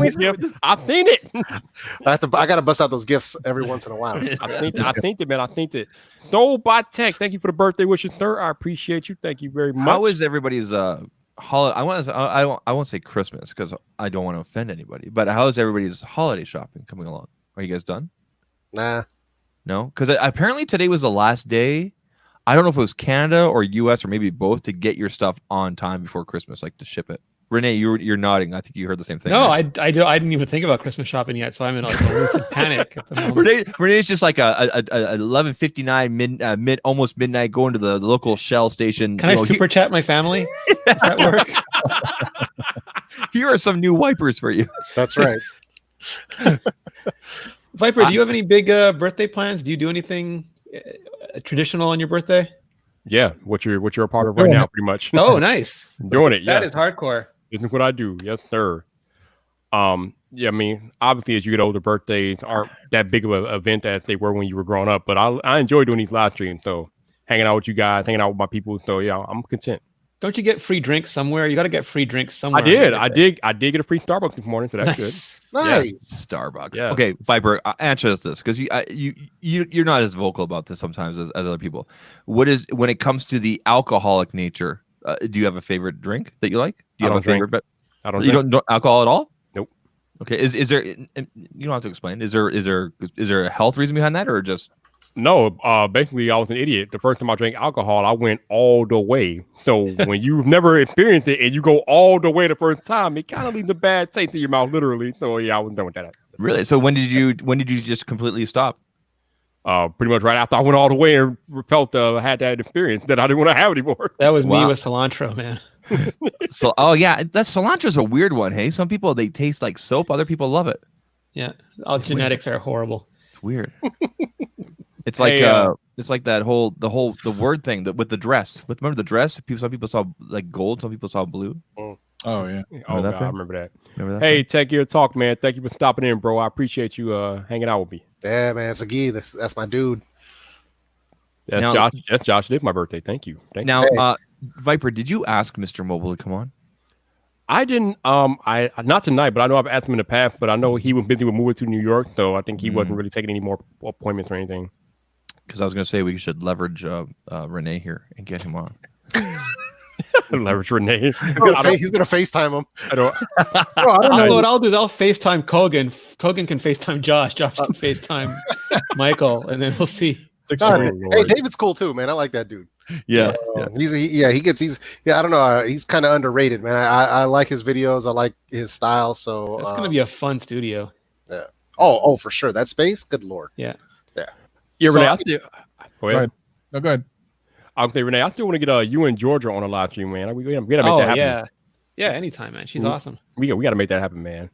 I've seen it. I gotta bust out those gifts every once in a while. I think it, man. I think it. Soul by Tech, thank you for the birthday wishes, sir. I appreciate you. Thank you very much. How is everybody's holiday? I won't say Christmas because I don't want to offend anybody. But how is everybody's holiday shopping coming along? Are you guys done? Nah. No, because apparently today was the last day. I don't know if it was Canada or US or maybe both to get your stuff on time before Christmas, like to ship it. Renee, you're nodding. I think you heard the same thing. No, right? I didn't even think about Christmas shopping yet, so I'm in like a lucid panic at the moment. Renee's just like a 11:59 almost midnight going to the local Shell station. Can I super chat my family? Does that work? Here are some new wipers for you. That's right. Vyyyper, do you have any big birthday plans? Do you do anything traditional on your birthday? Yeah, what you're a part of right now, pretty much. Oh, nice. Doing it. Yeah, that is hardcore. This is what I do. Yes, sir. Yeah, I mean, obviously, as you get older, birthdays aren't that big of an event as they were when you were growing up. But I enjoy doing these live streams. So hanging out with you guys, hanging out with my people. So yeah, I'm content. Don't you get free drinks somewhere? You got to get free drinks somewhere. I did get a free Starbucks this morning, so that's good. Nice. Yes. Starbucks. Yeah. Okay, Vyyyper, answer us this because you're not as vocal about this sometimes as other people. When it comes to the alcoholic nature? Do you have a favorite drink that you like? Do you have a favorite? But you don't alcohol at all? Nope. Okay. Is there? You don't have to explain. Is there a health reason behind that, or just? No, basically, I was an idiot. The first time I drank alcohol, I went all the way. So when you've never experienced it and you go all the way the first time, it kind of leaves a bad taste in your mouth, literally. So yeah, I was done with that. Really? So when did you just completely stop? Pretty much right after I went all the way and felt had that experience that I didn't want to have anymore. That was me with cilantro, man. So that cilantro's a weird one. Hey, some people they taste like soap, other people love it. Yeah, all genetics are horrible. It's weird. It's like it's like the word thing that with the dress. Remember the dress? Some people saw like gold, some people saw blue. Oh yeah. Oh, that God, I remember that. Remember that? Hey, Tech Gear Talk, man. Thank you for stopping in, bro. I appreciate you hanging out with me. Yeah, man. Sagi, that's my dude. That's Now- Josh. That's Josh. It's my birthday. Thank you. Now, Vyyyper, did you ask Mr. Mobile to come on? I didn't. I not tonight, but I know I've asked him in the past. But I know he was busy with moving to New York, so I think he wasn't really taking any more appointments or anything. Because I was going to say we should leverage Rene here and get him on. Leverage Rene. He's gonna FaceTime him. I don't. I don't know what I'll do. Is I'll FaceTime Kogan. Kogan can FaceTime Josh. Josh can FaceTime Michael, and then we'll see. Hey, David's cool too, man. I like that dude. Yeah. I don't know. He's kind of underrated, man. I like his videos. I like his style. So It's gonna be a fun studio. Yeah. Oh, for sure. That space. Good lord. Yeah. Yeah, So- Renee. Go ahead. No, go ahead. I'll say, Renee, I still want to get you and Georgia on a live stream, man. We gotta make that happen. Yeah. Anytime, man. She's awesome. We gotta make that happen, man.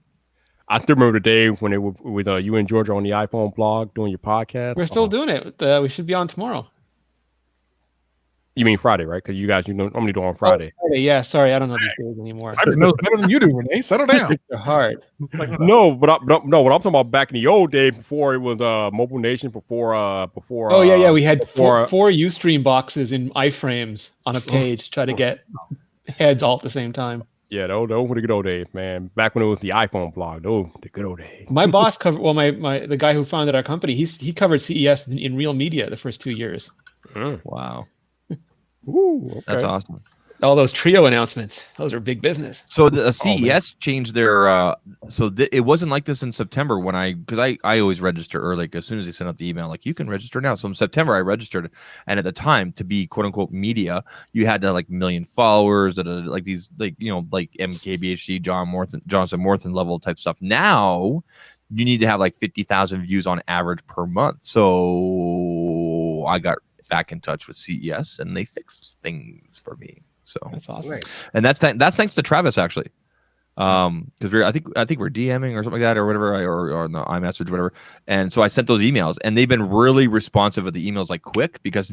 I still remember the day when it was with you and Georgia on the iPhone blog doing your podcast. We're still doing it. We should be on tomorrow. You mean Friday, right? Because you guys normally do on Friday. Yeah. Sorry, I don't know these days anymore. I didn't know better than you do, Renee. Settle down. They're hard. No, but what I'm talking about back in the old days before it was Mobile Nation, before. Oh yeah. We had before- four Ustream boxes in iframes on a page to try to get heads all at the same time. Yeah, those were the good old days, man. Back when it was the iPhone blog, those the good old days. My boss covered. Well, the guy who founded our company, he covered CES in real media the first 2 years. Wow. Ooh, okay. That's awesome. All those trio announcements, those are big business. So the CES changed their it wasn't like this in September when because I always register early. Like, as soon as they sent out the email, like, you can register now. So in September I registered, and at the time, to be quote unquote media, you had to like million followers, that like these like MKBHD Jonathan Morthen level type stuff. Now you need to have like 50,000 views on average per month. So I got back in touch with CES and they fixed things for me. So That's awesome. Nice. and that's thanks to Travis, actually. Because I think we're DMing or something like that or whatever, or no, iMessage, whatever. And so I sent those emails, and they've been really responsive with the emails, like quick, because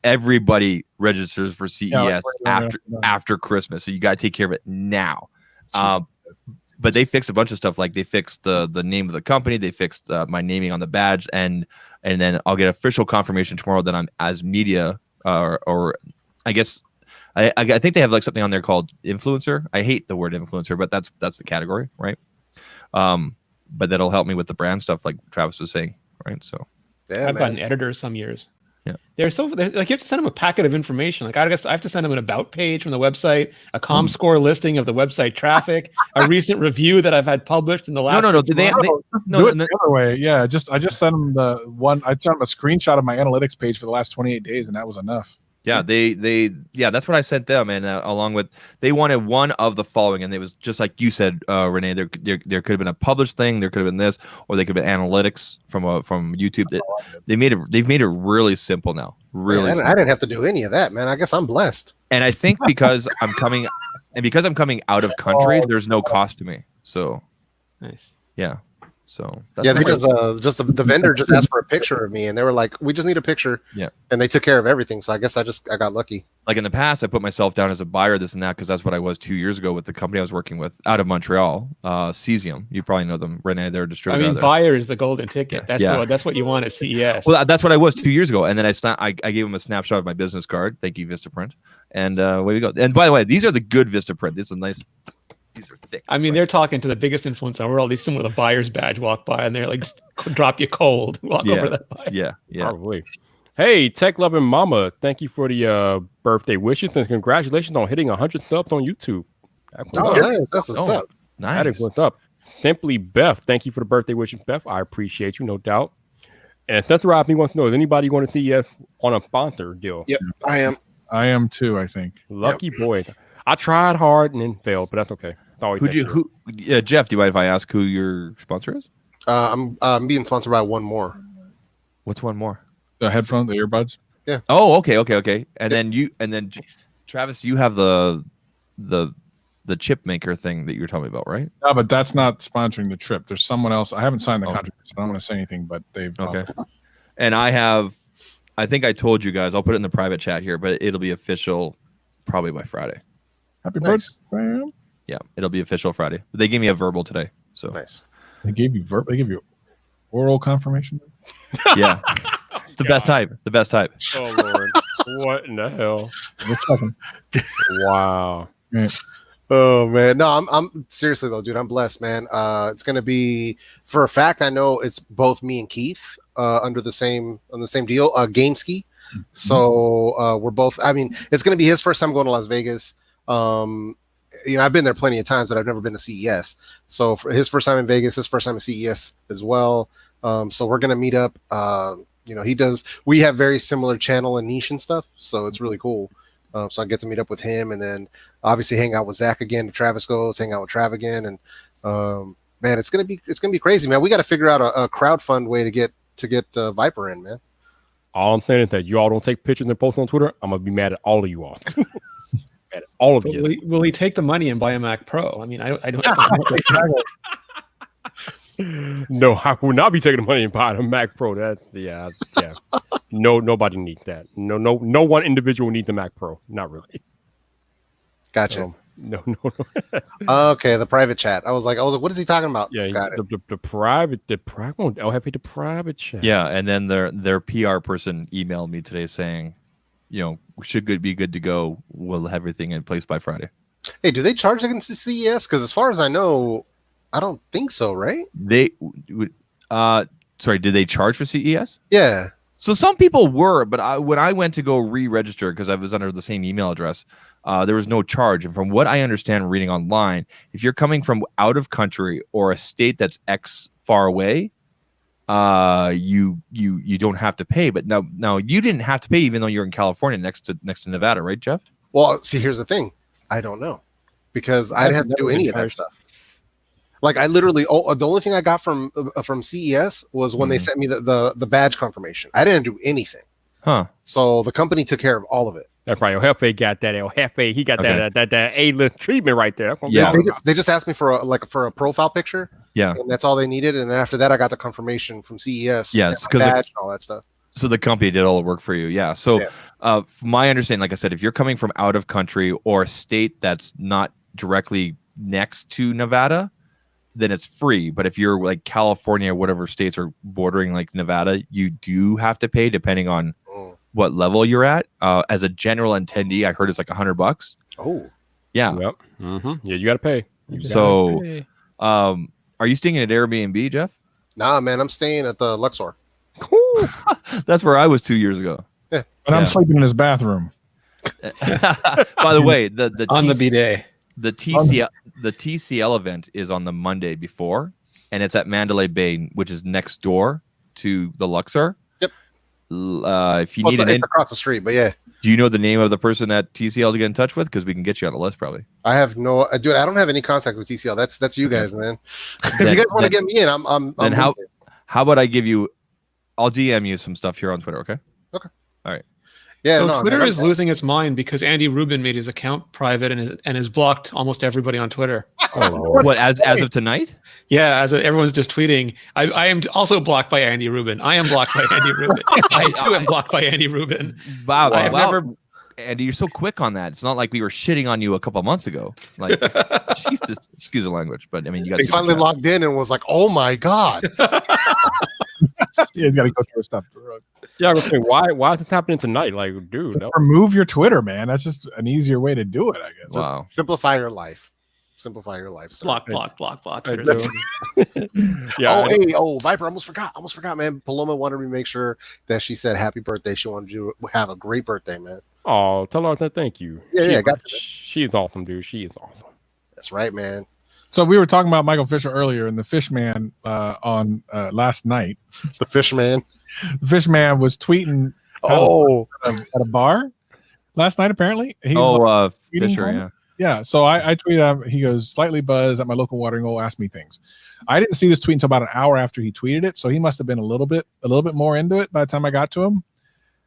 everybody registers for CES after Christmas, so you got to take care of it now. But they fixed a bunch of stuff, like they fixed the name of the company, they fixed my naming on the badge, and then I'll get official confirmation tomorrow that I'm as media, or I guess. I think they have like something on there called influencer. I hate the word influencer, but that's the category, right? But that'll help me with the brand stuff, like Travis was saying, right? So Yeah, I've man. gotten editors some years. Yeah. They're like, you have to send them a packet of information. Like, I guess I have to send them an about page from the website, a ComScore listing of the website traffic, a recent review that I've had published in the last. no. 6 Did they? months. Do it the other way. Yeah, I just sent them the one. I sent them a screenshot of my analytics page for the last 28 days, and that was enough. Yeah, that's what I sent them, and along with, they wanted one of the following, and it was just like you said, Renee. There could have been a published thing, there could have been this, or they could have been analytics from YouTube. They've made it really simple now. Really, Man, I didn't have to do any of that, man. I guess I'm blessed. and I think because I'm coming out of country, there's no cost to me. So Nice. yeah, So that's yeah, because just the vendor just asked for a picture of me, and they were like, "We just need a picture." Yeah, and they took care of everything. So I guess I got lucky. like in the past, I put myself down as a buyer, this and that, because that's what I was 2 years ago with the company I was working with out of Montreal, Cesium. You probably know them, Rene. They're a distributor. I mean, buyer is the golden ticket. Yeah. That's what you want at CES. Well, that's what I was 2 years ago, and then I gave him a snapshot of my business card. Thank you, Vistaprint. And way to go. And by the way, these are the good Vistaprint. These are nice. These are thick. I mean, they're talking to the biggest influencer in the world. These someone with a buyer's badge walk by, and they're like, drop you cold. Walk over that buyer. Yeah. Probably. Hey, Tech Loving Mama, thank you for the birthday wishes and congratulations on hitting 100 subs on YouTube. Nice. That's what's up. That is what's up. Simply Beth, thank you for the birthday wishes, Beth. I appreciate you, no doubt. And that's Rob, he wants to know, is anybody going to see on a sponsor deal? Yep, I am. I am too, I think. Lucky boy. I tried hard and then failed, but that's okay. Jeff, do you mind if I ask who your sponsor is? I'm being sponsored by one more. What's one more? The headphones, the earbuds. Yeah. Oh, okay. And then Travis, you have the chip maker thing that you were telling me about, right? No, but that's not sponsoring the trip. There's someone else. I haven't signed the contract, so I don't want to say anything, but they've okay. And I think I told you guys, I'll put it in the private chat here, but it'll be official probably by Friday. Happy birthday. Yeah, it'll be official Friday. But they gave me a verbal today. So nice. They gave you oral confirmation? Yeah. The best type. The best type. Oh Lord. What in the hell? Wow. Right. Oh man. No, I'm seriously though, dude. I'm blessed, man. It's gonna be, for a fact, I know it's both me and Keith on the same deal, Game Ski. Mm-hmm. So we're both, I mean, it's gonna be his first time going to Las Vegas. I've been there plenty of times, but I've never been to CES. So for his first time in Vegas, his first time at CES as well. So we're gonna meet up. We have very similar channel and niche and stuff, so it's really cool. So I get to meet up with him, and then obviously hang out with Zach again. If Travis goes, hang out with Trav again, and man, it's gonna be crazy, man. We got to figure out a crowdfund way to get Vyyyper in, man. All I'm saying is that you all don't take pictures and post on Twitter. I'm gonna be mad at all of you all. At all of you. Will he take the money and buy a Mac Pro? I mean, I don't. No, I will not be taking the money and buying a Mac Pro. Yeah. No, nobody needs that. No one individual needs a Mac Pro. Not really. Gotcha. No. Okay, the private chat. I was like, what is he talking about? Yeah, got it. The private. I'll have the private chat. Yeah, and then their PR person emailed me today saying, be good to go. We'll have everything in place by Friday. Hey, do they charge against the CES? Because as far as I know, I don't think so, right? They would. Sorry, did they charge for CES? Yeah. So some people were, but when I went to go re-register because I was under the same email address, there was no charge. And from what I understand, reading online, if you're coming from out of country or a state that's X far away, you don't have to pay. But now you didn't have to pay even though you're in California next to Nevada, right, Jeff? Well, see, here's the thing. I don't know because I didn't have to do any of that stuff. Like I literally, the only thing I got from CES was when they sent me the badge confirmation. I didn't do anything. Huh. So the company took care of all of it. That's right. El Jefe got that. El Jefe, he got that A-list treatment right there. Yeah. They just asked me for a profile picture. Yeah. And that's all they needed. And then after that, I got the confirmation from CES. Yes, because and all that stuff. So the company did all the work for you. Yeah. So from my understanding, like I said, if you're coming from out of country or a state that's not directly next to Nevada, then it's free. But if you're like California or whatever states are bordering like Nevada, you do have to pay depending on what level you're at. As a general attendee, I heard it's like $100. Oh, yeah. Yep. Mm-hmm. Yeah, you got to pay. Are you staying at Airbnb, Jeff? Nah, man, I'm staying at the Luxor. Cool. That's where I was 2 years ago. Yeah. And I'm sleeping in his bathroom. By the way, the on the bidet. The TCL event is on the Monday before, and it's at Mandalay Bay, which is next door to the Luxor. Yep. If you need it's across the street, but yeah. Do you know the name of the person at TCL to get in touch with? Because we can get you on the list probably. I have no, dude. I don't have any contact with TCL. That's you guys, man. If you guys want to get me in, I'm. Then how about I give you? I'll DM you some stuff here on Twitter. Okay. Okay. All right. Yeah, so no, Twitter man, is losing its mind because Andy Rubin made his account private and has blocked almost everybody on Twitter. What as of tonight? Yeah, everyone's just tweeting. I am also blocked by Andy Rubin. I am blocked by Andy Rubin. I too am blocked by Andy Rubin. Wow, I have never. Andy, you're so quick on that. It's not like we were shitting on you a couple months ago. Like, Jesus, excuse the language, but I mean, you got. He finally logged in and was like, "Oh my god!" Yeah, he's got to go through stuff. Yeah, I was saying, why is this happening tonight? Like, dude, Remove your Twitter, man. That's just an easier way to do it, I guess. Wow. Simplify your life. Simplify your life. Sir. Block. Twitter. Yeah. Vyyyper, almost forgot, man. Paloma wanted me to make sure that she said happy birthday. She wanted you to have a great birthday, man. Oh, tell her that thank you. Yeah, got you. She's awesome, dude. She is awesome. That's right, man. So we were talking about Michael Fisher earlier, and the Fishman on last night. The Fishman. The Fishman was tweeting at a bar last night, apparently. He was Fisher, yeah. Yeah, so I tweeted him. He goes, slightly buzzed at my local watering hole, asked me things. I didn't see this tweet until about an hour after he tweeted it, so he must have been a little bit more into it by the time I got to him.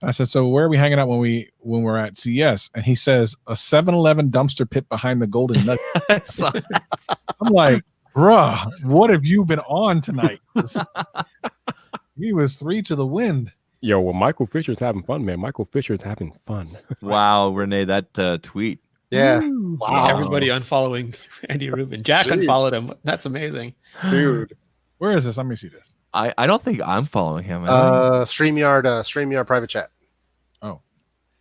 I said, so where are we hanging out when we're at CES? And he says, a 7-Eleven dumpster pit behind the Golden Nugget. I'm like, bruh, what have you been on tonight? He was 3 to the wind. Yo, well, Michael Fisher's having fun, man. Michael Fisher's having fun. Wow, Rene, that tweet. Yeah. Wow. Everybody unfollowing Andy Rubin. Jack unfollowed him. That's amazing. Dude. Where is this? Let me see this. I don't think I'm following him. StreamYard private chat. Oh,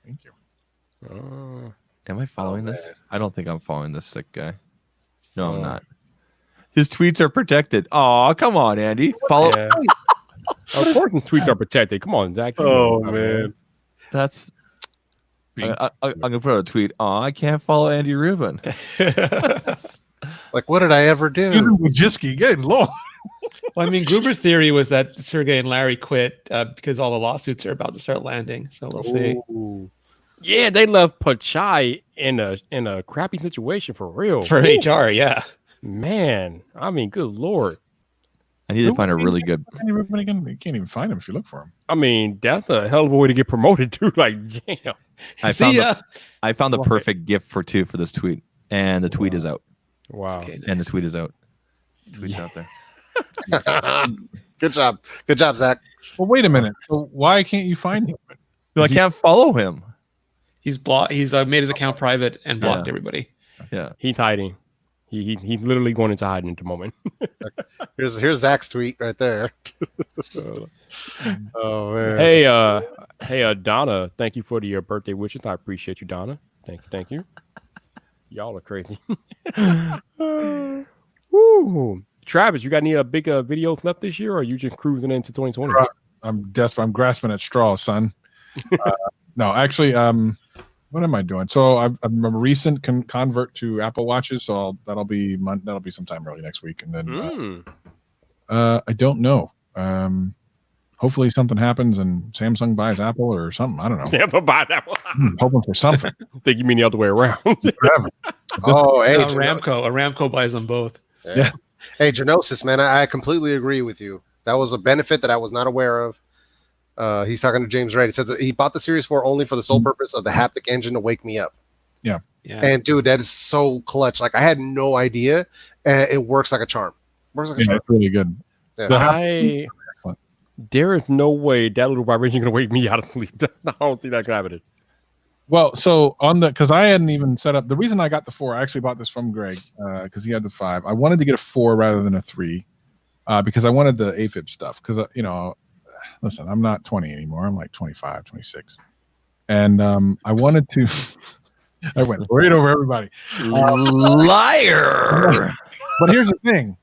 thank you. Am I following this? I don't think I'm following this sick guy. No, I'm not. His tweets are protected. Oh, come on, Andy. Follow. Yeah. Of course, his tweets are protected. Come on, Zach. Oh, man. That's. I'm gonna put out a tweet. Oh, I can't follow Andy Rubin. Like, what did I ever do? Wojcicki, good lord. Well, I mean, Gruber's theory was that Sergey and Larry quit because all the lawsuits are about to start landing. So we'll see. Ooh. Yeah, they left Pachai in a crappy situation for real. For HR, yeah. Man, I mean, good lord. I need to find a really good. Andy Rubin again. You can't even find him if you look for him. I mean, that's a hell of a way to get promoted too. Like, damn. I found the perfect gift for this tweet, and the tweet is out. Wow. Okay, nice. And the tweet is out. The tweet's out there. Good job, Zach. Well, wait a minute. So why can't you find him? I can't follow him. He's blocked. He's made his account private and blocked everybody. Yeah, he's hiding. He's literally going into hiding at the moment. Here's Zach's tweet right there. Oh man. Hey, Donna. Thank you for your birthday wishes. I appreciate you, Donna. Thank you. Y'all are crazy. Woo. Travis, you got any big videos left this year, or are you just cruising into 2020? I'm desperate. I'm grasping at straws, son. No, actually, what am I doing? So I'm a recent convert to Apple Watches, so that'll be sometime early next week, and then I don't know. Hopefully something happens and Samsung buys Apple or something. I don't know. Samsung buys Apple. I'm hoping for something. I think you mean the other way around. Oh, hey, Aramco buys them both. Yeah. Hey, Genosis, man, I completely agree with you. That was a benefit that I was not aware of. He's talking to James Wright. He says that he bought the Series 4 only for the sole purpose of the haptic engine to wake me up. Yeah. And dude, that is so clutch. Like, I had no idea, and it works like a charm. It's really good. Yeah. There is no way that little vibration is going to wake me out of sleep. I don't think that can happen. Well, so because I hadn't even set up. The reason I got the 4, I actually bought this from Greg because he had the 5. I wanted to get a 4 rather than a 3 because I wanted the AFib stuff. Because listen, I'm not 20 anymore. I'm like 25, 26, and I wanted to. I went right over everybody. Liar. But here's the thing.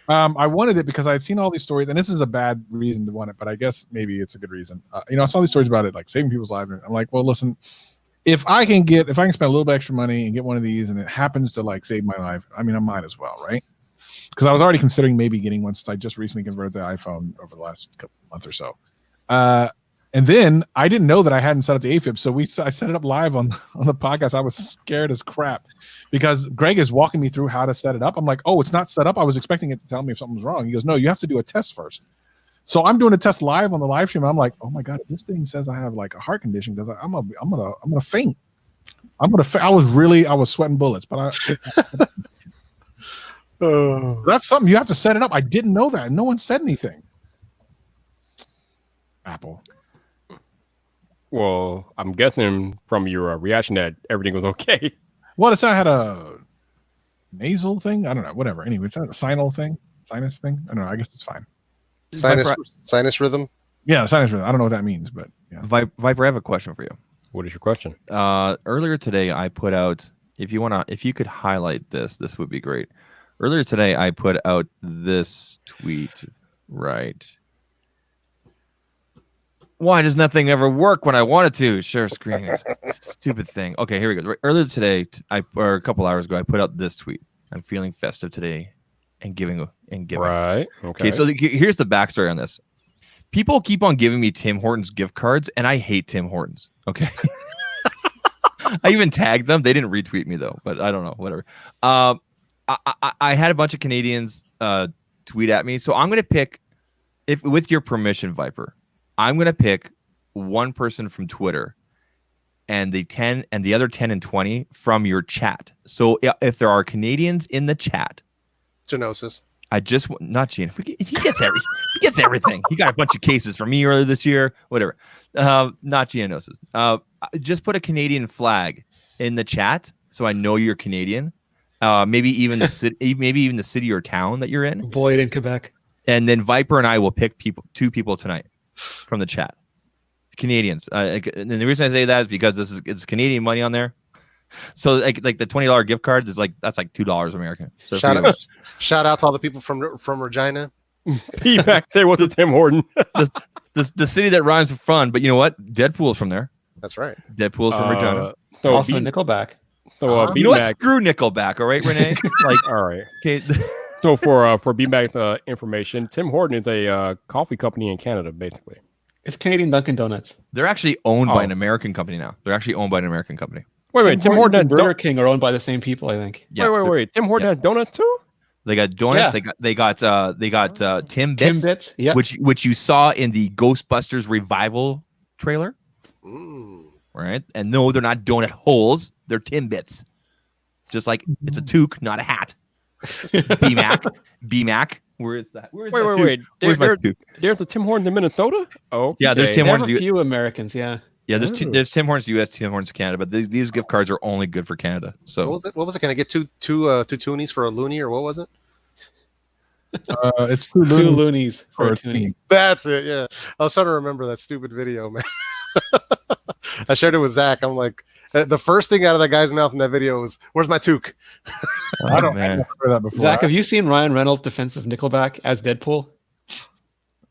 I wanted it because I had seen all these stories, and this is a bad reason to want it, but I guess maybe it's a good reason. I saw these stories about it, like saving people's lives. And I'm like, well, listen, if I can spend a little bit extra money and get one of these, and it happens to like save my life, I mean, I might as well, right? Because I was already considering maybe getting one since I just recently converted the iPhone over the last month or so. And then I didn't know that I hadn't set up the AFib, so I set it up live on the podcast. I was scared as crap because Greg is walking me through how to set it up. I'm like, oh, it's not set up. I was expecting it to tell me if something was wrong. He goes, no, you have to do a test first. So I'm doing a test live on the live stream. I'm like, oh my god, this thing says I have like a heart condition. Because I'm gonna faint. I was sweating bullets, but that's something you have to set it up. I didn't know that. No one said anything. Apple. Well, I'm guessing from your reaction that everything was okay. Well, it's I had a nasal thing. I don't know. Whatever. Anyway, it's a sinus thing. I don't know. I guess it's fine. Sinus rhythm. Yeah, sinus rhythm. I don't know what that means, but yeah. Vyyyper, I have a question for you. What is your question? Earlier today, I put out. If you could highlight this would be great. Earlier today, I put out this tweet. Right. Why does nothing ever work when I wanted to? Share screen. Stupid thing. Okay, here we go. Earlier today, or a couple hours ago, I put out this tweet. I'm feeling festive today and giving. Right. Okay. So here's the backstory on this. People keep on giving me Tim Hortons gift cards, and I hate Tim Hortons. Okay. I even tagged them. They didn't retweet me, though, but I don't know. Whatever. I had a bunch of Canadians tweet at me. So I'm going to pick, with your permission, Vyyyper, I'm going to pick one person from Twitter and the other 10 and 20 from your chat. So if there are Canadians in the chat. Genosis. Not Gene. He gets everything. He got a bunch of cases from me earlier this year. Whatever. Not Geonosis. Just put a Canadian flag in the chat so I know you're Canadian. Maybe even the city or town that you're in. Void in Quebec. And then Vyyyper and I will pick two people tonight from the chat. Canadians. And the reason I say that is because it's Canadian money on there. So like the $20 gift card is that's like $2 American. So shout out to all the people from Regina. He back there with the Tim Horton. the city that rhymes with fun, but you know what? Deadpool's from there. That's right. Deadpool's from Regina. So also Nickelback. So you know what? Screw Nickelback, all right, Rene? All right. Okay. So for BMAC information, Tim Horton is a coffee company in Canada, basically. It's Canadian Dunkin' Donuts. They're actually owned by an American company now. Wait, Tim Horton and Burger King are owned by the same people, I think. Yeah, wait. Tim Horton has donuts too? They got donuts. Yeah. They got Timbits. Timbits, yeah. Which you saw in the Ghostbusters revival trailer. Right? And no, they're not donut holes. They're Timbits. Just like it's a toque, not a hat. BMAC. Where is that? Wait. There's the Tim Hortons in Minnesota? Oh, yeah. There's Tim Hortons. A few Americans, yeah. Yeah, there's Tim Hortons US, Tim Hortons Canada, but these gift cards are only good for Canada. So what was it? Can I get two toonies for a loony, or what was it? It's two loonies for a toonie. That's it. Yeah, I was trying to remember that stupid video, man. I shared it with Zach. I'm like, the first thing out of that guy's mouth in that video was, "Where's my toque?" I don't remember that before. Zach, have you seen Ryan Reynolds' defense of Nickelback as Deadpool?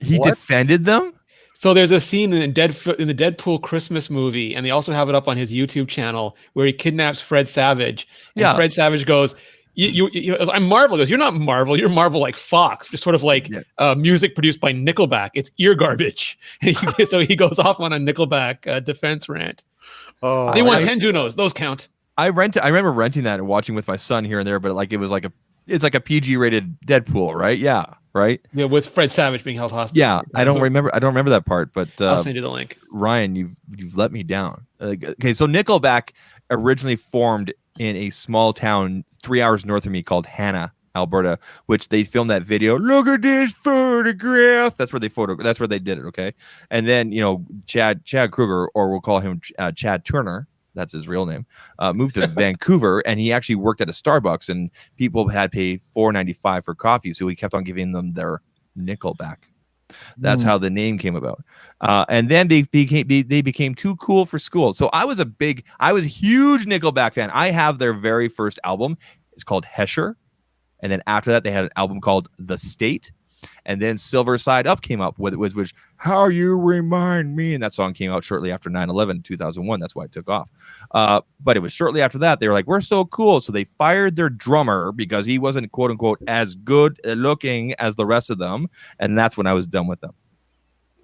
He defended them. So there's a scene in the Deadpool Christmas movie, and they also have it up on his YouTube channel where he kidnaps Fred Savage. And Fred Savage goes, I'm Marvel. He goes, you're not Marvel. You're Marvel like Fox, just sort of like music produced by Nickelback. It's ear garbage. And so he goes off on a Nickelback defense rant. Oh, they won 10 Junos. Those count. I remember renting that and watching with my son here and there, but it's like a PG rated Deadpool, right? Yeah. Right. Yeah, with Fred Savage being held hostage. Yeah, I don't remember that part, but I'll send you the link. Ryan, you've let me down. Okay, so Nickelback originally formed in a small town 3 hours north of me called Hanna, Alberta, which they filmed that video. Look at this photograph. That's where they did it. Okay, and then Chad Kruger, or we'll call him Chad Turner. That's his real name, moved to Vancouver, and he actually worked at a Starbucks, and people had paid $4.95 for coffee, so he kept on giving them their Nickelback. That's how the name came about. And then they became too cool for school. So I was a huge Nickelback fan. I have their very first album. It's called Hesher. And then after that, they had an album called The State. And then Silver Side Up came up with which How You Remind Me, and that song came out shortly after 9/11 2001. That's why it took off. But it was shortly after that they were like, we're so cool, so they fired their drummer because he wasn't quote unquote as good looking as the rest of them, and that's when I was done with them.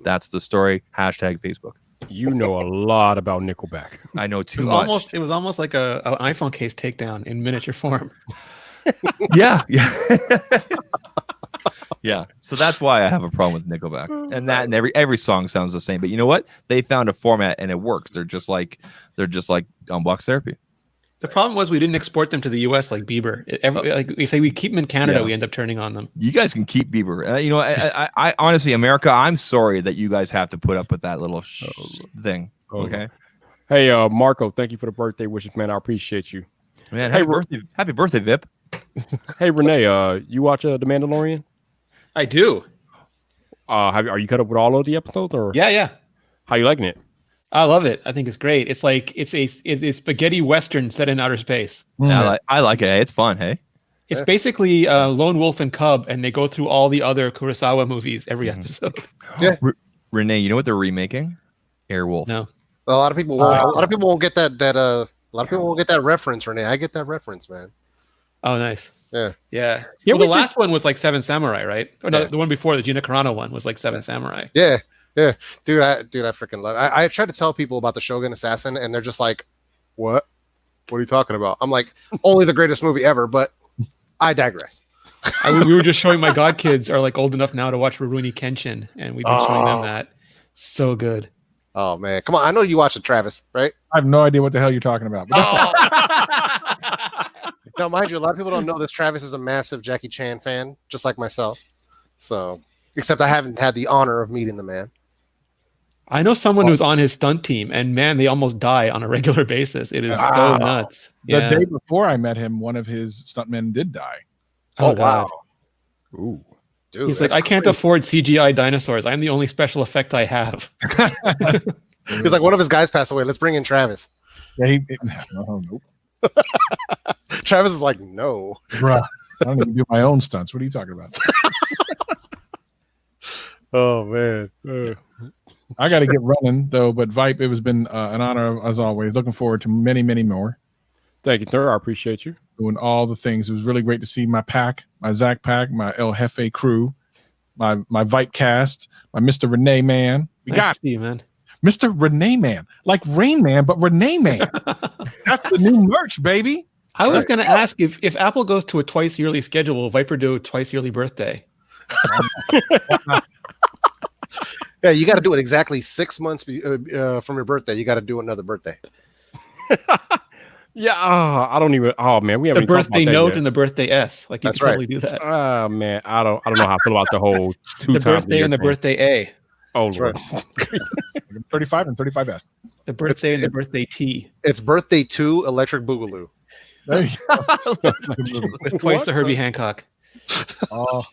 That's the story. #Facebook. You know a lot about Nickelback. I know too much. It was almost like an iPhone case takedown in miniature form. Yeah. Yeah, so that's why I have a problem with Nickelback, and every song sounds the same. But you know what? They found a format and it works. They're just like Box Therapy. The problem was we didn't export them to the U.S. like Bieber. If we keep them in Canada, we end up turning on them. You guys can keep Bieber. I honestly, America, I'm sorry that you guys have to put up with that little thing. Okay. Hey, Marco, thank you for the birthday wishes, man. I appreciate you. Man, happy birthday, Vip. Hey, Renee, you watch The Mandalorian? I do. Are you caught up with all of the episodes, or? Yeah. How you liking it? I love it. I think it's great. It's like it's a spaghetti western set in outer space. I like it. It's fun. Hey, it's basically Lone Wolf and Cub, and they go through all the other Kurosawa movies every episode. Yeah. Renee, you know what they're remaking? Airwolf. No. A lot of people won't get that. A lot of people won't get that reference, Renee. I get that reference, man. Oh, nice. Yeah. Well, the last one was like Seven Samurai, right? Or no, the one before, the Gina Carano one, was like Seven Samurai. Yeah. Dude, I freaking love it. I try to tell people about the Shogun Assassin, and they're just like, "What? What are you talking about?" I'm like, "Only the greatest movie ever," but I digress. We were just showing my godkids are like old enough now to watch Rurouni Kenshin, and we've been showing them that. So good. Oh man, come on! I know you watch it, Travis, right? I have no idea what the hell you're talking about. But Now, mind you, a lot of people don't know this. Travis is a massive Jackie Chan fan, just like myself. So, except I haven't had the honor of meeting the man. I know someone who's on his stunt team, and man, they almost die on a regular basis. It is so nuts. The day before I met him, one of his stuntmen did die. Oh God. Ooh. Dude, he's like, I can't afford CGI dinosaurs. I'm the only special effect I have. He's like, one of his guys passed away. Let's bring in Travis. Yeah, nope. Travis is like, no. Bruh, I don't even do my own stunts. What are you talking about? Oh, man. I got to get running, though. But Vype, it has been an honor, as always. Looking forward to many, many more. Thank you, sir. I appreciate you. Doing all the things. It was really great to see my pack, my Zach pack, my El Jefe crew, my Vype cast, my Mr. Rene Man. We got you, man. Mr. Rene Man, like Rain Man, but Rene Man. That's the new merch, baby. I was going to ask if Apple goes to a twice yearly schedule, will Vyper do a twice yearly birthday? Yeah, you got to do it exactly 6 months from your birthday. You got to do another birthday. Yeah, I don't even. Oh man, we haven't. The birthday note and the birthday S. Like you can totally do that. Oh man, I don't know how I feel about the whole the birthday and the birthday A. Oh Lord. Right. 35 and 35S. The birthday and the birthday T. It's birthday 2 Electric Boogaloo. There you go. With twice the Herbie Hancock. Oh,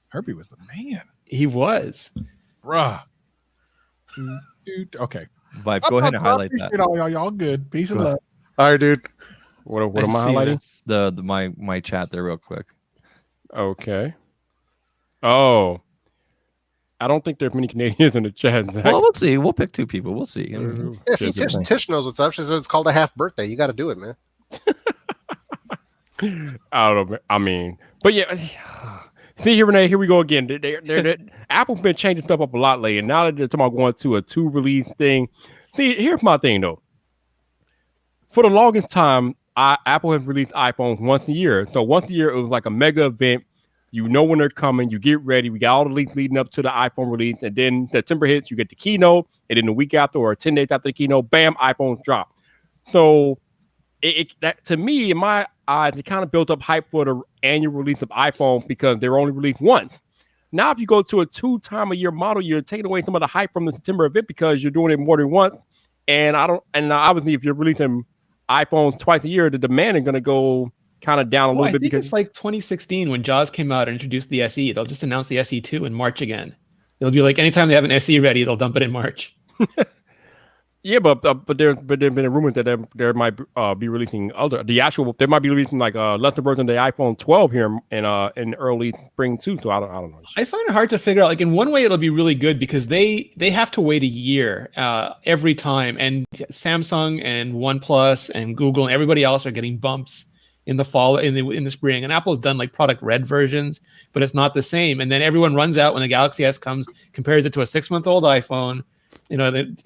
Herbie was the man. He was. Bruh. Dude, okay. Vype, go ahead and highlight that. Y'all good. Peace and love. All right, dude. What am I highlighting? My chat there real quick. Okay. Oh, I don't think there's many Canadians in the chat. Zach. Well, we'll see. We'll pick 2 people. We'll see. Yeah, see, Tish knows what's up. She says it's called a half birthday. You got to do it, man. I don't know. I mean, but yeah. See here, Renee. Here we go again. Apple's been changing stuff up a lot lately, and now that they're talking about going to a 2 release thing. See, here's my thing though. For the longest time, Apple has released iPhones once a year. So once a year, it was like a mega event. You know when they're coming. You get ready. We got all the leaks leading up to the iPhone release. And then September hits, you get the keynote. And then the week after or 10 days after the keynote, bam, iPhones drop. So that, to me, in my eyes, it kind of built up hype for the annual release of iPhone because they were only released once. Now, if you go to a 2-time-a-year model, you're taking away some of the hype from the September event because you're doing it more than once. And obviously, if you're releasing iPhones twice a year, the demand is going to go kind of down a little bit. Because it's like 2016 when Jaws came out and introduced the SE. They'll just announce the SE2 in March again. It'll be like anytime they have an SE ready, they'll dump it in March. Yeah, but there's been a rumor that there might be releasing they might be releasing like lesser version of the iPhone 12 here in early spring too. So I don't know. I find it hard to figure out. Like in one way, it'll be really good because they have to wait a year every time, and Samsung and OnePlus and Google and everybody else are getting bumps in the fall in the spring, and Apple's done like product red versions, but it's not the same. And then everyone runs out when the Galaxy S comes, compares it to a 6-month-old iPhone. You know, and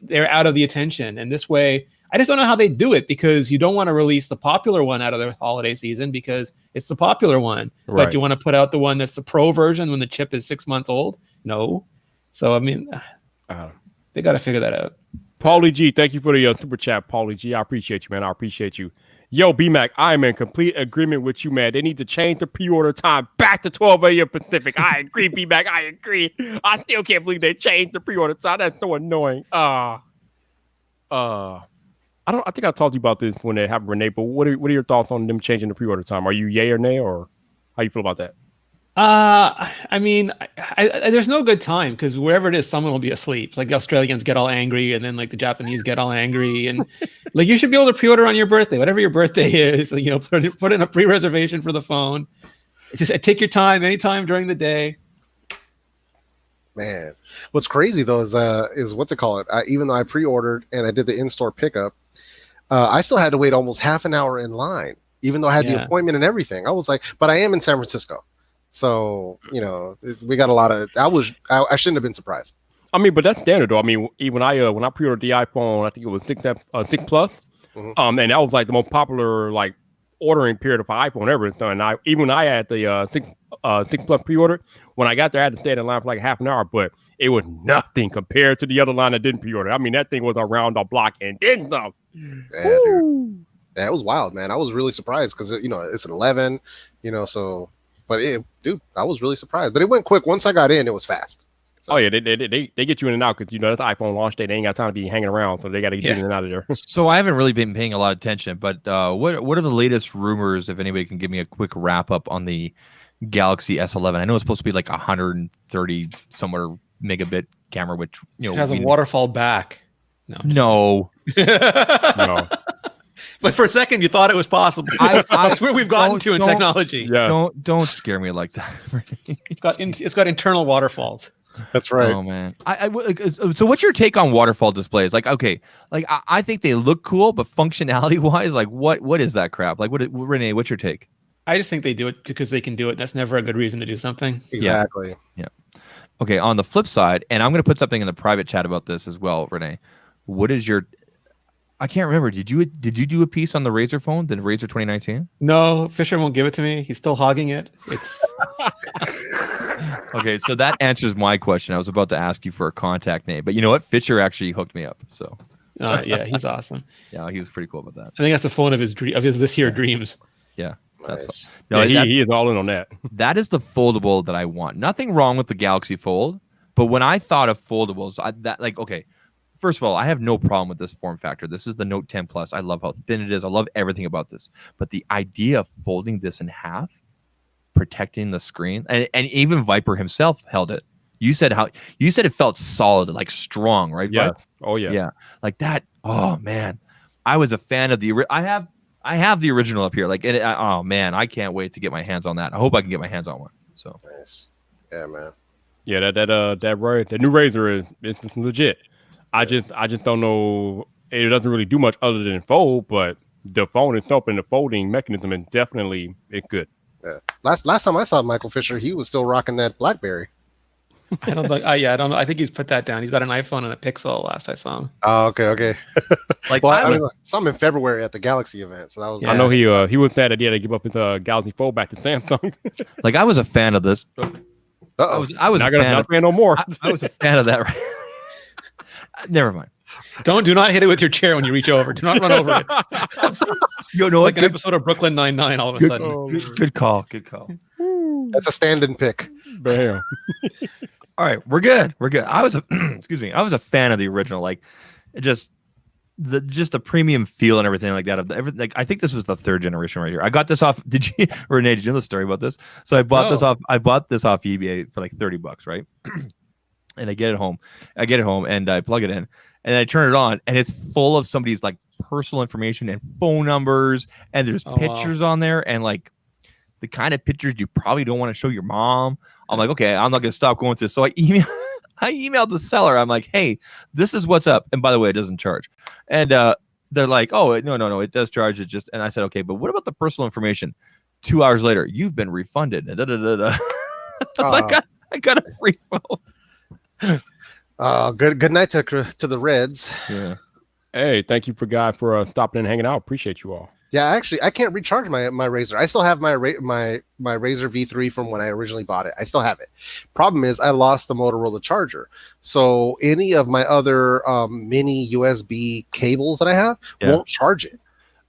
they're out of the attention. And this way, I just don't know how they do it, because you don't want to release the popular one out of the holiday season because it's the popular one. Right. But you want to put out the one that's the pro version when the chip is 6 months old? No. So, I mean, they got to figure that out. Paulie G, thank you for the super chat, Paulie G. I appreciate you, man. I appreciate you. Yo, B-Mac, I'm in complete agreement with you, man. They need to change the pre-order time back to 12 a.m. Pacific. I agree, B-Mac. I agree. I still can't believe they changed the pre-order time. That's so annoying. I think I talked to you about this when they have Rene, but what are your thoughts on them changing the pre-order time? Are you yay or nay, or how you feel about that? I mean, there's no good time, because wherever it is, someone will be asleep. Like the Australians get all angry, and then like the Japanese get all angry, and like you should be able to pre-order on your birthday, whatever your birthday is. You know, put in a pre-reservation for the phone. Just take your time, anytime during the day. Man, what's crazy though is what's it called? Even though I pre-ordered and I did the in-store pickup, I still had to wait almost half an hour in line, even though I had the appointment and everything. I was like, but I am in San Francisco. So, you know, we got a lot of. I shouldn't have been surprised. I mean, but that's standard though. I mean, even when I pre-ordered the iPhone, I think it was 6 Plus, and that was like the most popular like ordering period for iPhone ever. So, and I had the 6 Plus pre-order. When I got there, I had to stay in line for like half an hour, but it was nothing compared to the other line that didn't pre-order. I mean, that thing was around the block and then some. Yeah, dude. Yeah, it was wild, man. I was really surprised because you know it's an 11, you know, so. But dude, I was really surprised. But it went quick. Once I got in, it was fast. So. Oh yeah, they get you in and out because you know that's the iPhone launch day. They ain't got time to be hanging around, so they got to get you in and out of there. So I haven't really been paying a lot of attention, but what are the latest rumors? If anybody can give me a quick wrap up on the Galaxy S11. I know it's supposed to be like 130 somewhere megabit camera, which it has a waterfall back. No. But for a second, you thought it was possible. That's where we've gotten to in technology. Yeah. Don't scare me like that. It's got internal waterfalls. That's right. Oh man. So what's your take on waterfall displays? Like, okay, like I think they look cool, but functionality wise, like what is that crap? Like, Rene, what's your take? I just think they do it because they can do it. That's never a good reason to do something. Exactly. Yeah. Okay. On the flip side, and I'm going to put something in the private chat about this as well, Rene. What is your? I can't remember. Did you do a piece on the Razer phone, the Razer 2019? No, Fisher won't give it to me. He's still hogging it. It's okay. So that answers my question. I was about to ask you for a contact name, but you know what? Fisher actually hooked me up. So yeah, he's awesome. Yeah, he was pretty cool about that. I think that's the phone of his this year dreams. Yeah. Nice. He is all in on that. That is the foldable that I want. Nothing wrong with the Galaxy Fold, but when I thought of foldables, okay. First of all, I have no problem with this form factor. This is the Note 10 Plus. I love how thin it is. I love everything about this. But the idea of folding this in half, protecting the screen, and even Vyyyper himself held it. You said it felt solid, like strong, right? Yeah. Vyyyper? Oh yeah. Yeah. Like that. Oh man, I was a fan of the. I have the original up here. Like, oh man, I can't wait to get my hands on that. I hope I can get my hands on one. So nice. Yeah, man. Yeah, that new Razer is legit. I just don't know. It doesn't really do much other than fold, but the phone itself and the folding mechanism is definitely good. Yeah. Last time I saw Michael Fisher, he was still rocking that BlackBerry. I don't think. I don't know. I think he's put that down. He's got an iPhone and a Pixel. Last I saw him. Oh, okay. Like, well, I saw him in February at the Galaxy event. So that was. I know he was sad that he had to give up his Galaxy Fold back to Samsung. like I was a fan of this. I was not a fan no more. I was a fan of that. Never mind. Do not hit it with your chair when you reach over. Do not run over it. You know, like an episode of Brooklyn Nine-Nine all of a sudden. Good call. That's a stand-in pick. Bam. All right, we're good. I was I was a fan of the original. Like, just the premium feel and everything like that. Like, I think this was the third generation right here. I got this off. Rene? Did you know the story about this? So I bought this off. I bought this off eBay for like $30, right? And I get it home and I plug it in and I turn it on and it's full of somebody's like personal information and phone numbers and there's pictures on there and like the kind of pictures you probably don't want to show your mom. I'm like, okay, I'm not going to stop going through this. So I emailed the seller. I'm like, hey, this is what's up. And by the way, it doesn't charge. And they're like, oh, no, it does charge. It just, and I said, okay, but what about the personal information? 2 hours later, you've been refunded. And I was like, I got a free phone. Good night to the Reds. Yeah. Hey, thank you for stopping and hanging out. Appreciate you all. Yeah, actually, I can't recharge my Razor. I still have my Razor V3 from when I originally bought it. I still have it. Problem is, I lost the Motorola charger. So any of my other mini USB cables that I have won't charge it.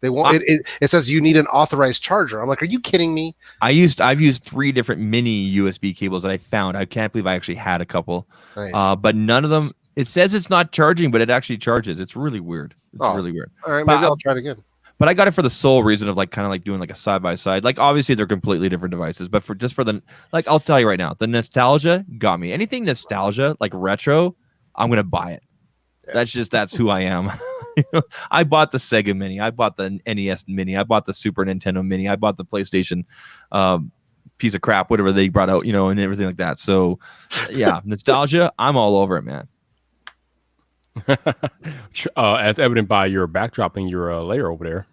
They won't. It says you need an authorized charger. I'm like, are you kidding me? I've used 3 different mini USB cables that I found. I can't believe I actually had a couple, but none of them. It says it's not charging, but it actually charges. It's really weird. It's really weird. All right, maybe I'll try it again. But I got it for the sole reason of kind of doing like a side by side. Like obviously they're completely different devices, but for the I'll tell you right now, the nostalgia got me. Anything nostalgia like retro, I'm gonna buy it. Yeah. That's who I am. I bought the Sega Mini, I bought the NES Mini, I bought the Super Nintendo Mini, I bought the PlayStation piece of crap, whatever they brought out, and everything like that. So yeah, nostalgia, I'm all over it, man. As evident by your backdrop and your layer over there.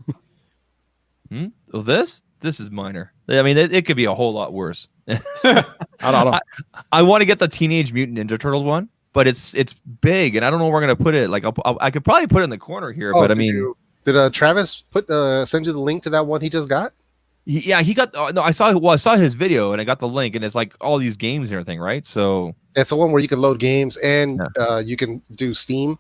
Well, this is minor. I mean, it could be a whole lot worse. I don't know. I want to get the Teenage Mutant Ninja Turtles one, but it's big, and I don't know where we're gonna put it. Like, I could probably put it in the corner here, but I mean, did Travis send you the link to that one he just got? He got. No, I saw his video, and I got the link, and it's like all these games and everything, right? So it's the one where you can load games, and you can do Steam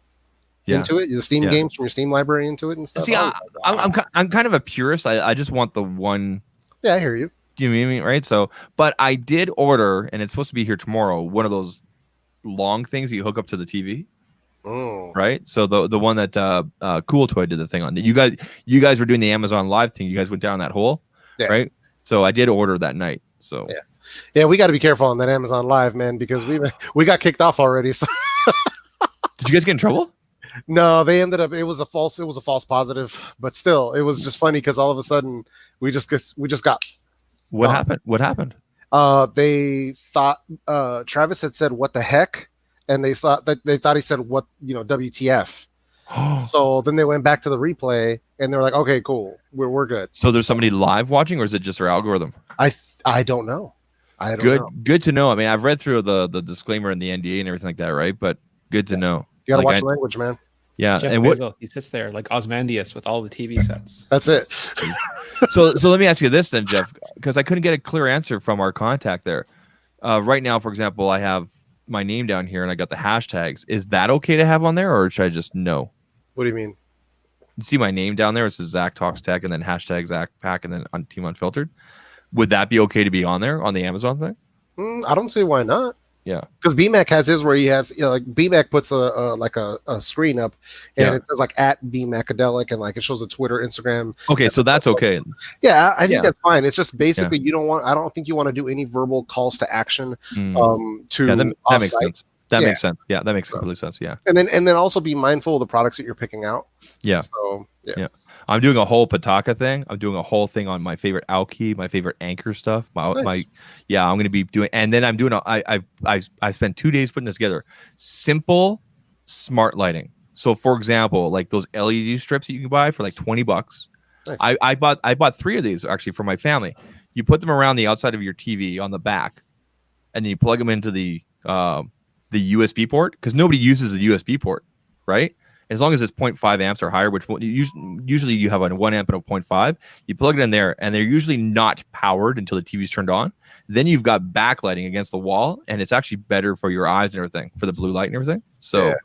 into it, the Steam games from your Steam library into it and stuff. See, I'm kind of a purist. I just want the one. Yeah, I hear you. Do you mean right? So, but I did order, and it's supposed to be here tomorrow. One of those long things that you hook up to the TV. Oh. Right. So the one that Cool Toy did the thing on. You guys were doing the Amazon Live thing. You guys went down that hole. Yeah. Right. So I did order that night. So yeah, we got to be careful on that Amazon Live, man, because we got kicked off already. So did you guys get in trouble? No, they ended up. It was a false positive, but still, it was just funny because all of a sudden we just got. What happened? What happened? They thought Travis had said "what the heck," and they thought he said "what WTF." So then they went back to the replay and they're like, okay, cool, we're good. So there's somebody live watching, or is it just their algorithm? I don't know. Good to know. I mean, I've read through the disclaimer and the NDA and everything like that, right? But good to know. You gotta watch the language, man. Yeah, Jeff and Bezos, he sits there like Ozymandias with all the TV sets. That's it. So let me ask you this then, Jeff, because I couldn't get a clear answer from our contact there. Right now, for example, I have my name down here and I got the hashtags. Is that okay to have on there, or should I just no? What do you mean? You see my name down there? It says Zach Talks Tech and then hashtag Zach Pack and then on Team Unfiltered. Would that be okay to be on there on the Amazon thing? I don't see why not. Yeah, because BMAC has his where he has like BMAC puts a screen up and it says like at BMACadelic and like it shows a Twitter, Instagram. Okay, so that's okay. Yeah, I think that's fine. It's just basically I don't think you want to do any verbal calls to action that makes sense. That makes sense. Yeah, that makes complete sense. Yeah. And then also be mindful of the products that you're picking out. Yeah. So yeah. I'm doing a whole Pataka thing. I'm doing a whole thing on my favorite Alki, my favorite Anchor stuff. I'm going to be doing, and then I'm doing I spent 2 days putting this together. Simple, smart lighting. So for example, like those LED strips that you can buy for like $20. Nice. I bought 3 of these actually for my family. You put them around the outside of your TV on the back, and then you plug them into the USB port, because nobody uses the USB port, right? As long as it's 0.5 amps or higher, which usually you have a 1 amp and a 0.5, you plug it in there, and they're usually not powered until the TV's turned on. Then you've got backlighting against the wall, and it's actually better for your eyes and everything, for the blue light and everything. So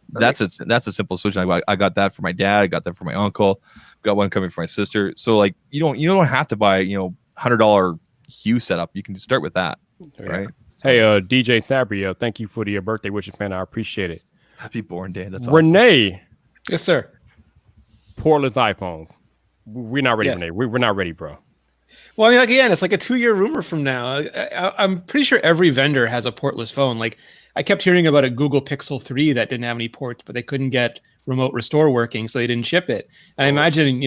that's a simple solution. I got that for my dad. I got that for my uncle. Got one coming for my sister. So like you don't have to buy $100 Hue setup. You can start with that, right? Hey, DJ Fabio, thank you for the birthday wishes, man. I appreciate it. Happy born day. That's Rene. Awesome. Yes, sir. Portless iPhone. We're not ready, Rene. We're not ready, bro. Well, I mean, again, it's like a 2-year rumor from now. I'm pretty sure every vendor has a portless phone. Like I kept hearing about a Google Pixel 3 that didn't have any ports, but they couldn't get remote restore working, so they didn't ship it. And I imagine,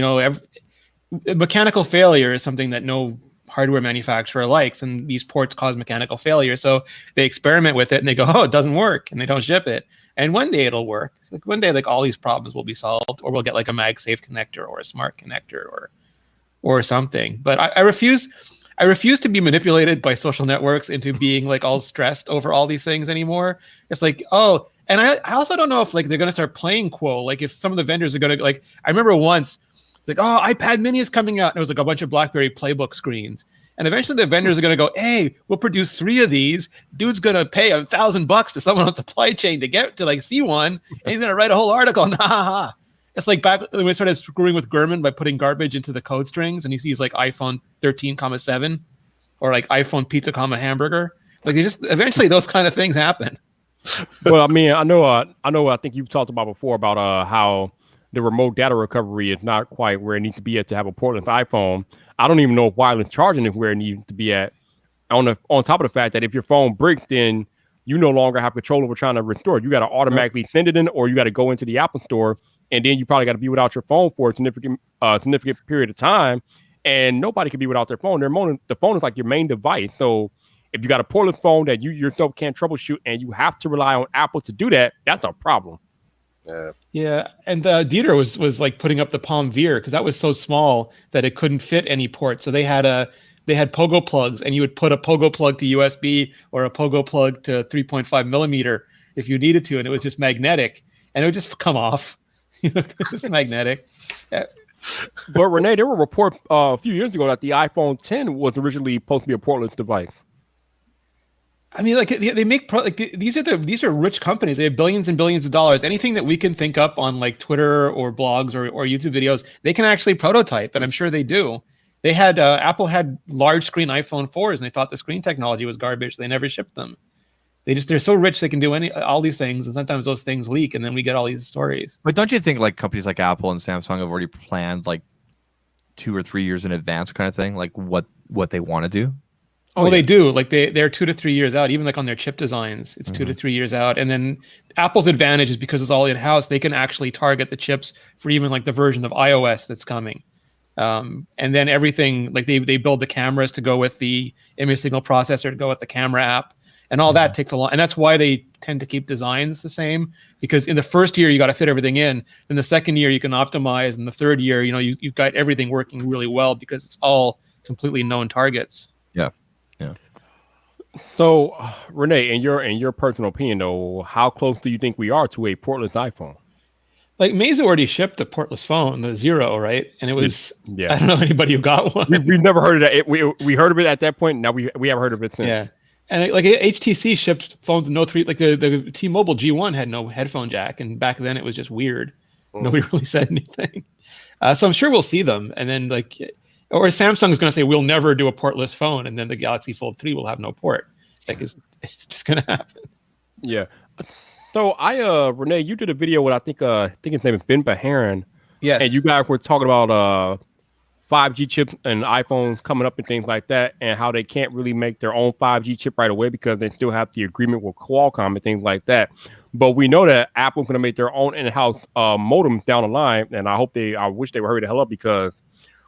mechanical failure is something that no hardware manufacturer likes, and these ports cause mechanical failure. So they experiment with it and they go, oh, it doesn't work, and they don't ship it. And one day it'll work. It's like one day, like all these problems will be solved, or we'll get like a MagSafe connector or a smart connector or something. But I refuse to be manipulated by social networks into being like all stressed over all these things anymore. It's like, oh, And I also don't know if like they're gonna start playing Quo. Like if some of the vendors are gonna like. I remember once it's like, oh, iPad Mini is coming out, and it was like a bunch of BlackBerry Playbook screens. And eventually the vendors are gonna go, hey, we'll produce 3 of these. Dude's gonna pay $1,000 to someone on supply chain to get to like see one, and he's gonna write a whole article. Nah, ha, ha. It's like back when we started screwing with Gourmet by putting garbage into the code strings, and he sees like iPhone 13,7 or like iPhone pizza, hamburger. Like they just eventually those kind of things happen. Well, I mean, I know. I think you've talked about before about how the remote data recovery is not quite where it needs to be at to have a portless iPhone. I don't even know if wireless charging is where it needs to be at. On top of the fact that if your phone breaks, then you no longer have control over trying to restore it. You got to automatically send it in, or you got to go into the Apple Store. And then you probably got to be without your phone for a significant period of time. And nobody can be without their phone. The phone is like your main device. So if you got a portless phone that you yourself can't troubleshoot and you have to rely on Apple to do that, that's a problem. Yeah. And Dieter was like putting up the Palm Veer because that was so small that it couldn't fit any port. So they had Pogo plugs, and you would put a Pogo plug to USB or a Pogo plug to 3.5 millimeter if you needed to. And it was just magnetic, and it would just come off. It's magnetic. But Rene, there were reports a few years ago that the iPhone 10 was originally supposed to be a portless device. I mean, like they make these are rich companies. They have billions and billions of dollars. Anything that we can think up on like Twitter or blogs or YouTube videos, they can actually prototype, and I'm sure they do. They had Apple had large screen iPhone 4s, and they thought the screen technology was garbage. They never shipped them. They're so rich they can do all these things, and sometimes those things leak, and then we get all these stories. But don't you think like companies like Apple and Samsung have already planned like 2 or 3 years in advance, kind of thing, like what they want to do? Oh, yeah. They do. Like they're 2 to 3 years out, even like on their chip designs, it's 2 to 3 years out. And then Apple's advantage is because it's all in-house, they can actually target the chips for even like the version of iOS that's coming. And then everything, like they build the cameras to go with the image signal processor to go with the camera app. And all that takes a long, and that's why they tend to keep designs the same, because in the first year you got to fit everything in. Then the second year you can optimize, and the third year, you've got everything working really well because it's all completely known targets. Yeah. So, Rene, in your personal opinion, though, how close do you think we are to a portless iPhone? Like Meizu already shipped a portless phone, the Zero, right? And it was I don't know anybody who got one. We've never heard of that. We heard of it at that point. Now we haven't heard of it since. Yeah. And like HTC shipped phones no three, like the T-Mobile G1 had no headphone jack, and back then it was just weird. Nobody really said anything. So I'm sure we'll see them, and then or Samsung is going to say we'll never do a portless phone, and then the Galaxy Fold 3 will have no port. Like it's just going to happen. Yeah. So Rene, you did a video with I think his name is Ben Baharan. Yes. And you guys were talking about 5G chips and iPhones coming up and things like that, and how they can't really make their own 5G chip right away because they still have the agreement with Qualcomm and things like that. But we know that Apple's going to make their own in-house modems down the line, and I wish they would hurry the hell up, because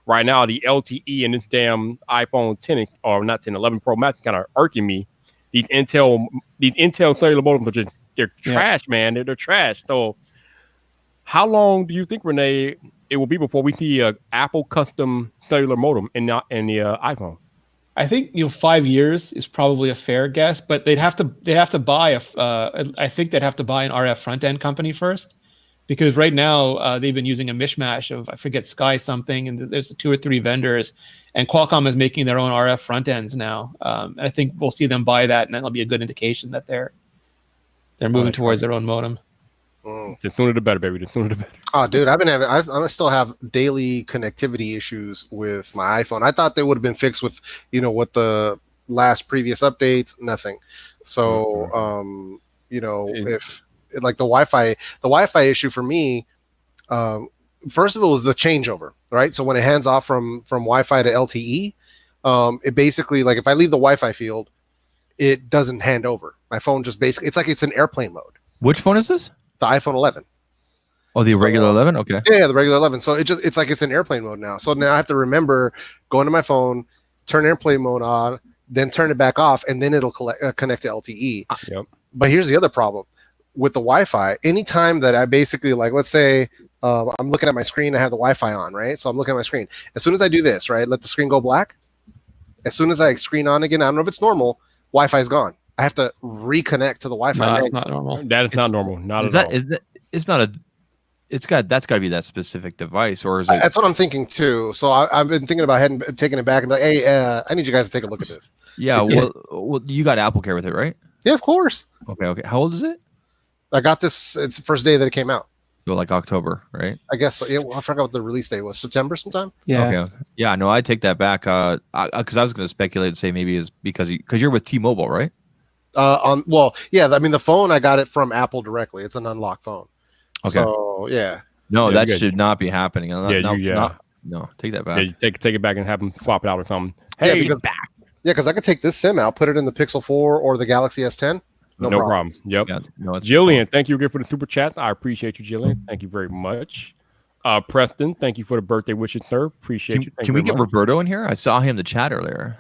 right now the LTE in this damn iPhone 10 or not 10, 11 Pro Max kind of irking me. These Intel cellular modems are they're trash, man. They're trash. So how long do you think, Rene, it will be before we see a Apple custom cellular modem in the iPhone? I think 5 years is probably a fair guess, but they'd have to buy I think they'd have to buy an RF front end company first, because right now they've been using a mishmash of, I forget, Sky something, and there's 2 or 3 vendors, and Qualcomm is making their own RF front ends now. And I think we'll see them buy that, and that'll be a good indication that they're moving towards their own modem. The sooner the better, baby. The sooner the better. Oh, dude, I still have daily connectivity issues with my iPhone. I thought they would have been fixed with, what the previous updates, nothing. So, if like the Wi-Fi issue for me, first of all, was the changeover, right? So when it hands off from Wi-Fi to LTE, it basically, like if I leave the Wi-Fi field, it doesn't hand over. My phone just basically, it's like it's in airplane mode. Which phone is this? The iPhone 11. Oh, the regular 11? Okay. Yeah, the regular 11. So it's like it's in airplane mode now. So now I have to remember going to my phone, turn airplane mode on, then turn it back off, and then it'll connect to LTE. Yep. But here's the other problem. With the Wi-Fi, anytime that I basically, like, let's say I'm looking at my screen, I have the Wi-Fi on, right? So I'm looking at my screen. As soon as I do this, right, let the screen go black. As soon as I screen on again, I don't know if it's normal, Wi-Fi is gone. I have to reconnect to the Wi-Fi. No, that's not normal. That is not normal. Not Is at that all. is that? It's not a. That's got to be that specific device, or is it? That's what I'm thinking too. So I've been thinking about taking it back and like, hey, I need you guys to take a look at this. Yeah. Well, you got Apple Care with it, right? Yeah, of course. Okay. How old is it? I got this. It's the first day that it came out. So like October, right? I guess. Yeah, well, I forgot what the release date was. September sometime. Yeah. Okay. Yeah. No, I take that back. Because I was going to speculate and say maybe it's because you're with T-Mobile, right? I mean the phone I got it from Apple directly. It's an unlocked phone. Okay. So yeah. No, Yeah, that should not be happening. No, take that back. Yeah, you take it back and have them swap it out or something. Yeah, Hey, because- back. Yeah, because I could take this SIM out, put it in the Pixel 4 or the Galaxy S10. No problem. Yep. Yeah, no, it's Jillian, thank you again for the super chat. I appreciate you, Jillian. Thank you very much. Preston, thank you for the birthday wishes, sir. Appreciate you. Thank Can you we very get much. Roberto in here? I saw him in the chat earlier.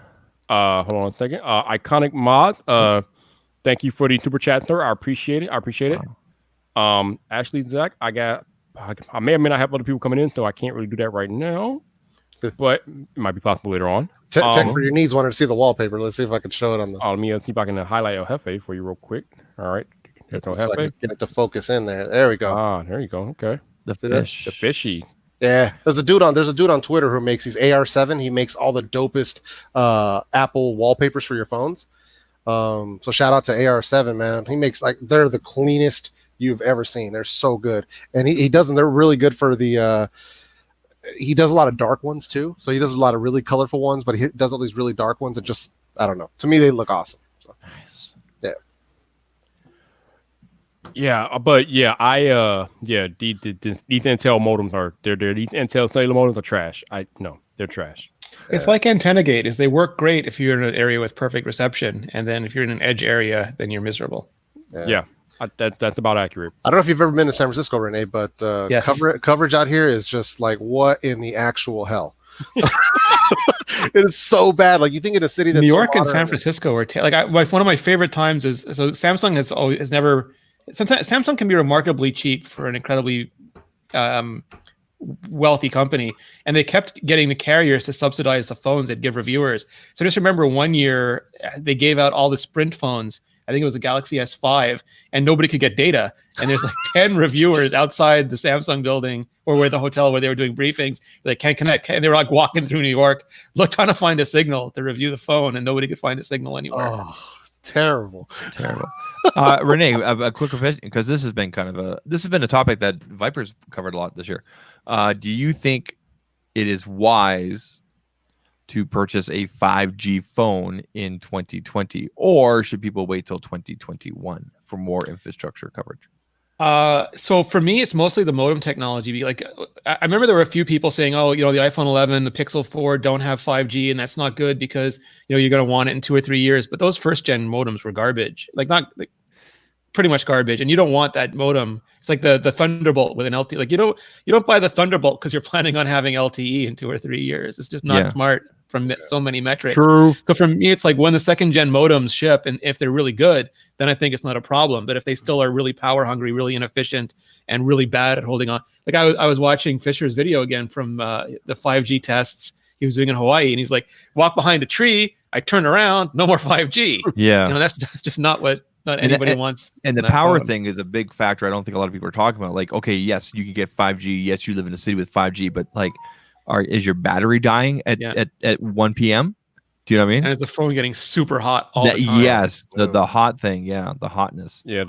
Hold on a second. Iconic Mod, thank you for the super chat, sir. I appreciate it. Ashley Zach, I may or may not have other people coming in, so I can't really do that right now. But it might be possible later on. Tech for your needs wanted to see the wallpaper. Let's see if I can show it on the. Let me see if I can highlight El Jefe for you real quick. All right. There's El So I Jefe. can get it to focus in there. There we go. There you go. Okay. The See that? fish. The fishy. Yeah, there's a dude on Twitter who makes these AR7. He makes all the dopest Apple wallpapers for your phones. So shout out to AR7, man. He makes they're the cleanest you've ever seen. They're so good, and he does them. They're really good for the. He does a lot of dark ones too. So he does a lot of really colorful ones, but he does all these really dark ones that just I don't know. To me, they look awesome. So, Nice. yeah. Yeah, but yeah, these Intel modems are these Intel cellular modems are trash. They're trash. It's like antenna gate. Is they work great if you're in an area with perfect reception, and then if you're in an edge area, then you're miserable. Yeah. That's about accurate. I don't know if you've ever been to San Francisco, Rene, but Yes. coverage out here is just like what in the actual hell. It is so bad. Like you think in a city that's New so York and modern, San Francisco are one of my favorite times is Samsung has never. Samsung can be remarkably cheap for an incredibly wealthy company, and they kept getting the carriers to subsidize the phones they'd give reviewers. So just remember, one year they gave out all the Sprint phones. I think it was a Galaxy S5, and nobody could get data. And there's like 10 reviewers outside the Samsung building or where the hotel where they were doing briefings. They can't connect, and they were like walking through New York, trying to find a signal to review the phone, and nobody could find a signal anywhere. Oh, terrible. Renee, a quick question, because this has been a topic that Vyper's covered a lot this year. Do you think it is wise to purchase a 5G phone in 2020, or should people wait till 2021 for more infrastructure coverage? So for me, it's mostly the modem technology. Like I remember there were a few people saying, "Oh, the iPhone 11, the Pixel 4 don't have 5G, and that's not good because you're going to want it in 2 or 3 years." But those first gen modems were garbage, pretty much garbage, and you don't want that modem. It's like the Thunderbolt with an LTE. Like you don't buy the Thunderbolt because you're planning on having LTE in 2 or 3 years. It's just not smart from so many metrics. True. So for me, it's like when the second gen modems ship, and if they're really good, then I think it's not a problem. But if they still are really power hungry, really inefficient, and really bad at holding on, like I was watching Fisher's video again from the 5G tests he was doing in Hawaii, and he's like, walk behind a tree, I turn around, no more 5G. Yeah, that's just not what anybody wants. And the power thing is a big factor. I don't think a lot of people are talking about. Like, okay, yes, you can get 5G. Yes, you live in a city with 5G, but like, is your battery dying at 1 p.m.? Do you know what I mean? And is the phone getting super hot all the time? Yes, the hot thing. Yeah, the hotness. Yeah,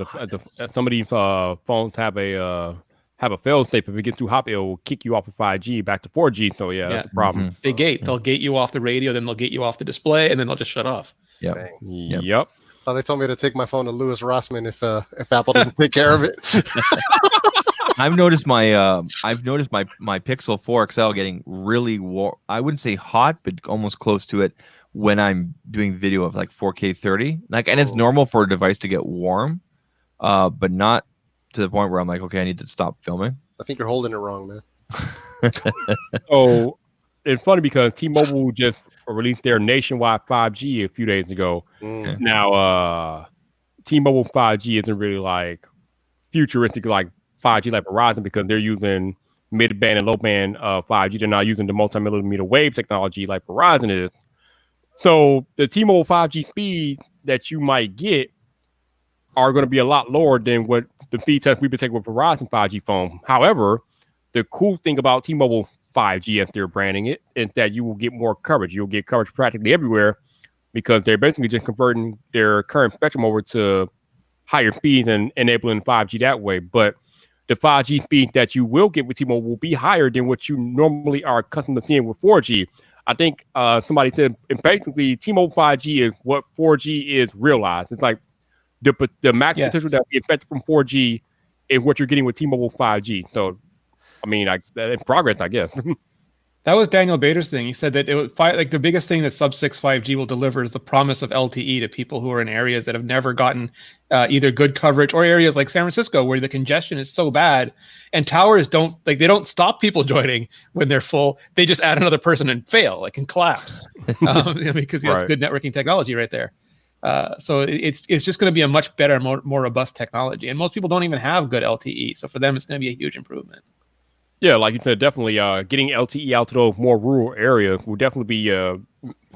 some of these phones have a fail safe. If it gets too hot, it will kick you off of 5G back to 4G. So that's the problem. Mm-hmm. They'll gate you off the radio, then they'll gate you off the display, and then they'll just shut off. Yep. Oh, they told me to take my phone to Louis Rossman if Apple doesn't take care of it. I've noticed my Pixel 4 XL getting really warm. I wouldn't say hot, but almost close to it when I'm doing video of like 4K 30. And it's normal for a device to get warm, but not to the point where I'm like, okay, I need to stop filming. I think you're holding it wrong, man. So it's funny because T-Mobile just released their nationwide 5G a few days ago. Now, T-Mobile 5G isn't really like futuristic like 5G like Verizon because they're using mid-band and low-band 5G. They're not using the multi-millimeter wave technology like Verizon is. So the T-Mobile 5G speed that you might get are going to be a lot lower than what the speed test we've been taking with Verizon 5G phone. However, the cool thing about T-Mobile 5G, as they're branding it, is that you will get more coverage. You'll get coverage practically everywhere because they're basically just converting their current spectrum over to higher speeds and enabling 5G that way. But the 5G speed that you will get with T-Mobile will be higher than what you normally are accustomed to seeing with 4G. I think somebody said basically T-Mobile 5G is what 4G is realized. It's like the max potential that we expect from 4G is what you're getting with T-Mobile 5G. So, I mean, it's progress, I guess. That was Daniel Bader's thing. He said that it would like the biggest thing that sub-6 5G will deliver is the promise of LTE to people who are in areas that have never gotten either good coverage, or areas like San Francisco where the congestion is so bad and towers don't stop people joining when they're full. They just add another person and fail, and collapse because it's good networking technology right there. So it's just going to be a much better, more robust technology, and most people don't even have good LTE. So for them, it's going to be a huge improvement. Yeah, like you said, definitely getting LTE out to those more rural areas will definitely be a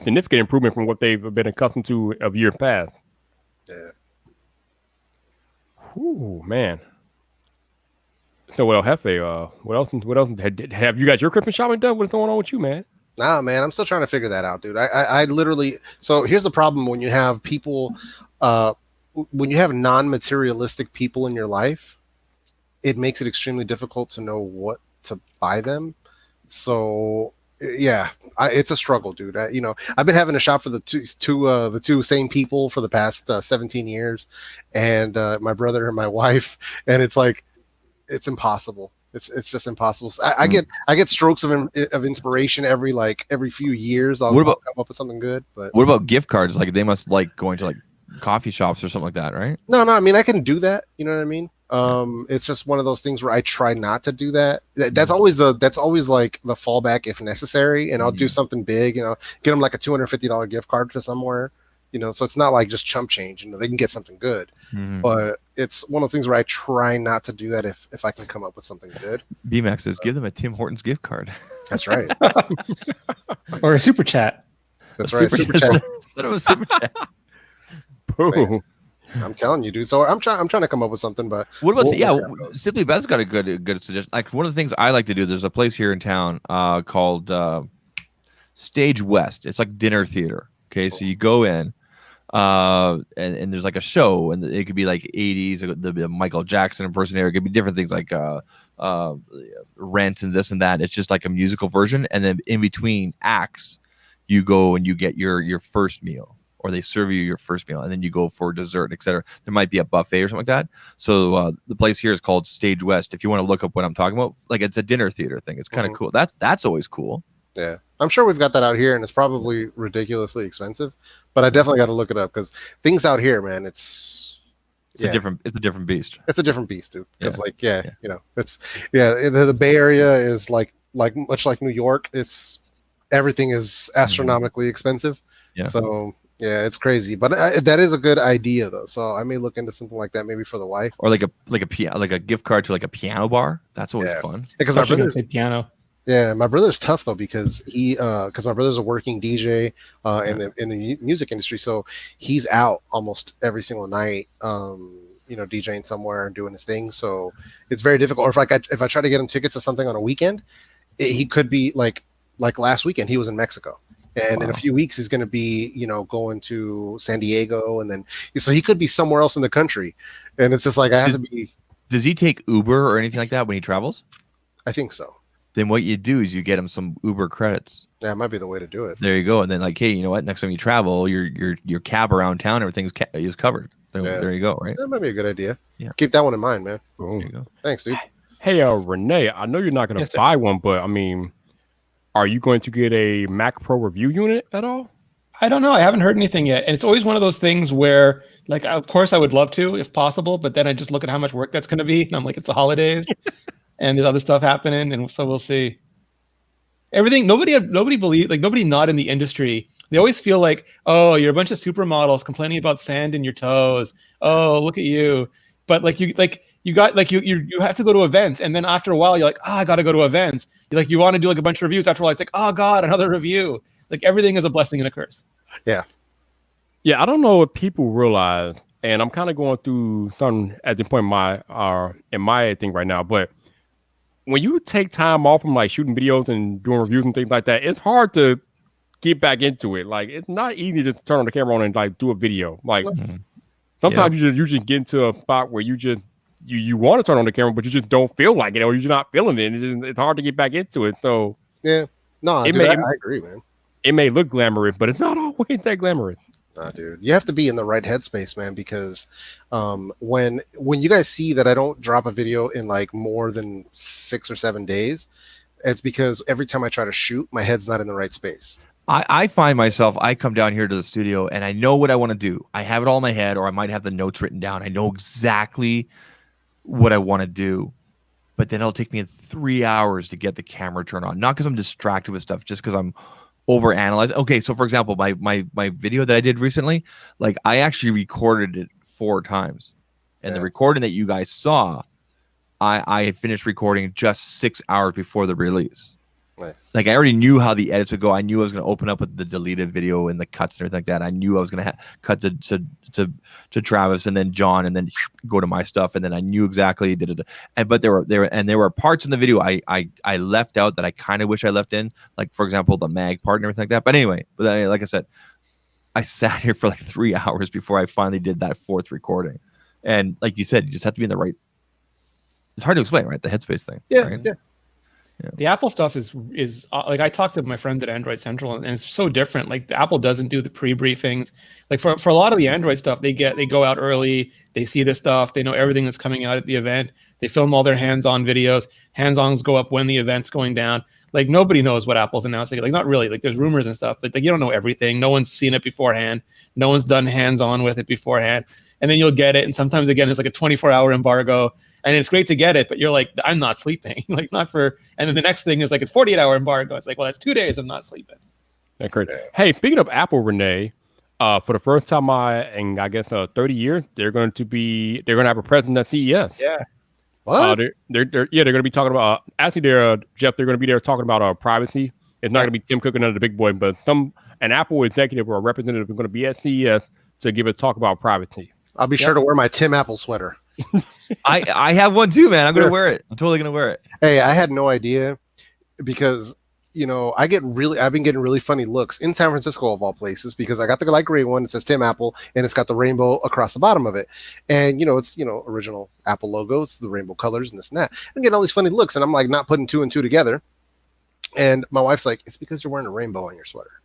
significant improvement from what they've been accustomed to of years past. Yeah. Ooh, man. So, well, Hefe, what else? Have you got your Christmas shopping done? What's going on with you, man? Nah, man, I'm still trying to figure that out, dude. I literally. So here's the problem when you have people, when you have non-materialistic people in your life, it makes it extremely difficult to know what to buy them. So yeah, it's a struggle, dude. I've been having to shop for the two same people for the past 17 years, and my brother and my wife, and it's like it's impossible. It's just impossible. So I get strokes of inspiration every few years. I'll come up with something good. But what about gift cards? Like they must like going to like coffee shops or something like that, right? No. I mean, I can do that. You know what I mean? It's just one of those things where I try not to do that. That's always like the fallback if necessary, and I'll do something big. Get them like a $250 gift card to somewhere. So it's not like just chump change. They can get something good, but it's one of those things where I try not to do that if I can come up with something good. BMAX says, give them a Tim Hortons gift card. That's right. Or a super chat. That's right. Super chat. Let them a super chat. Boom. I'm telling you, dude. So I'm trying to come up with something, but what about Simply Beth's got a good suggestion. Like one of the things I like to do, there's a place here in town called Stage West. It's like dinner theater. Okay, so you go in and there's like a show, and it could be like 80s, the Michael Jackson impersonator. It could be different things like Rent and this and that. It's just like a musical version, and then in between acts, you go and you get your first meal. Or they serve you your first meal, and then you go for dessert, etc. There might be a buffet or something like that. So the place here is called Stage West. If you want to look up what I'm talking about, like it's a dinner theater thing. It's kind of cool. That's always cool. Yeah, I'm sure we've got that out here, and it's probably ridiculously expensive. But I definitely got to look it up because things out here, man, it's a different beast. It's a different beast, dude. Because the Bay Area is like much like New York. Everything is astronomically expensive. Yeah. So. Yeah, it's crazy, but that is a good idea though. So I may look into something like that maybe for the wife, or like a gift card to like a piano bar. That's always fun. Because my brother's piano. Yeah, my brother's tough though because my brother's a working DJ in the music industry, so he's out almost every single night, DJing somewhere and doing his thing. So it's very difficult. Or if I try to get him tickets to something on a weekend, he could be like last weekend he was in Mexico. And in a few weeks, he's going to be, going to San Diego, and then so he could be somewhere else in the country. And it's just like I have to be. Does he take Uber or anything like that when he travels? I think so. Then what you do is you get him some Uber credits. Yeah, it might be the way to do it. There you go. And then hey, you know what? Next time you travel, your cab around town, everything is covered. There you go. Right. That might be a good idea. Yeah. Keep that one in mind, man. Boom. There you go. Thanks, dude. Hey, Rene, I know you're not going to buy one, but I mean. Are you going to get a Mac Pro review unit at all? I don't know. I haven't heard anything yet. And it's always one of those things where, like, of course I would love to if possible, but then I just look at how much work that's going to be. And I'm like, it's the holidays and there's other stuff happening. And so we'll see. Nobody believes, like nobody not in the industry. They always feel like, oh, you're a bunch of supermodels complaining about sand in your toes. Oh, look at you. But you have to go to events, and then after a while you're like, I got to go to events. You want to do like a bunch of reviews. After a while, it's like, oh God, another review. Like everything is a blessing and a curse. Yeah. Yeah, I don't know if people realize, and I'm kind of going through something at the point in my thing right now, but when you take time off from like shooting videos and doing reviews and things like that, it's hard to get back into it. Like it's not easy just to turn on the camera on and like do a video. Like sometimes you just get into a spot where you just you want to turn on the camera, but you just don't feel like it, or you're just not feeling it. It's hard to get back into it. So Yeah, no, dude, I agree, man. It may look glamorous, but it's not always that glamorous. Nah, dude, you have to be in the right headspace, man, because when you guys see that I don't drop a video in like more than 6 or 7 days, it's because every time I try to shoot, my head's not in the right space. I find myself, I come down here to the studio and I know what I want to do. I have it all in my head, or I might have the notes written down. I know exactly what I want to do, but then it'll take me 3 hours to get the camera turned on. Not because I'm distracted with stuff, just because I'm overanalyzing. Okay, so for example, my video that I did recently, like I actually recorded it 4 times, and the recording that you guys saw, I had finished recording just 6 hours before the release. Nice. Like I already knew how the edits would go. I knew I was going to open up with the deleted video and the cuts and everything like that. I knew I was going to cut to Travis and then John and then go to my stuff, and then I knew exactly. But there were parts in the video I left out that I kind of wish I left in, like for example the mag part and everything like that. But anyway, like I said, I sat here for like 3 hours before I finally did that 4th recording, and like you said, you just have to be in the right. It's hard to explain, right? The headspace thing. Yeah, right? yeah. Yeah. The Apple stuff is like I talked to my friends at Android Central, and it's so different. Like the Apple doesn't do the pre-briefings. Like for a lot of the Android stuff, they go out early, they see the stuff, they know everything that's coming out at the event. They film all their hands-on videos. Hands-ons go up when the event's going down. Like nobody knows what Apple's announcing. Like not really. Like there's rumors and stuff, but like you don't know everything. No one's seen it beforehand. No one's done hands-on with it beforehand. And then you'll get it. And sometimes again, there's like a 24-hour embargo. And it's great to get it, but you're like, I'm not sleeping. Like not for, and then the next thing is like a 48-hour embargo. It's like, well, that's 2 days of not sleeping. That's great. Hey, speaking of Apple, Rene, for the first time in I guess 30 years, they're going to have a presence at CES. Yeah. What? They're going to be talking about Jeff. They're going to be there talking about privacy. It's not going to be Tim Cook and the big boy, but an Apple executive or a representative is going to be at CES to give a talk about privacy. I'll be sure to wear my Tim Apple sweater. I have one too, man. I'm gonna wear it. I'm totally gonna wear it. Hey, I had no idea because I've been getting really funny looks in San Francisco of all places because I got the light gray one. It says Tim Apple and it's got the rainbow across the bottom of it, and it's original Apple logos, the rainbow colors and this and that. I'm getting all these funny looks, and I'm like not putting 2 and 2 together. And my wife's like, "It's because you're wearing a rainbow on your sweater,"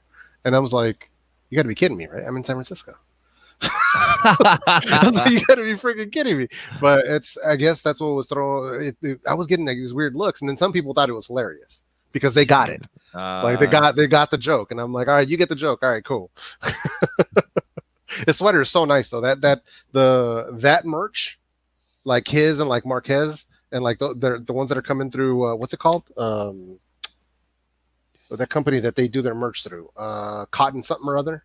and I was like, "You got to be kidding me, right? I'm in San Francisco." I was like, you gotta be freaking kidding me. But I guess that's what was thrown. I was getting like these weird looks, and then some people thought it was hilarious because they got it. Like they got the joke, and I'm like, all right, you get the joke. All right, cool. The sweater is so nice though. That merch, like his and like Marquez, and like the ones that are coming through. What's it called? That company that they do their merch through. Cotton something or other.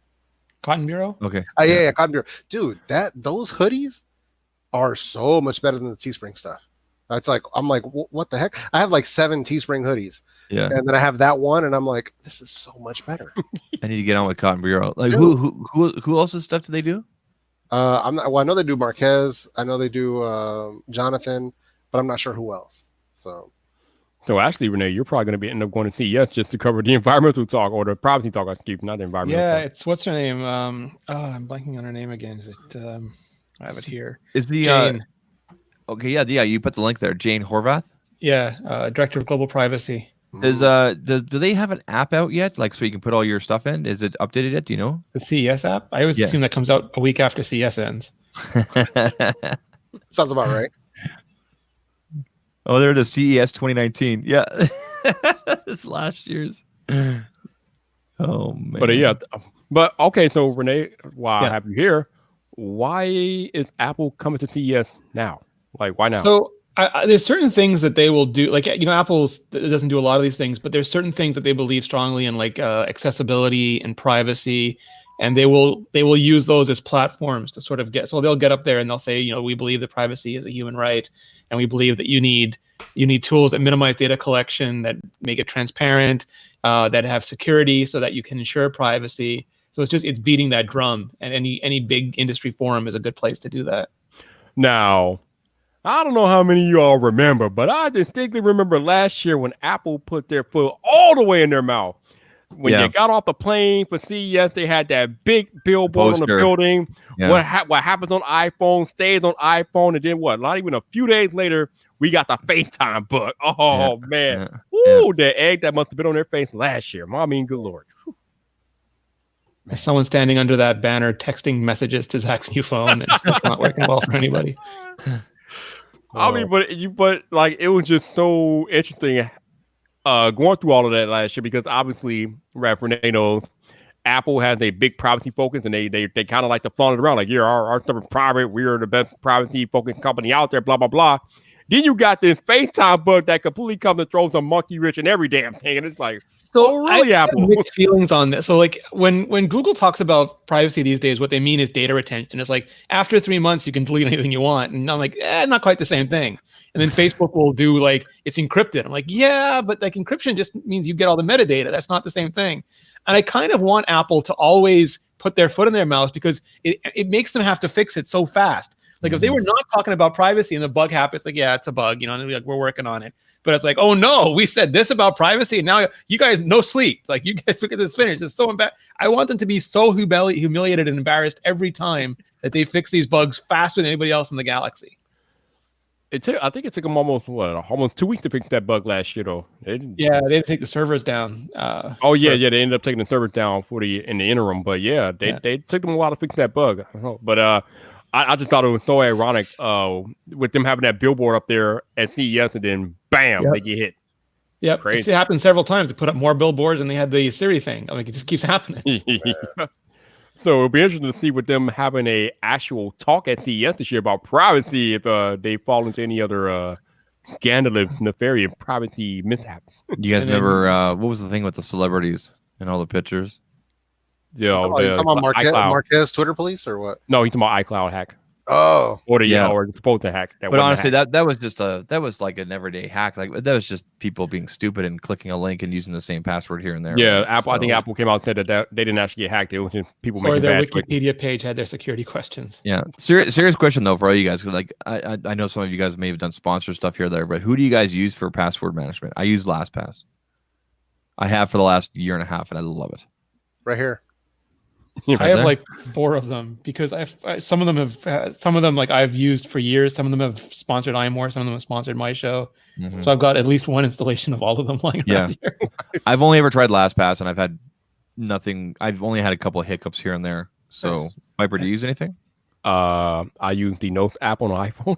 Cotton Bureau? Okay. Yeah, Cotton Bureau. Dude, those hoodies are so much better than the Teespring stuff. It's like, I'm like, what the heck? I have like 7 Teespring hoodies. Yeah. And then I have that one, and I'm like, this is so much better. I need to get on with Cotton Bureau. Like who else's stuff do they do? I know they do Marquez. I know they do Jonathan, but I'm not sure who else. So actually, Rene, you're probably going to end up going to CES just to cover the environmental talk or the privacy talk. I keep not the environmental. Yeah, talk. it's what's her name? I'm blanking on her name again. Is it? I have it here. Is the Jane? Okay, yeah. You put the link there. Jane Horvath. Yeah, Director of Global Privacy. Do they have an app out yet? Like so you can put all your stuff in? Is it updated yet? Do you know? The CES app. I always assume that comes out a week after CES ends. Sounds about right. Oh, they're the CES 2019. Yeah, it's last year's. Oh man. But okay. So Rene, while I have you here, why is Apple coming to CES now? Like, why now? So there's certain things that they will do. Like Apple doesn't do a lot of these things, but there's certain things that they believe strongly in, like accessibility and privacy. And they will use those as platforms to sort of they'll get up there and they'll say, we believe that privacy is a human right, and we believe that you need tools that minimize data collection, that make it transparent, that have security so that you can ensure privacy, So it's beating that drum, and any big industry forum is a good place to do that. Now, I don't know how many of you all remember, but I distinctly remember last year when Apple put their foot all the way in their mouth. When you got off the plane for CES, they had that big billboard on the building. Yeah. What happens on iPhone stays on iPhone, and then what? Not even a few days later, we got the FaceTime book. Oh man, the egg that must have been on their face last year. I mean, good Lord. Someone standing under that banner texting messages to Zach's new phone, and it's not working well for anybody. I mean, but like it was just so interesting going through all of that last year, because obviously, Rene knows Apple has a big privacy focus, and they kind of like to flaunt it around like, our stuff is private, we're the best privacy focused company out there, blah blah blah. Then you got this FaceTime bug that completely comes and throws a monkey wrench in every damn thing, and it's like, so really, I Apple? have mixed feelings on this. So like when Google talks about privacy these days, what they mean is data retention. It's like after 3 months you can delete anything you want, and I'm like, not quite the same thing. And then Facebook will do like it's encrypted. I'm like, yeah, but like encryption just means you get all the metadata. That's not the same thing. And I kind of want Apple to always put their foot in their mouth, because it makes them have to fix it so fast. Like if they were not talking about privacy and the bug happens, like, yeah, it's a bug, and they'd be like, we're working on it. But it's like, oh no, we said this about privacy, and now you guys no sleep. Like you guys look at this finish. It's so embarrassing. I want them to be so humiliated and embarrassed every time that they fix these bugs faster than anybody else in the galaxy. I think it took them almost 2 weeks to fix that bug last year, though. They didn't take the servers down. They ended up taking the servers down in the interim. But they took them a while to fix that bug. But I just thought it was so ironic with them having that billboard up there at CES, and then bam, they get hit. Yep, it happened several times. They put up more billboards, and they had the Siri thing. I mean, it just keeps happening. So it'll be interesting to see with them having a actual talk at CES this year about privacy, if they fall into any other scandalous, nefarious privacy mishaps. You guys remember what was the thing with the celebrities and all the pictures? You talking about Marquez Twitter police or what? No, he's talking about iCloud hack. Oh, or supposed to hack. But honestly, that was like an everyday hack. Like that was just people being stupid and clicking a link and using the same password here and there. Yeah, right? Apple. So, I think Apple came out and said that they didn't actually get hacked. It was just people making their Wikipedia page had their security questions. Yeah, serious question though for all you guys. Like I know some of you guys may have done sponsor stuff here or there, but who do you guys use for password management? I use LastPass. I have for the last year and a half, and I love it. Right here. I have like 4 of them, because some of them like I've used for years. Some of them have sponsored iMore. Some of them have sponsored my show. Mm-hmm. So I've got at least one installation of all of them lying around here. I've only ever tried LastPass, and I've had nothing. I've only had a couple of hiccups here and there. So, Vyyyper, do you use anything? I use the Note app on iPhone.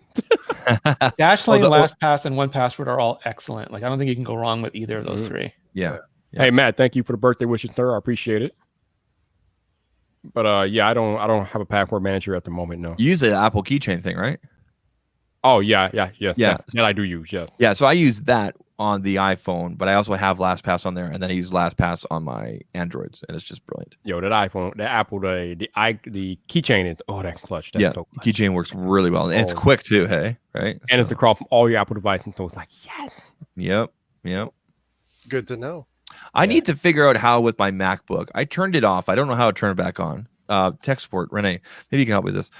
Dashlane, LastPass, and 1Password are all excellent. Like I don't think you can go wrong with either of those 3. Yeah. Hey Matt, thank you for the birthday wishes, sir. I appreciate it. But I don't have a password manager at the moment. No. You use the Apple keychain thing, right? Oh yeah. That I do use. Yeah. Yeah. So I use that on the iPhone, but I also have LastPass on there, and then I use LastPass on my Androids, and it's just brilliant. Yo, that iPhone, the Apple, the keychain is that clutch. That's so clutch. Keychain works really well, and it's quick too. Hey, right? And it's across all your Apple devices, so it's like yes. Yep. Good to know. I need to figure out how with my MacBook. I turned it off. I don't know how to turn it back on. Tech support, Rene. Maybe you can help with this.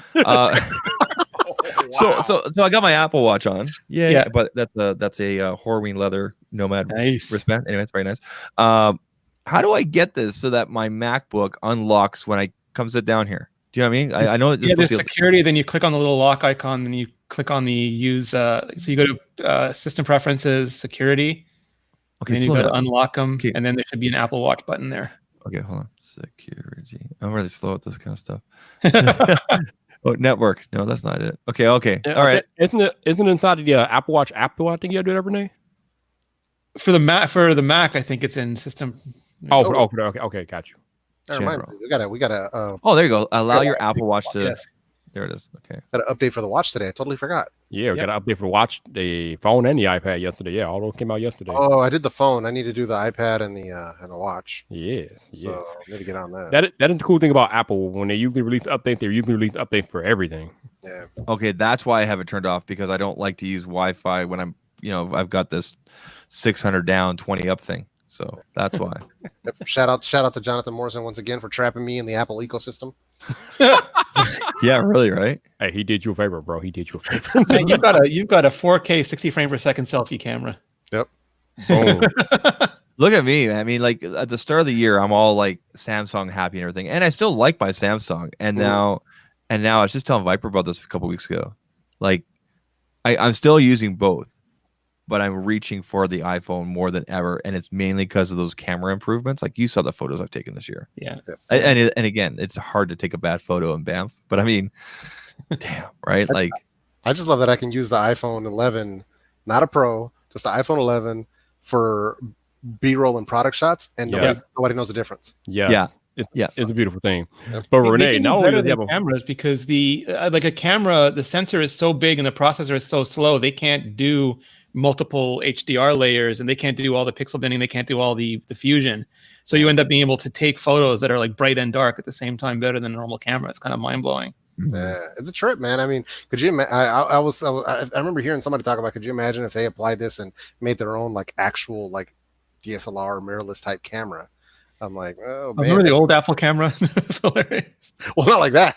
So I got my Apple Watch on. Yeah. But that's a Horween leather Nomad wristband. Anyway, it's very nice. How do I get this so that my MacBook unlocks when I come sit down here? Do you know what I mean? I know there's security. Then you click on the little lock icon. Then you click on the use. So you go to system preferences, security. Okay, and then you got to unlock them, okay. And then there should be an Apple Watch button there. Okay, hold on. Security. I'm really slow at this kind of stuff. Oh, network. No, that's not it. Okay. Yeah, all right. Isn't it inside the Apple Watch app? Do I think you do it every day? For the Mac, I think it's in system. Okay, got you. That reminds me, we gotta. Oh, there you go. Allow your Apple Watch to. Yes. There it is. Okay. Got an update for the watch today. I totally forgot. Yeah, we got an update for the watch, the phone, and the iPad yesterday. Yeah, all those came out yesterday. Oh, I did the phone. I need to do the iPad and the watch. Yeah. So I need to get on that. That is the cool thing about Apple. When they usually release updates, they usually release updates for everything. Yeah. Okay, that's why I have it turned off, because I don't like to use Wi-Fi when I've got this 600 down, 20 up thing. So that's why. Yep. Shout out to Jonathan Morrison once again for trapping me in the Apple ecosystem. Yeah, really, right? Hey, he did you a favor, bro. He did you a favor. Man, you've got a 4K 60 frame per second selfie camera. Yep. Boom. Look at me, man. I mean, like at the start of the year, I'm all like Samsung happy and everything, and I still like my Samsung. And now I was just telling Vyyyper about this a couple weeks ago. Like, I'm still using both, but I'm reaching for the iPhone more than ever, and it's mainly because of those camera improvements. Like you saw the photos I've taken this year. Yeah. And again, it's hard to take a bad photo in Banff, but I mean, damn, right? Like, I just love that I can use the iPhone 11, not a Pro, just the iPhone 11 for B-roll and product shots, and nobody knows the difference. Yeah. It's a beautiful thing. But They Rene, can not do only better does he have than a cameras, because the like a camera, the sensor is so big and the processor is so slow, they can't do multiple HDR layers, and they can't do all the pixel binning, they can't do all the fusion. So you end up being able to take photos that are like bright and dark at the same time better than a normal camera. It's kind of mind blowing. Yeah, it's a trip, man. I mean, could you imagine? I remember hearing somebody talk about. Could you imagine if they applied this and made their own like actual like DSLR mirrorless type camera? I'm like, oh man. Remember the old Apple camera? It's hilarious. Well, not like that,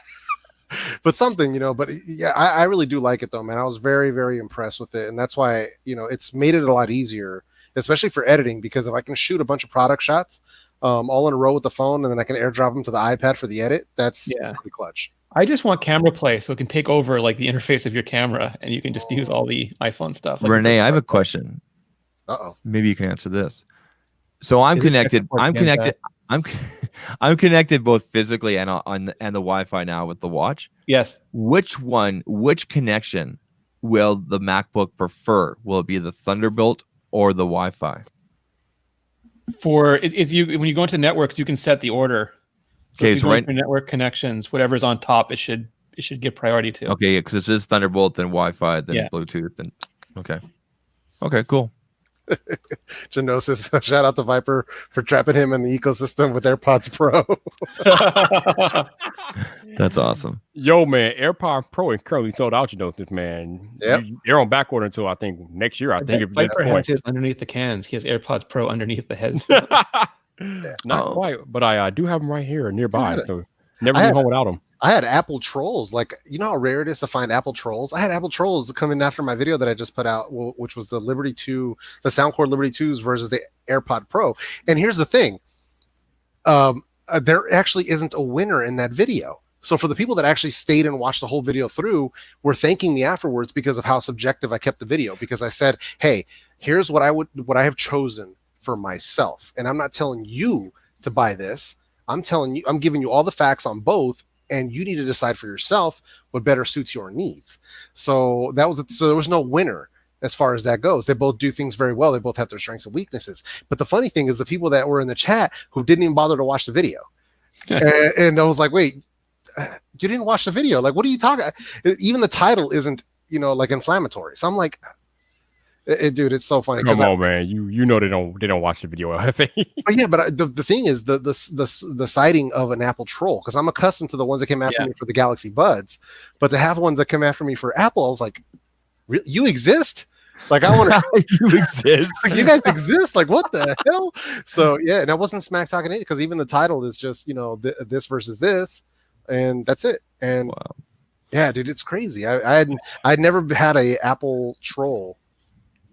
but something, you know. But yeah, I really do like it though, man. I was very, very impressed with it, and that's why, you know, it's made it a lot easier, especially for editing, because if I can shoot a bunch of product shots all in a row with the phone, and then I can airdrop them to the iPad for the edit, that's pretty clutch. I just want camera play so it can take over like the interface of your camera, and you can just use all the iPhone stuff. Like Rene, I have a question. Maybe you can answer this. So I'm connected. I'm connected both physically and on the Wi-Fi now with the watch. Yes. Which connection will the MacBook prefer? Will it be the Thunderbolt or the Wi-Fi? When you go into networks, you can set the order. So okay, if you go into network connections, whatever's on top, it should get priority to. Okay, because this is Thunderbolt, then Wi-Fi, then Bluetooth, and okay, cool. Genosis, shout out to Vyyyper for trapping him in the ecosystem with AirPods Pro. That's awesome. Yo, man, AirPods Pro is currently sold out. Genosis, man. Yep. They're on back order until I think next year. I think if Vyyyper has his underneath the cans. He has AirPods Pro underneath the head. Not quite, but I do have them right here nearby. So never be home without them. I had Apple Trolls. Like, you know how rare it is to find Apple Trolls? I had Apple Trolls come in after my video that I just put out, which was the Liberty 2, the Soundcore Liberty 2s versus the AirPod Pro. And here's the thing. There actually isn't a winner in that video. So for the people that actually stayed and watched the whole video through, were thanking me afterwards because of how subjective I kept the video. Because I said, hey, here's what I have chosen for myself. And I'm not telling you to buy this. I'm giving you all the facts on both, and you need to decide for yourself what better suits your needs. So there was no winner as far as that goes. They both do things very well. They both have their strengths and weaknesses. But the funny thing is the people that were in the chat who didn't even bother to watch the video. and I was like, wait, you didn't watch the video? Like, what are you talking? Even the title isn't, like inflammatory. So I'm like, dude, it's so funny. Come on, man. You know they don't watch the video. But yeah, but the thing is the sighting of an Apple troll, because I'm accustomed to the ones that came after me for the Galaxy Buds, but to have ones that come after me for Apple, I was like, really? You exist? Like, I want to. You exist. You guys exist? Like, what the hell? So yeah, and I wasn't smack talking it, because even the title is just this versus this, and that's it. And wow. Yeah, dude, it's crazy. I'd never had a Apple troll.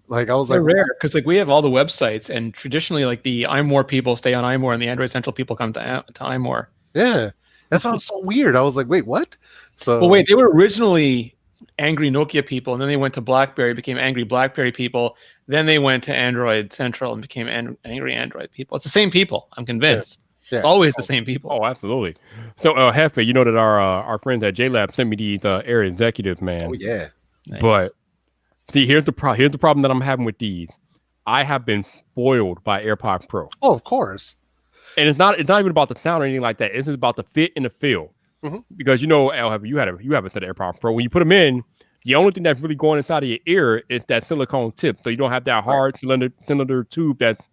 Like, I was They're like, rare, because like we have all the websites, and traditionally like the iMore people stay on iMore, and the Android Central people come to iMore. Yeah, that sounds so weird. I was like, wait, what? So, well, wait, they were originally angry Nokia people, and then they went to BlackBerry, became angry BlackBerry people. Then they went to Android Central and became angry Android people. It's the same people. I'm convinced. Yeah. It's always the same people. Oh, absolutely. So, Hefe, you know that our friends at JLab sent me these area executives, man. Oh yeah, nice. But. See, here's the problem that I'm having with these. I have been spoiled by AirPods Pro. Oh, of course. And it's not even about the sound or anything like that. It's just about the fit and the feel. Mm-hmm. Because you have a set of AirPods Pro. When you put them in, the only thing that's really going inside of your ear is that silicone tip. So you don't have that hard cylinder tube that's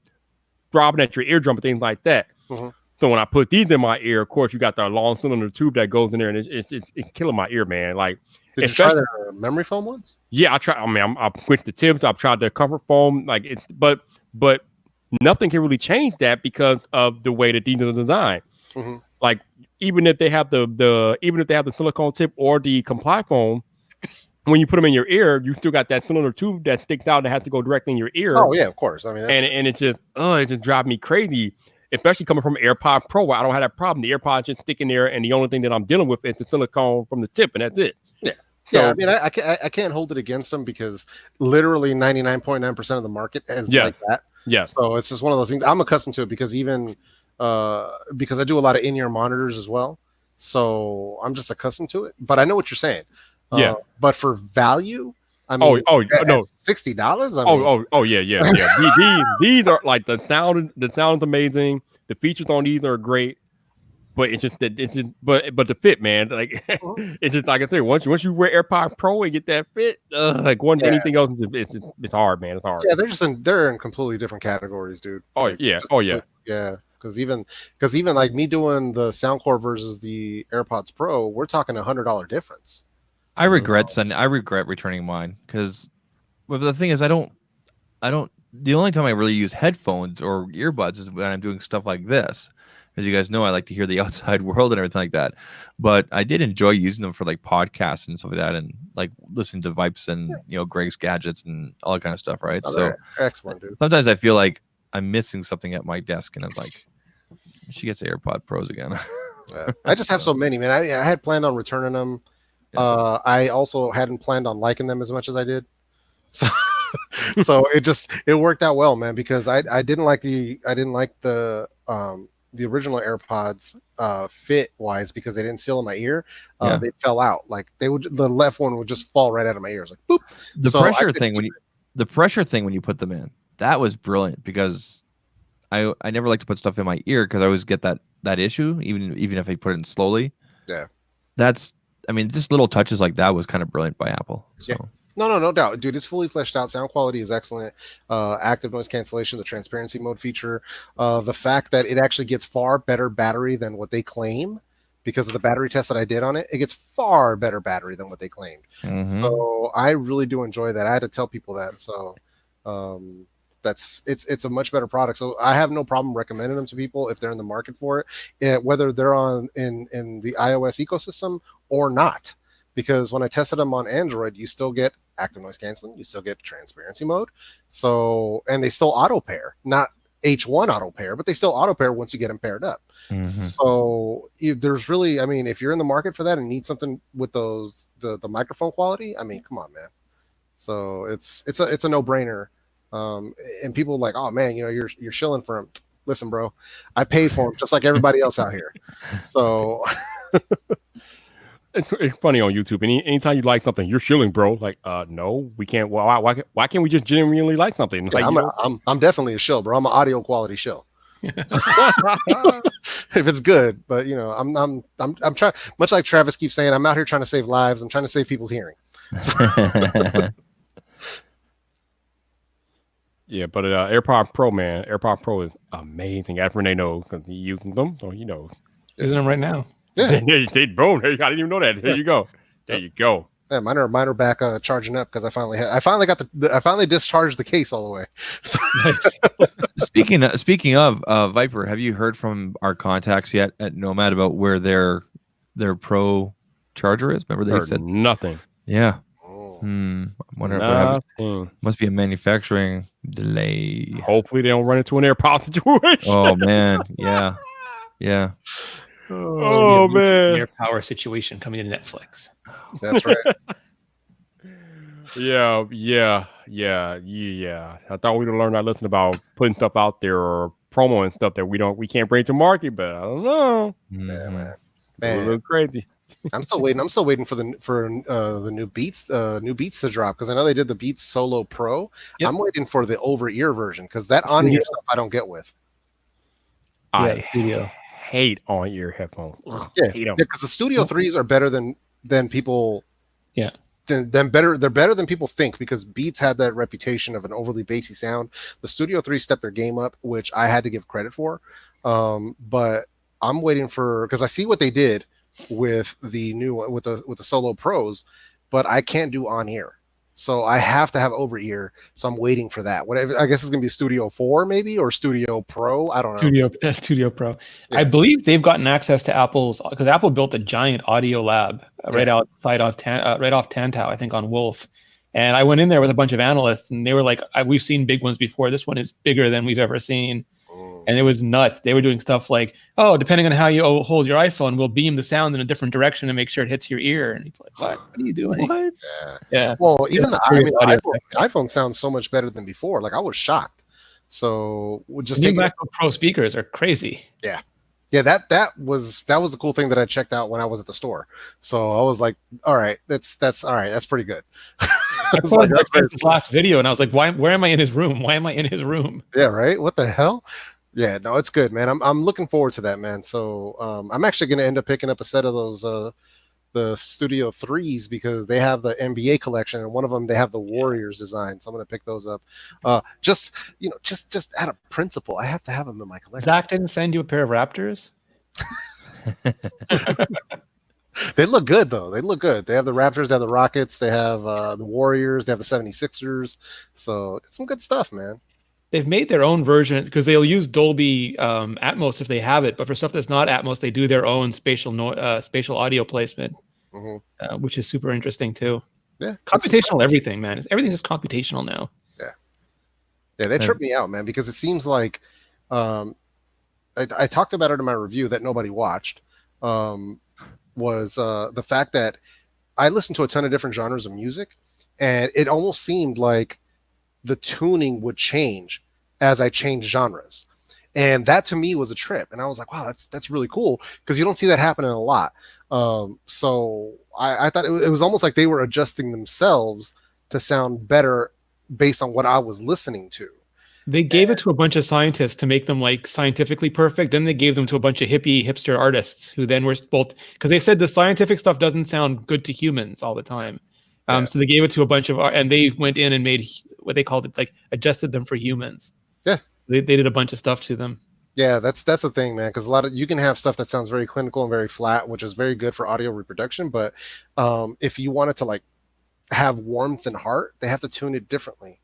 throbbing at your eardrum and things like that. Mm-hmm. So when I put these in my ear, of course, you got the long cylinder tube that goes in there, and it's killing my ear, man. Like. Did you try the memory foam ones? Yeah, I tried. I mean, I quit the tips. I've tried the comfort foam, but nothing can really change that because of the way that these are designed. Mm-hmm. Like even if they have the silicone tip or the comply foam, when you put them in your ear, you still got that cylinder tube that sticks out that has to go directly in your ear. Oh yeah, of course. I mean, and it just drives me crazy, especially coming from AirPod Pro. Where I don't have that problem. The AirPods just stick in there, and the only thing that I'm dealing with is the silicone from the tip, and that's it. Yeah. So, yeah, I mean, I can't hold it against them because literally 99.9% of the market is like that. Yeah. So it's just one of those things. I'm accustomed to it because even because I do a lot of in-ear monitors as well. So I'm just accustomed to it. But I know what you're saying. Yeah. But for value, I mean, no, $60. Yeah. These are like the sound is amazing. The features on these are great. But but the fit, man, like it's just like I said. Once you wear AirPod Pro and get that fit, anything else, it's hard, man. It's hard. Yeah, they're in completely different categories, dude. Oh like, yeah, yeah. Because even like me doing the Soundcore versus the AirPods Pro, we're talking $100 difference. I regret returning mine because, but the thing is, I don't. The only time I really use headphones or earbuds is when I'm doing stuff like this. As you guys know, I like to hear the outside world and everything like that. But I did enjoy using them for like podcasts and stuff like that, and like listening to Vyyyper and Greg's gadgets and all that kind of stuff, right? So excellent, dude. Sometimes I feel like I'm missing something at my desk, and I'm like, she gets AirPod Pros again. Yeah. I just have so many, man. I had planned on returning them. Yeah. I also hadn't planned on liking them as much as I did. So so it worked out well, man, because I didn't like the original AirPods fit wise because they didn't seal in my ear. They fell out. Like the left one would just fall right out of my ears, like boop. The pressure thing when you put them in, that was brilliant because I never like to put stuff in my ear because I always get that issue even if I put it in slowly. Yeah. Just little touches like that was kind of brilliant by Apple. So. Yeah. No doubt, dude. It's fully fleshed out. Sound quality is excellent. Active noise cancellation, the transparency mode feature, the fact that it actually gets far better battery than what they claim, because of the battery test that I did on it. It gets far better battery than what they claimed. Mm-hmm. So I really do enjoy that. I had to tell people that. So it's a much better product. So I have no problem recommending them to people if they're in the market for it, whether they're in the iOS ecosystem or not. Because when I tested them on Android, you still get active noise canceling, you still get transparency mode. So, and they still auto pair, not H1 auto pair, but they still auto pair once you get them paired up. Mm-hmm. So there's really, I mean, if you're in the market for that and need something with those, the microphone quality, I mean, come on, man. So it's a no brainer. And people like, oh man, you're shilling for them. Listen, bro, I paid for them just like everybody else out here. So It's funny on YouTube. Anytime you like something, you're shilling, bro. Like, no, we can't. Why can't we just genuinely like something? Yeah, like, I'm definitely a shill, bro. I'm an audio quality shill. If it's good, but I'm trying. Much like Travis keeps saying, I'm out here trying to save lives. I'm trying to save people's hearing. Yeah, but AirPod Pro, man, AirPod Pro is amazing. As Rene knows, because he using them, so he knows. Using them right now. Yeah, boom. I didn't even know that. There you go. There you go. Yeah, mine are back charging up because I finally discharged the case all the way. So. Speaking of Vyyyper, have you heard from our contacts yet at Nomad about where their Pro charger is? Remember they said nothing. Yeah. I wonder if there must be a manufacturing delay. Hopefully they don't run into an AirPod situation. Oh man, yeah. Oh man, air power situation coming into Netflix. That's right. Yeah. I thought we'd learn our lesson about putting stuff out there or promo and stuff that we can't bring to market, but I don't know. Yeah, man. A little crazy. I'm still waiting for the new Beats to drop, because I know they did the Beats Solo Pro. Yep. I'm waiting for the over-ear version, because that on-ear stuff I don't get with. I hate on-ear headphones. Yeah, because the Studio 3s are better than people. Yeah. They're better than people think, because Beats had that reputation of an overly bassy sound. The Studio 3 stepped their game up, which I had to give credit for. But I'm waiting because I see what they did with the new with the Solo Pros, but I can't do on ear. So I have to have over ear. So I'm waiting for that. Whatever. I guess it's gonna be Studio 4 maybe, or Studio Pro. I don't know. Studio Pro. Yeah. I believe they've gotten access to Apple's, because Apple built a giant audio lab right outside of right off Tantau, I think, on Wolf. And I went in there with a bunch of analysts, and they were like, "We've seen big ones before. This one is bigger than we've ever seen." And it was nuts. They were doing stuff like, "Oh, depending on how you hold your iPhone, we'll beam the sound in a different direction to make sure it hits your ear." And you're like, "What? What are you doing?" What? Yeah. Well, even the iPhone sounds so much better than before. Like, I was shocked. So just new MacBook Pro speakers are crazy. Yeah. Yeah, that was a cool thing that I checked out when I was at the store. So I was like, all right, that's all right, that's pretty good. I saw his last video, and I was like, where am I in his room? Why am I in his room? Yeah, right. What the hell? Yeah, no, it's good, man. I'm looking forward to that, man. So I'm actually going to end up picking up a set of those the Studio 3s because they have the NBA collection, and one of them they have the Warriors design. So I'm going to pick those up. Just out of principle, I have to have them in my collection. Zach didn't send you a pair of Raptors? They look good though. They look good. They have the Raptors, they have the Rockets, they have the Warriors, they have the 76ers. So it's some good stuff, man. They've made their own version because they'll use Dolby Atmos if they have it, but for stuff that's not Atmos, they do their own spatial audio placement, which is super interesting too. Yeah, computational everything, man. Everything's just computational now. Yeah, they trip me out, man, because it seems like I talked about it in my review that nobody watched. Was the fact that I listened to a ton of different genres of music, and it almost seemed like the tuning would change as I changed genres. And that to me was a trip. And I was like, wow, that's really cool, because you don't see that happening a lot. So I thought it was almost like they were adjusting themselves to sound better based on what I was listening to. They gave it to a bunch of scientists to make them like scientifically perfect. Then they gave them to a bunch of hipster artists who then were both, because they said the scientific stuff doesn't sound good to humans all the time. So they gave it to a bunch of, and they went in and made what they called it, like adjusted them for humans. Yeah. They did a bunch of stuff to them. Yeah, that's the thing, man, because you can have stuff that sounds very clinical and very flat, which is very good for audio reproduction. But if you want it to like have warmth and heart, they have to tune it differently.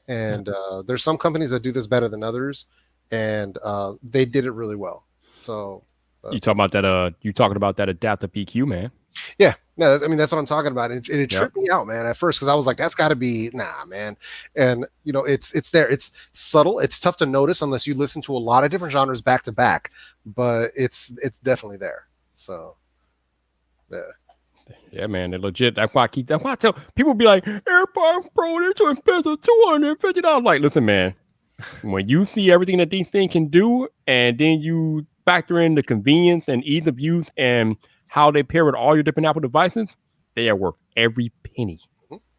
And there's some companies that do this better than others, and they did it really well. So you talking about that? You talking about that adaptive EQ, man? Yeah, no, I mean that's what I'm talking about. And it tripped me out, man, at first, because I was like, that's got to be man. And you know, it's there. It's subtle. It's tough to notice unless you listen to a lot of different genres back to back. But it's definitely there. So yeah. Yeah, man, they're legit. That's why I tell people be like, AirPods Pro, they're too expensive, $250. Like, listen, man, when you see everything that these things can do, and then you factor in the convenience and ease of use and how they pair with all your different Apple devices, they are worth every penny.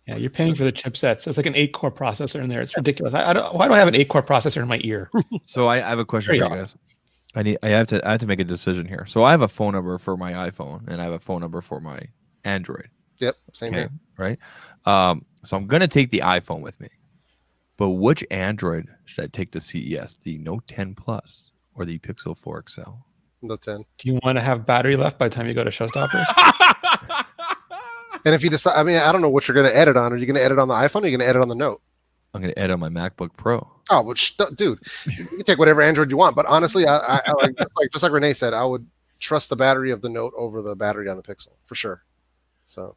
Yeah, you're paying for the chipsets. It's like an 8-core processor in there. It's ridiculous. Why do I have an 8-core processor in my ear? So I have a question for you guys. I have to make a decision here. So I have a phone number for my iPhone, and I have a phone number for my Android. Yep, same here. Right. So I'm gonna take the iPhone with me, but which Android should I take to CES? The Note 10 Plus or the Pixel 4 XL? Note 10. Do you want to have battery left by the time you go to Showstoppers? And if you decide, I mean, I don't know what you're gonna edit on. Are you gonna edit on the iPhone, or are you gonna edit on the Note? I'm gonna edit on my MacBook Pro. Oh, which, dude, you can take whatever Android you want. But honestly, I like just like Rene said, I would trust the battery of the Note over the battery on the Pixel for sure. So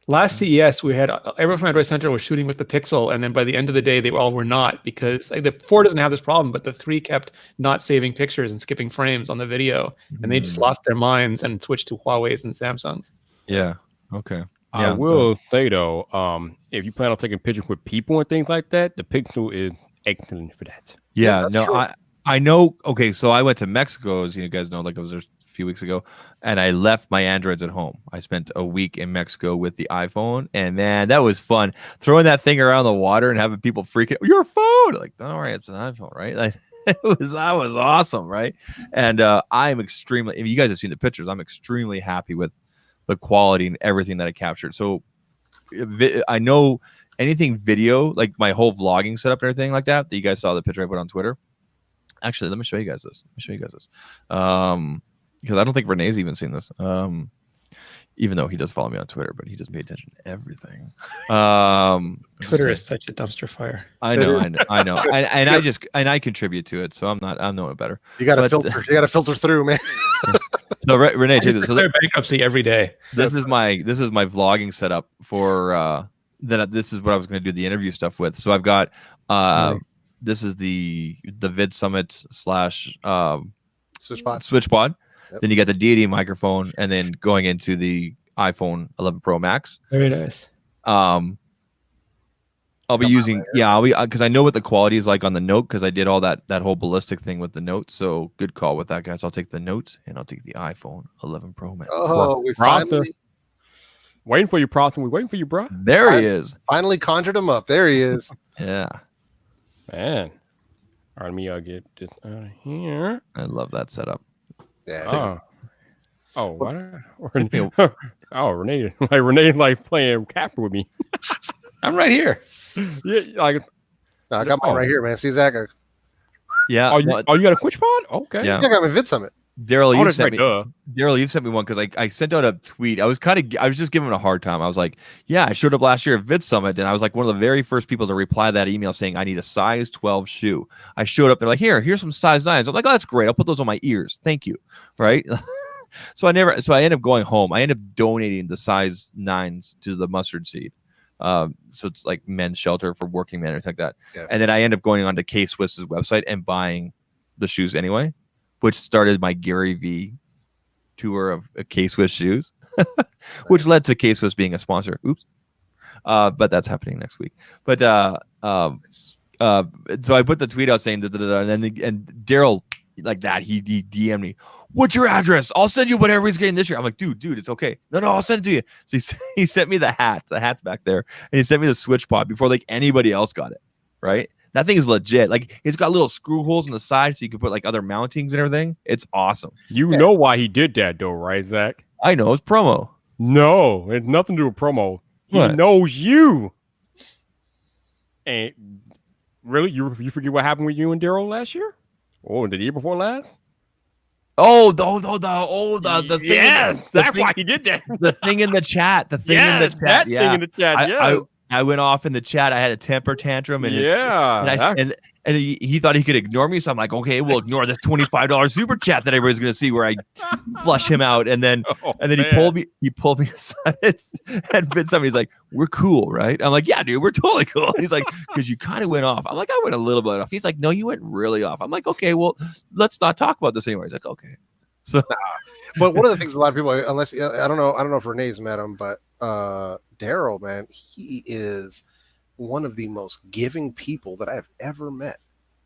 last CES, we had everyone from Android Center was shooting with the Pixel, and then by the end of the day, they all were not, because like, the 4 doesn't have this problem, but the 3 kept not saving pictures and skipping frames on the video, and they just lost their minds and switched to Huawei's and Samsung's. Yeah. Okay. I will say though, if you plan on taking pictures with people and things like that, the Pixel is excellent for that. Yeah. No, I know. Okay, so I went to Mexico, as you guys know, like I was there a few weeks ago, and I left my Androids at home. I spent a week in Mexico with the iPhone, and man, that was fun. Throwing that thing around the water and having people freaking, your phone! Like, don't worry, it's an iPhone, right? Like, that was awesome, right? And I'm extremely, if you guys have seen the pictures, I'm extremely happy with the quality and everything that I captured. So I know anything video, like my whole vlogging setup and everything like that you guys saw the picture I put on Twitter. Actually, let me show you guys this. Because I don't think Renee's even seen this. even though he does follow me on Twitter, but he doesn't pay attention to everything. Twitter is such a dumpster fire. I know. and I contribute to it, so I'm no better. You got to filter. You got to filter through, man. So Rene, check this. So bankruptcy every day. This is my vlogging setup for this is what I was going to do the interview stuff with. So I've got this is the Vid Summit / SwitchPod. Yep. Then you get the deity microphone, and then going into the iPhone 11 Pro Max. Very nice. I'll be using because I know what the quality is like on the Note, because I did all that whole ballistic thing with the Note. So good call with that, guys. I'll take the Note and I'll take the iPhone 11 Pro Max. Oh, we finally waiting for you, Proston. We're waiting for you, bro. There he is. Finally conjured him up. There he is. Yeah, man. All right, let me get this out of here. I love that setup. Yeah. What? Rene like playing capper with me. I'm right here. Yeah, like no, I got mine right here, man. See, Zach. Yeah. Oh, you got a Twitch pod? Okay. Yeah, I got my Vid Summit. Daryl, you sent me one because I sent out a tweet. I was just giving him a hard time. I was like, yeah, I showed up last year at Vid Summit, and I was like one of the very first people to reply to that email saying I need a size 12 shoe. I showed up, they're like, here's some size 9s. I'm like, oh, that's great. I'll put those on my ears. Thank you. Right. So I ended up going home. I ended up donating the size 9s to the Mustard Seed. So it's like men's shelter for working men or something like that. Yeah. And then I ended up going on to K-Swiss's website and buying the shoes anyway, which started my Gary V tour of K-Swiss shoes, which led to K-Swiss being a sponsor. Oops. But that's happening next week. But so I put the tweet out saying and Daryl, like that, he DM'd me, what's your address? I'll send you whatever he's getting this year. I'm like, dude, it's okay. No, I'll send it to you. So he sent me the hat. The hat's back there. And he sent me the switch pod before like anybody else got it. Right? That thing is legit. Like, it's got little screw holes on the side so you can put like other mountings and everything. It's awesome. You know why he did that though, right, Zach? I know, it's promo. No, it's nothing to do with promo. What? He knows you. And really, you forget what happened with you and Daryl last year? Oh, the year before last? The thing. Yeah, that's why he did that. The thing in the chat. The thing in the chat. That thing in the chat. I went off in the chat. I had a temper tantrum, and and he thought he could ignore me. So I'm like, okay, we'll ignore this $25 super chat that everybody's gonna see where I flush him out. And then he pulled me aside and bit somebody. He's like, we're cool, right? I'm like, yeah, dude, we're totally cool. And he's like, because you kind of went off. I'm like, I went a little bit off. He's like, no, you went really off. I'm like, okay, well, let's not talk about this anymore. He's like, okay. So but one of the things a lot of people, unless I don't know if Renee's met him, but Daryl, man, he is one of the most giving people that I've ever met.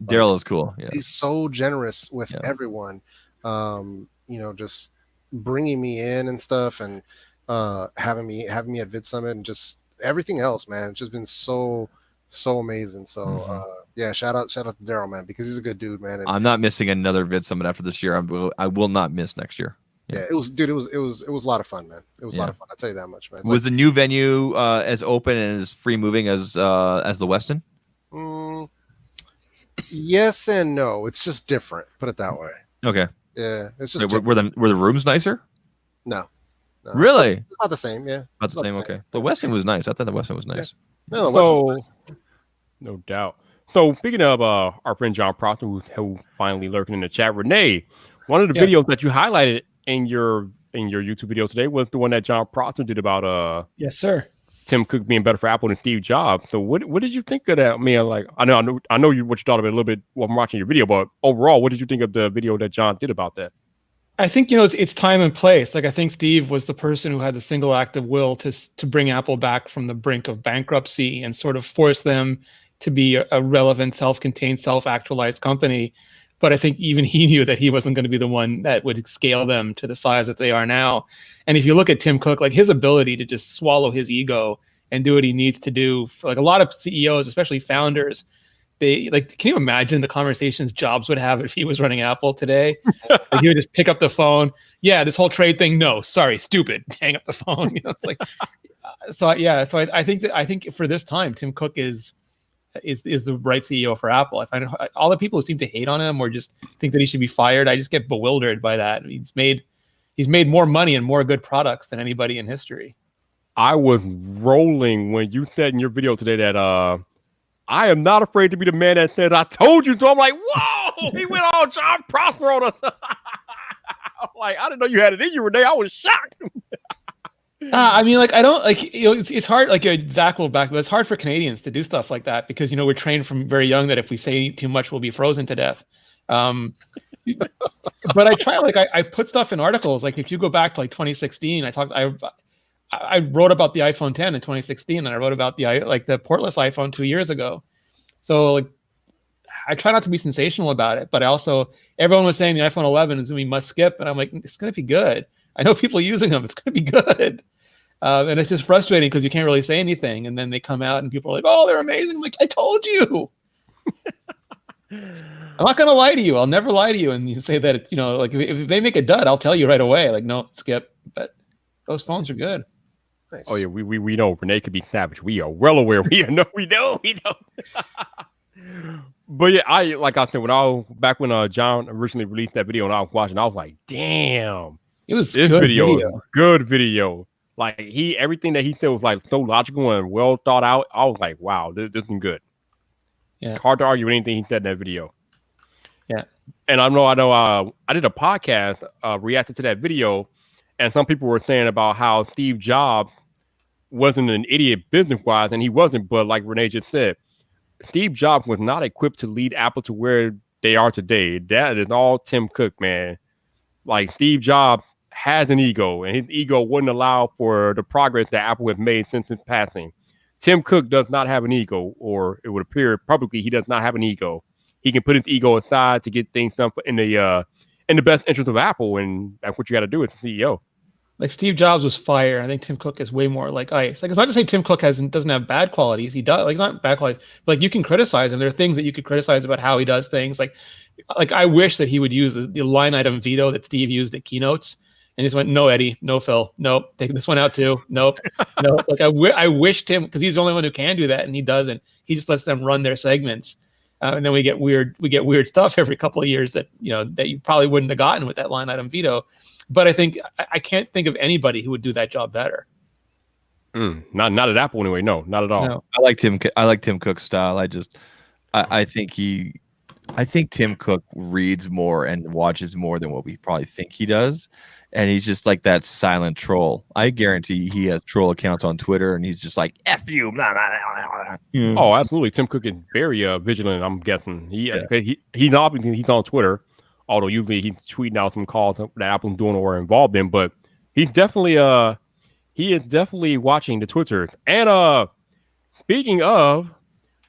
Daryl is cool. Yeah. He's so generous with everyone. Just bringing me in and stuff, and having me at Vid Summit, and just everything else, man. It's just been so amazing. So shout out to Daryl, man, because he's a good dude, man. And I'm not missing another Vid Summit after this year. I will not miss next year. Yeah, it was a lot of fun, man. It was a lot of fun. I'll tell you that much, man. Was the new venue as open and as free moving as the Westin? Yes and no. It's just different. Put it that way. Okay. Yeah, it's just were the rooms nicer? No. Really? It's about the same. Yeah. About the same. Okay. The Westin was nice. I thought the Westin was nice. Yeah. No, the Westin was nice. No doubt. So speaking of our friend John Proctor, who finally lurking in the chat, Rene, one of the videos that you highlighted in your YouTube video today was the one that John Proctor did about yes, sir, Tim Cook being better for Apple than Steve Jobs. So what did you think of that? I mean, like I know what you thought of it a little bit while I'm watching your video, but overall, what did you think of the video that John did about that? I think it's time and place. Like I think Steve was the person who had the single act of will to bring Apple back from the brink of bankruptcy and sort of force them to be a relevant, self-contained, self-actualized company. But I think even he knew that he wasn't going to be the one that would scale them to the size that they are now. And if you look at Tim Cook, like his ability to just swallow his ego and do what he needs to do, for like a lot of CEOs, especially founders, can you imagine the conversations Jobs would have if he was running Apple today? Like he would just pick up the phone. Yeah, this whole trade thing. No, sorry, stupid. Hang up the phone. It's like, So I think for this time, Tim Cook is the right CEO for Apple. I find all the people who seem to hate on him or just think that he should be fired, I just get bewildered by that. He's made he's made more money and more good products than anybody in history. I was rolling when you said in your video today that I am not afraid to be the man that said I told you so. I'm like, whoa, he went all John Prosper on us. I'm like, I didn't know you had it in you, Rene. I was shocked. I mean, like, I don't like, you know, it's hard, like Zach will back, but it's hard for Canadians to do stuff like that because, you know, we're trained from very young that if we say too much, we'll be frozen to death. But I try, like, I put stuff in articles. Like, if you go back to like 2016, I wrote about the iPhone 10 in 2016, and I wrote about the portless iPhone 2 years ago. So, like, I try not to be sensational about it, but everyone was saying the iPhone 11 is going to be must skip, and I'm like, it's going to be good. I know people using them. It's going to be good. And it's just frustrating because you can't really say anything. And then they come out and people are like, oh, they're amazing. I'm like, I told you. I'm not going to lie to you. I'll never lie to you. And you say that, you know, like if they make a dud, I'll tell you right away. Like, no, skip. But those phones are good. Nice. Oh, yeah, we know Rene could be savage. We are well aware. We know. But yeah, like I said, back when John originally released that video and I was watching, I was like, damn. It was This good good video. Like everything that he said was like so logical and well thought out. I was like, wow, this is good. Yeah. It's hard to argue with anything he said in that video. Yeah. And I know I did a podcast reacted to that video, and some people were saying about how Steve Jobs wasn't an idiot business-wise, and he wasn't, but like Rene just said, Steve Jobs was not equipped to lead Apple to where they are today. That is all Tim Cook, man. Like Steve Jobs has an ego, and his ego wouldn't allow for the progress that Apple has made since his passing. Tim Cook does not have an ego, or it would appear publicly he does not have an ego. He can put his ego aside to get things done in the best interest of Apple, and that's what you got to do as the CEO. Like Steve Jobs was fire. I think Tim Cook is way more like ice. Like, it's not to say Tim Cook doesn't have bad qualities. He does, like, not bad qualities, but like you can criticize him. There are things that you could criticize about how he does things. Like I wish that he would use the line item veto that Steve used at keynotes. And he just went, no, Eddie, no, Phil, nope, take this one out too, nope, nope. Like I wished him, because he's the only one who can do that, and he doesn't. He just lets them run their segments, and then we get weird stuff every couple of years that you probably wouldn't have gotten with that line item veto. But I think I can't think of anybody who would do that job better. Not at Apple anyway. No, not at all. No. I like Tim Cook's style. I think Tim Cook reads more and watches more than what we probably think he does. And he's just like that silent troll. I guarantee he has troll accounts on Twitter, and he's just like, F you. Blah, blah, blah, blah. Oh, absolutely. Tim Cook is very vigilant, I'm guessing. He's on Twitter, although usually he's tweeting out some calls that Apple's doing or involved in. But he's definitely he is definitely watching the Twitter. And speaking of,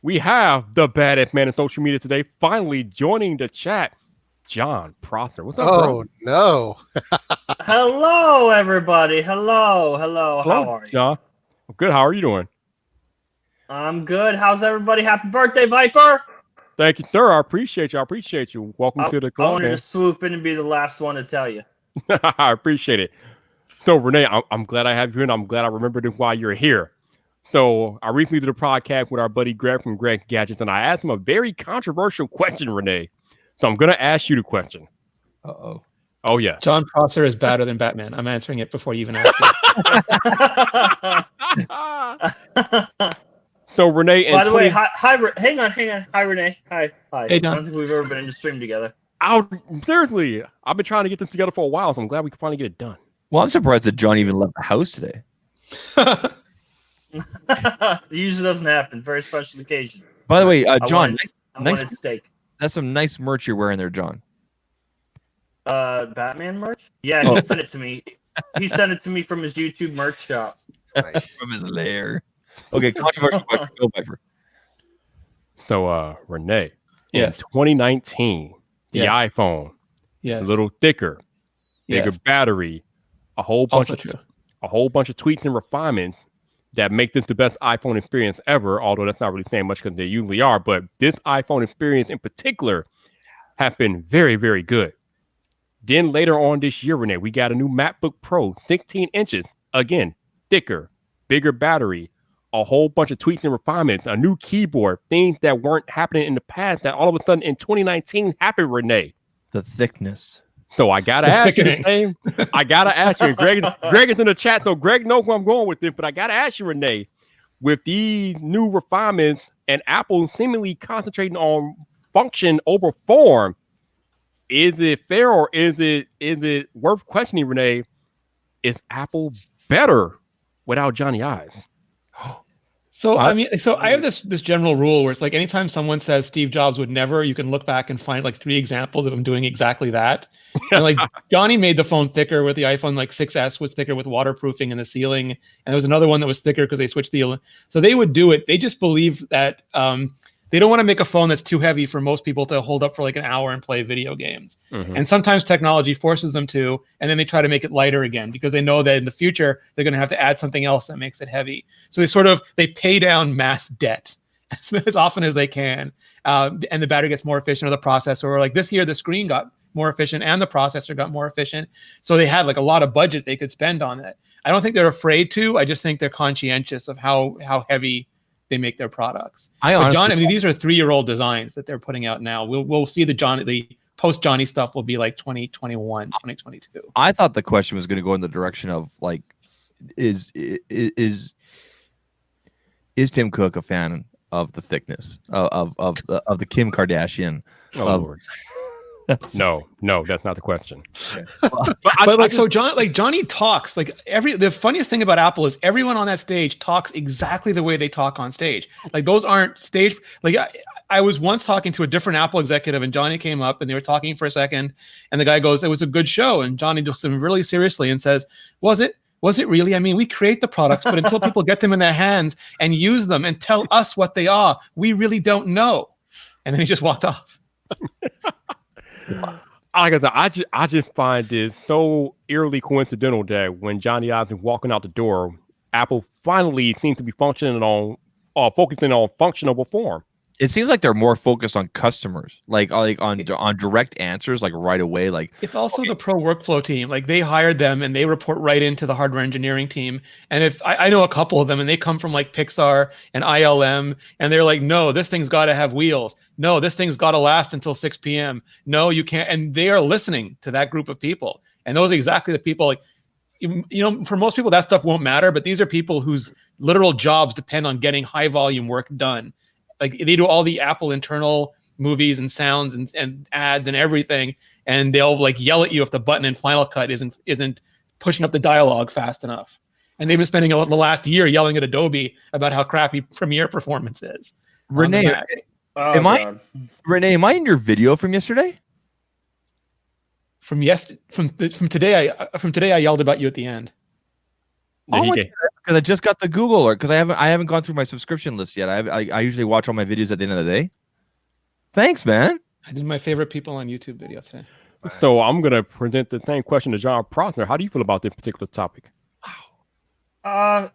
we have the baddest man in social media today finally joining the chat. John Prosper. What's up, bro? Oh, no. Hello, everybody. Hello. How are you? John. Good. How are you doing? I'm good. How's everybody? Happy birthday, Vyyyper. Thank you, sir. I appreciate you. Welcome to the club. I wanted to swoop in and be the last one to tell you. I appreciate it. So, Rene, I'm glad I have you, and I'm glad I remembered why you're here. So, I recently did a podcast with our buddy Greg from Greg Gadgets, and I asked him a very controversial question, Rene. So I'm going to ask you the question. Uh-oh. Oh, yeah. John Prosser is better than Batman. I'm answering it before you even ask it. So, Rene... By the way, hi, hang on. Hi, Rene. Hi. Hey, Don. I don't think we've ever been in the stream together. Seriously, I've been trying to get this together for a while, so I'm glad we can finally get it done. Well, I'm surprised that John even left the house today. It usually doesn't happen. Very special occasion. By the way, John, I wanted steak. That's some nice merch you're wearing there, John. Batman merch? Yeah, he sent it to me. He sent it to me from his YouTube merch shop. Nice. From his lair. Okay, controversial question. Go, Vyyyper. So, Rene, Yes. in 2019, the Yes. iPhone Yes. is a little thicker, bigger Yes. battery, a whole bunch Also of true. tweaks and refinements that make this the best iPhone experience ever, although that's not really saying much because they usually are. But this iPhone experience in particular has been very, very good. Then later on this year, Rene, we got a new MacBook Pro, 16 inches. Again, thicker, bigger battery, a whole bunch of tweaks and refinements, a new keyboard, things that weren't happening in the past that all of a sudden in 2019 happened, Rene. The thickness. So I gotta ask you the same. I gotta ask you. And Greg is in the chat, so Greg knows where I'm going with this. But I gotta ask you, Rene, with these new refinements and Apple seemingly concentrating on function over form, is it fair or is it worth questioning, Rene? Is Apple better without Johnny Ive? So I mean, so I have this general rule where it's like anytime someone says Steve Jobs would never, you can look back and find like 3 examples of him doing exactly that. And like Johnny made the phone thicker with the iPhone, like 6S was thicker with waterproofing in the ceiling, and there was another one that was thicker because they switched the. So they would do it. They just believe that they don't want to make a phone that's too heavy for most people to hold up for like an hour and play video games. Mm-hmm. And sometimes technology forces them to, and then they try to make it lighter again because they know that in the future they're going to have to add something else that makes it heavy. So they pay down mass debt as often as they can, and the battery gets more efficient, or the processor. Or like this year, the screen got more efficient and the processor got more efficient. So they had like a lot of budget they could spend on it. I don't think they're afraid to. I just think they're conscientious of how heavy they make their products. I mean, these are 3-year-old designs that they're putting out now. We'll see the post Johnny stuff will be like 2021, 2022. I thought the question was going to go in the direction of like, is Tim Cook a fan of the thickness of the Kim Kardashian? Oh Lord. No, that's not the question. Johnny talks like the funniest thing about Apple is everyone on that stage talks exactly the way they talk on stage. Like those aren't stage. Like I was once talking to a different Apple executive, and Johnny came up and they were talking for a second, and the guy goes, "It was a good show," and Johnny looks at him really seriously and says, "Was it? Was it really? I mean, we create the products, but until people get them in their hands and use them and tell us what they are, we really don't know." And then he just walked off. I just find this so eerily coincidental that when Johnny Ive is walking out the door, Apple finally seems to be focusing on functional form. It seems like they're more focused on customers, like on direct answers, like right away. Like it's also the pro workflow team. Like they hired them and they report right into the hardware engineering team. And if I know a couple of them, and they come from like Pixar and ILM, and they're like, "No, this thing's got to have wheels. No, this thing's got to last until 6 p.m. No, you can't." And they are listening to that group of people. And those are exactly the people. Like, you know, for most people that stuff won't matter, but these are people whose literal jobs depend on getting high volume work done. Like they do all the Apple internal movies and sounds and ads and everything, and they'll like yell at you if the button in Final Cut isn't pushing up the dialogue fast enough. And they've been spending the last year yelling at Adobe about how crappy Premiere performance is. Rene, am I in your video from yesterday? From today, I yelled about you at the end. Because I just got the Google alert, because I haven't gone through my subscription list yet. I usually watch all my videos at the end of the day. Thanks, man. I did my favorite people on YouTube video today. So I'm gonna present the same question to John Prosner. How do you feel about this particular topic? I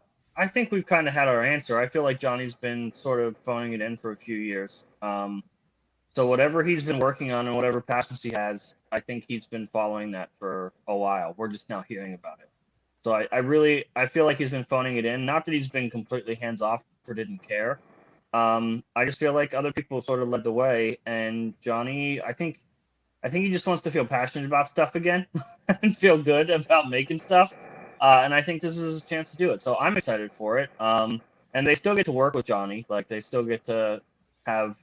think we've kind of had our answer. I feel like Johnny's been sort of phoning it in for a few years. So whatever he's been working on and whatever passions he has, I think he's been following that for a while. We're just now hearing about it. So I feel like he's been phoning it in. Not that he's been completely hands off or didn't care. I just feel like other people sort of led the way, and Johnny, I think he just wants to feel passionate about stuff again and feel good about making stuff. And I think this is his chance to do it. So I'm excited for it. And they still get to work with Johnny. Like they still get to have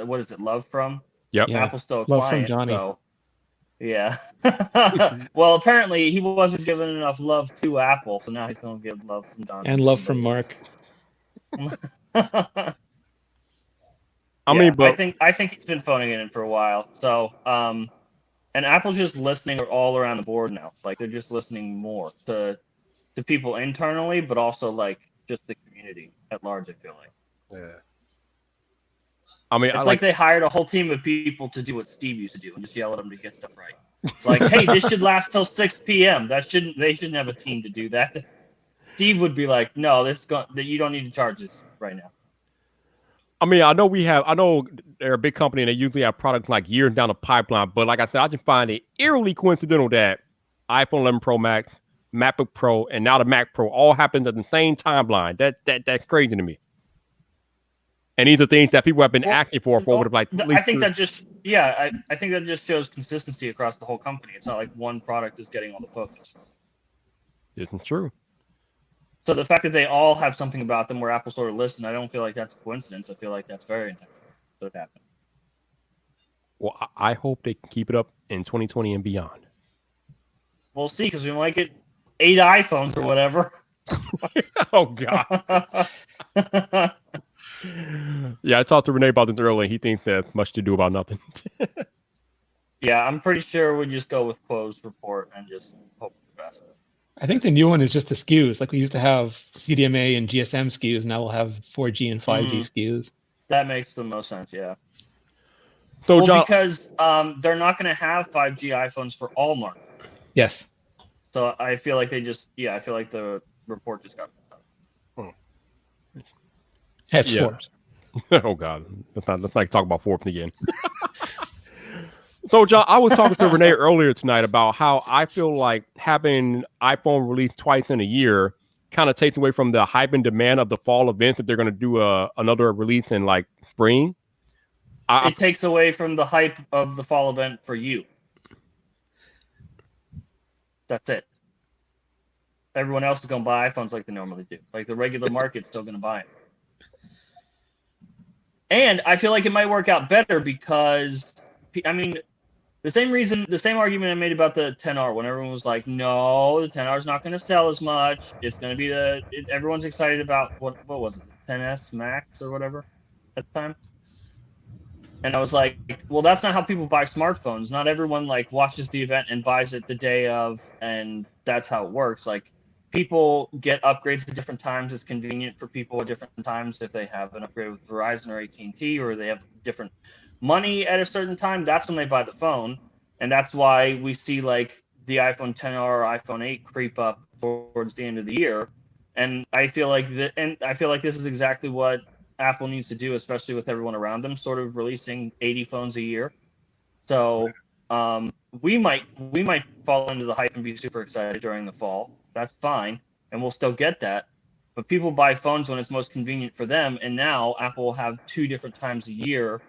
what is it? Love from? Yep. Yeah. Apple's still a Love client, from Johnny. So. Yeah. Well, apparently he wasn't given enough love to Apple, so now he's going to give love from Johnny. And love from Mark. I think he's been phoning it in for a while. So, and Apple's just listening all around the board now. Like they're just listening more to people internally, but also like just the community at large. I feel like. Yeah. I mean, it's like they hired a whole team of people to do what Steve used to do and just yell at them to get stuff right. Like, hey, this should last till 6 p.m. They shouldn't have a team to do that. Steve would be like, no, you don't need to charge this right now. I mean, I know they're a big company and they usually have products like years down the pipeline, but like I said, I just find it eerily coincidental that iPhone 11 Pro Max, MacBook Pro, and now the Mac Pro all happens at the same timeline. That's crazy to me. And these are things that people have been asking for over like. I think that just I think that just shows consistency across the whole company. It's not like one product is getting all the focus. Isn't true. So the fact that they all have something about them where Apple sort of listened, I don't feel like that's a coincidence. I feel like that's very intentional. That it happened. Well, I hope they can keep it up in 2020 and beyond. We'll see, because we might get 8 iPhones or whatever. Oh God. Yeah, I talked to Rene about this earlier. He thinks there's much to do about nothing. Yeah, I'm pretty sure we just go with closed report and just hope for the best. I think the new one is just the SKUs. Like we used to have CDMA and GSM SKUs. Now we'll have 4G and 5G SKUs. That makes the most sense, yeah. So, well, John, because they're not going to have 5G iPhones for all markets. Yes. So I feel like I feel like the report just got messed up. It's Yeah. Forbes. Oh God, let's not talk about Forbes again. So, John, I was talking to Rene earlier tonight about how I feel like having iPhone released twice in a year kind of takes away from the hype and demand of the fall events that they're going to do another release in like spring. It takes away from the hype of the fall event for you. That's it. Everyone else is going to buy iPhones like they normally do. Like the regular market's still going to buy it. And I feel like it might work out better because, I mean, the same argument I made about the 10R when everyone was like, no, the 10R is not going to sell as much. It's going to be everyone's excited about, what was it, the 10S Max or whatever at the time? And I was like, well, that's not how people buy smartphones. Not everyone like watches the event and buys it the day of, and that's how it works. Like, people get upgrades at different times. It's convenient for people at different times. If they have an upgrade with Verizon or AT&T, or they have different money at a certain time, that's when they buy the phone. And that's why we see like the iPhone 10R or iPhone 8 creep up towards the end of the year. And I feel like this is exactly what Apple needs to do, especially with everyone around them, sort of releasing 80 phones a year. So we might fall into the hype and be super excited during the fall. That's fine, and we'll still get that. But people buy phones when it's most convenient for them, and now Apple will have 2 different times a year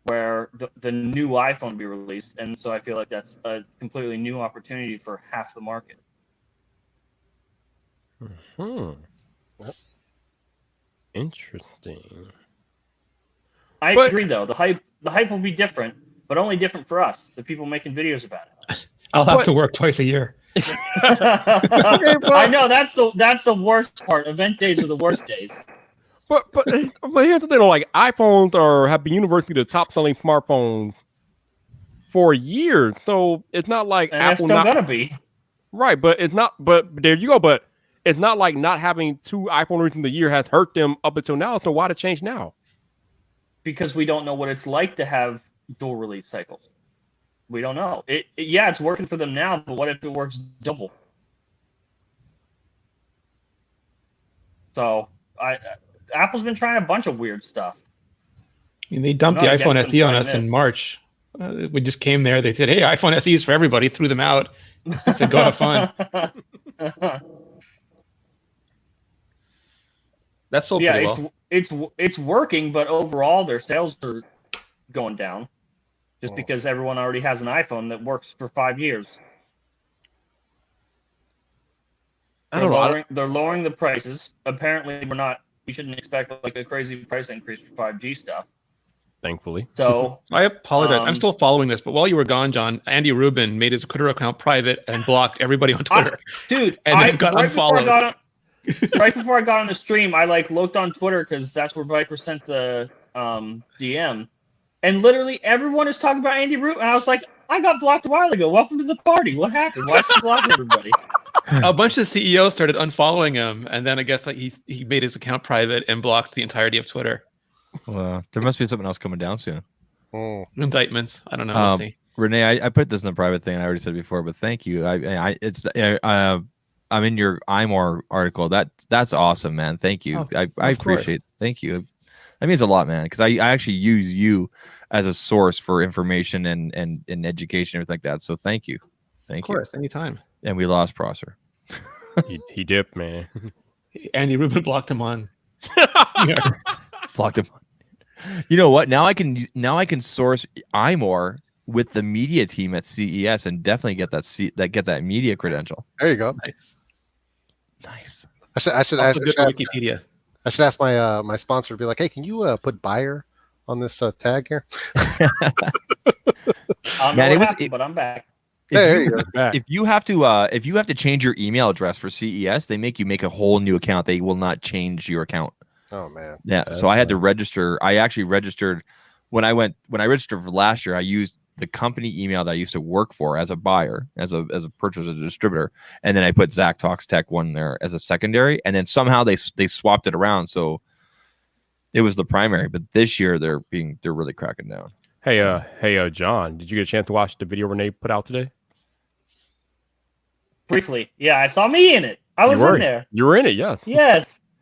where the new iPhone will be released, and so I feel like that's a completely new opportunity for half the market. Interesting. I agree, though. The hype will be different, but only different for us, the people making videos about it. I'll have to work twice a year. I know that's the worst part. Event days are the worst days. But here's the thing: like iPhones have been universally the top selling smartphones for years, so it's not like and Apple still gonna be right. But it's not. But there you go. But it's not like not having 2 iPhone releases a year has hurt them up until now. So why to change now? Because we don't know what it's like to have dual release cycles. We don't know. It's working for them now, but what if it works double? So Apple's been trying a bunch of weird stuff. I mean, they dumped the iPhone SE on us in March. We just came there. They said, "Hey, iPhone SE is for everybody." Threw them out. They said, "Go have fun." That's sold pretty well. It's working, but overall their sales are going down. Just because everyone already has an iPhone that works for 5 years. They're lowering the prices. Apparently, we shouldn't expect like a crazy price increase for 5G stuff. Thankfully. So I apologize. I'm still following this, but while you were gone, John, Andy Rubin made his Twitter account private and blocked everybody on Twitter. And got unfollowed. Right before I got on the stream, I like looked on Twitter because that's where Vyyyper sent the DM. And literally everyone is talking about Andy Rubin. And I was like, I got blocked a while ago. Welcome to the party. What happened? Why did you block everybody? A bunch of CEOs started unfollowing him, and then I guess like he made his account private and blocked the entirety of Twitter. Well, there must be something else coming down soon. Indictments. I don't know. We'll see. Renee, I put this in the private thing. I already said before, but thank you. I'm in your iMore article. That's awesome, man. Thank you. I appreciate it. Thank you. That means a lot, man, because I actually use you as a source for information and education, everything like that. So thank you. Thank you. Of course, anytime. And we lost Prosser. he dipped, man. Andy Rubin blocked him on. Blocked him. You know what? Now I can source iMore with the media team at CES and definitely get that media credential. There you go. Nice. I should Also good for Wikipedia. I should ask my my sponsor to be like, hey, can you put buyer on this tag here? I don't know what happened, but I'm back. If you have to change your email address for CES, they make you make a whole new account. They will not change your account. Oh man. Yeah. So I had to register. I actually registered when I registered for last year. I used the company email that I used to work for as a buyer, as a purchaser, as a distributor, and then I put Zach Talks Tech one there as a secondary, and then somehow they swapped it around, so it was the primary. But this year they're really cracking down. Hey, John, did you get a chance to watch the video Rene put out today? Briefly, yeah, I saw me in it. I was in there. You were in it, yes.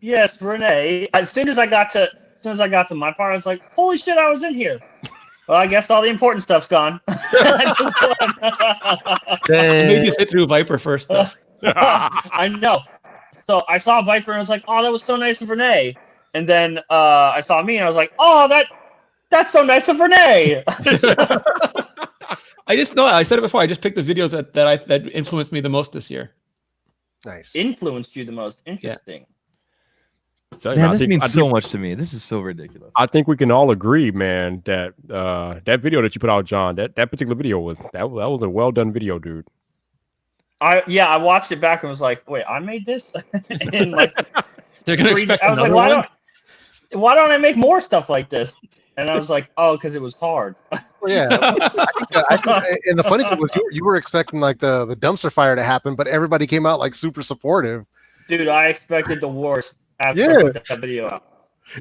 Yes, Rene. As soon as I got to my part, I was like, "Holy shit, I was in here." Well, I guess all the important stuff's gone. Maybe you sit through Vyyyper first, though. I know. So I saw Vyyyper and I was like, "Oh, that was so nice of Rene." And then I saw me and I was like, "Oh, that's so nice of Rene." I just know. I said it before. I just picked the videos that influenced me the most this year. Nice. Influenced you the most. Interesting. Yeah. So, man, this means so much to me. This is so ridiculous. I think we can all agree, man, that that video that you put out, John, that particular video was a well done video, dude. I watched it back and was like, wait, I made this? And like, they're gonna expect I was like, why don't I make more stuff like this? And I was like, oh, because it was hard. Well, yeah. I think, and the funny thing was you were expecting like the dumpster fire to happen, but everybody came out like super supportive. Dude, I expected the worst after I put that video out.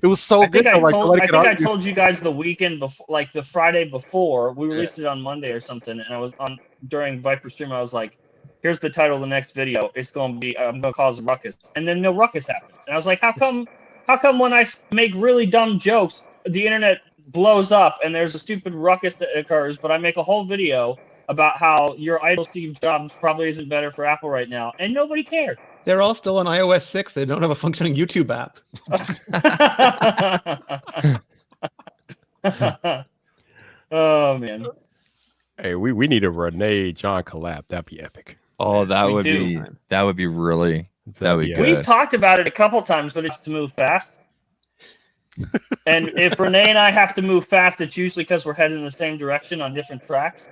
It was so good. I told you guys the weekend before, like the Friday before, we released it on Monday or something, and I was on during Vyyyper stream. I was like, "Here's the title of the next video. It's going to be I'm going to cause a ruckus," and then no ruckus happened. And I was like, "How come when I make really dumb jokes, the internet blows up and there's a stupid ruckus that occurs, but I make a whole video about how your idol Steve Jobs probably isn't better for Apple right now, and nobody cared." They're all still on iOS 6. They don't have a functioning YouTube app. Oh man. Hey, we need a Rene John collab. That'd be epic. Oh, that would be really good. We've talked about it a couple times, but it's to move fast. And if Rene and I have to move fast, it's usually because we're heading in the same direction on different tracks.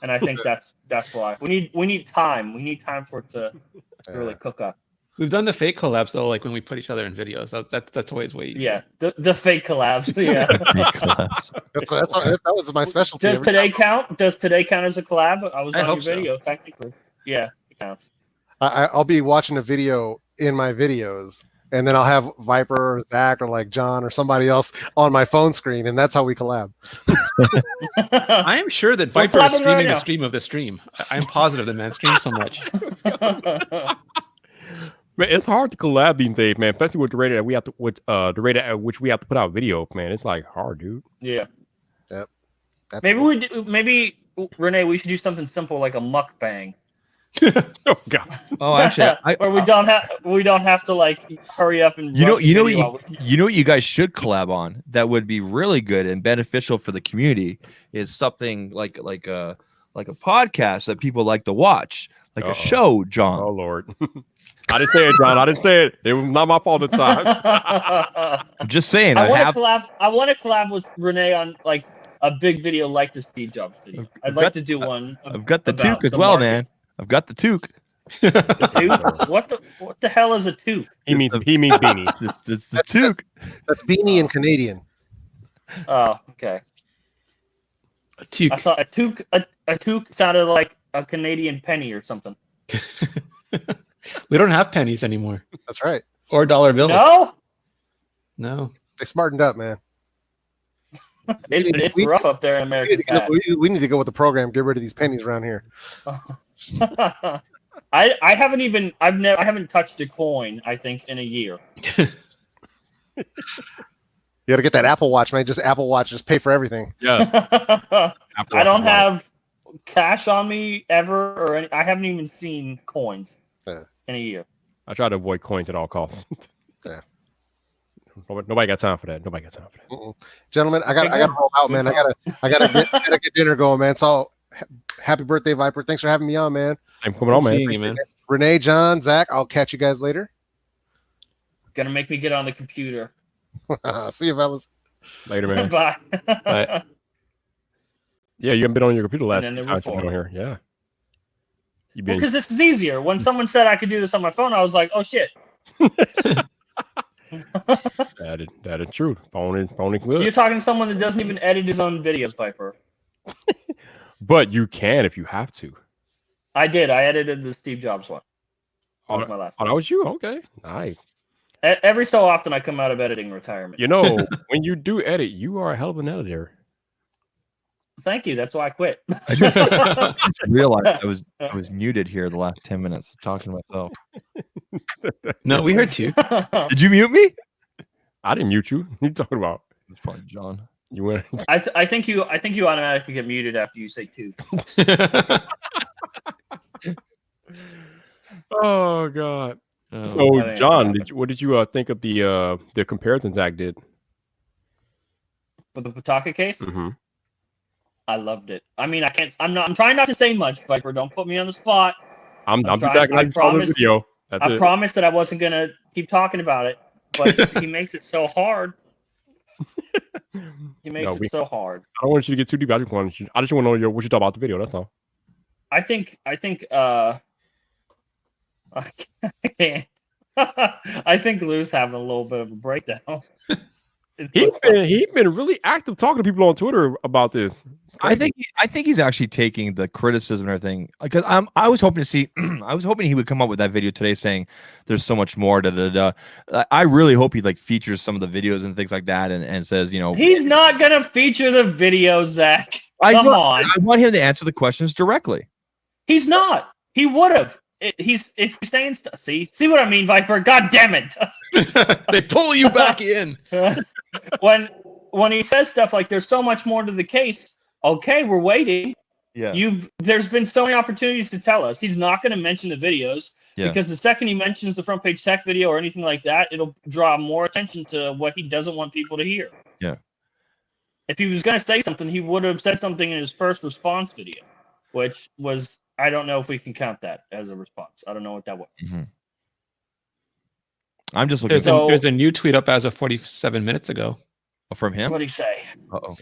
And I think that's why we need time. We need time for it to really cook up. We've done the fake collabs though, like when we put each other in videos. That's always way easier. Yeah, the fake collabs. Yeah, that was my specialty. Does today count? Does today count as a collab? I was on your video so. technically. Yeah, it counts. I'll be watching a video in my videos, and then I'll have Vyyyper or Zach or like John or somebody else on my phone screen, and that's how we collab. I am sure that Vyyyper is streaming the stream of the stream. I'm positive that man streams so much. Man, it's hard to collab these days, man. Especially with the rate that we have to, the rate at which we have to put out video, man. It's like hard, dude. Yeah. Yep. Maybe Rene, we should do something simple like a mukbang. Oh god. Oh, actually, where we don't have to like hurry up and you know what you guys should collab on that would be really good and beneficial for the community is something like a podcast that people like to watch, like a show, John. Oh Lord. I didn't say it, John. I didn't say it. It was not my fault at the time. I'm just saying. I want to collab with Rene on like a big video like the Steve Jobs video. I'd like to do one. I've got the toque as well, man. I've got the toque. The toque? What the hell is a toque? He means beanie. It's the toque. That's beanie in Canadian. Oh, okay. A toque. I thought a toque sounded like a Canadian penny or something. We don't have pennies anymore. That's right. Or dollar bills. No. They smartened up, man. It's rough up there in America. We need to go with the program. Get rid of these pennies around here. I haven't touched a coin, I think, in a year. You got to get that Apple Watch, man. Just Apple Watch, just pay for everything. Yeah. I don't have cash on me ever, I haven't even seen coins in a year. I try to avoid coins at all costs. Yeah. Nobody got time for that. Nobody got time for that. Gentlemen, I gotta roll out, man. I gotta get dinner going, man. So happy birthday, Vyyyper. Thanks for having me on, man. I'm coming on, man. Seeing you, man. Renee, John, Zach, I'll catch you guys later. Gonna make me get on the computer. See you, fellas. Later, man. Bye. Bye. Yeah, you haven't been on your computer last And then time there were you've been on here. Yeah. You've Well, been because this is easier. When someone said I could do this on my phone, I was like, oh shit. that is true. Phone is good. You're talking to someone that doesn't even edit his own videos, Vyyyper. But you can if you have to. I did. I edited the Steve Jobs one. That was my last Oh, one. that was you? Okay. Nice. Every so often, I come out of editing retirement. You know, when you do edit, you are a hell of an editor. Thank you. That's why I quit. I just realized I was muted here the last 10 minutes talking to myself. No, we heard you. Did you mute me? I didn't mute you. What are you talking about? It's probably John. I think you automatically get muted after you say two. Oh God. I So think John, what did you think of the comparison Zach did? For the Pataka case, Mm-hmm. I loved it. I mean, I'm trying not to say much, Vyyyper. Don't put me on the spot. I'm trying- talking I like the promised- video. That's I it. promised that I wasn't gonna keep talking about it, but he makes it so hard. He makes it so hard. I don't want you to get too deep. I just want to know what you thought about the video. That's all. I think I can't. I think Lou's having a little bit of a breakdown. He's been really active talking to people on Twitter about this. I think he's actually taking the criticism and everything, because I was hoping to see I was hoping he would come up with that video today saying there's so much more. I really hope he like features some of the videos and things like that and says, you know, He's not gonna feature the video, Zach. I on. I want him to answer the questions directly. He's not. He would have. If he's saying stuff. See what I mean, Vyyyper? God damn it! They pull you back in. when he says stuff like "there's so much more to the case," okay, we're waiting. Yeah. There's been so many opportunities to tell us. He's not going to mention the videos because the second he mentions the front page tech video or anything like that, it'll draw more attention to what he doesn't want people to hear. Yeah. If he was going to say something, he would have said something in his first response video, which was, I don't know if we can count that as a response. I don't know what that was. Mm-hmm. I'm just looking. There's a new tweet up as of 47 minutes ago. From him? What did he say? Uh-oh.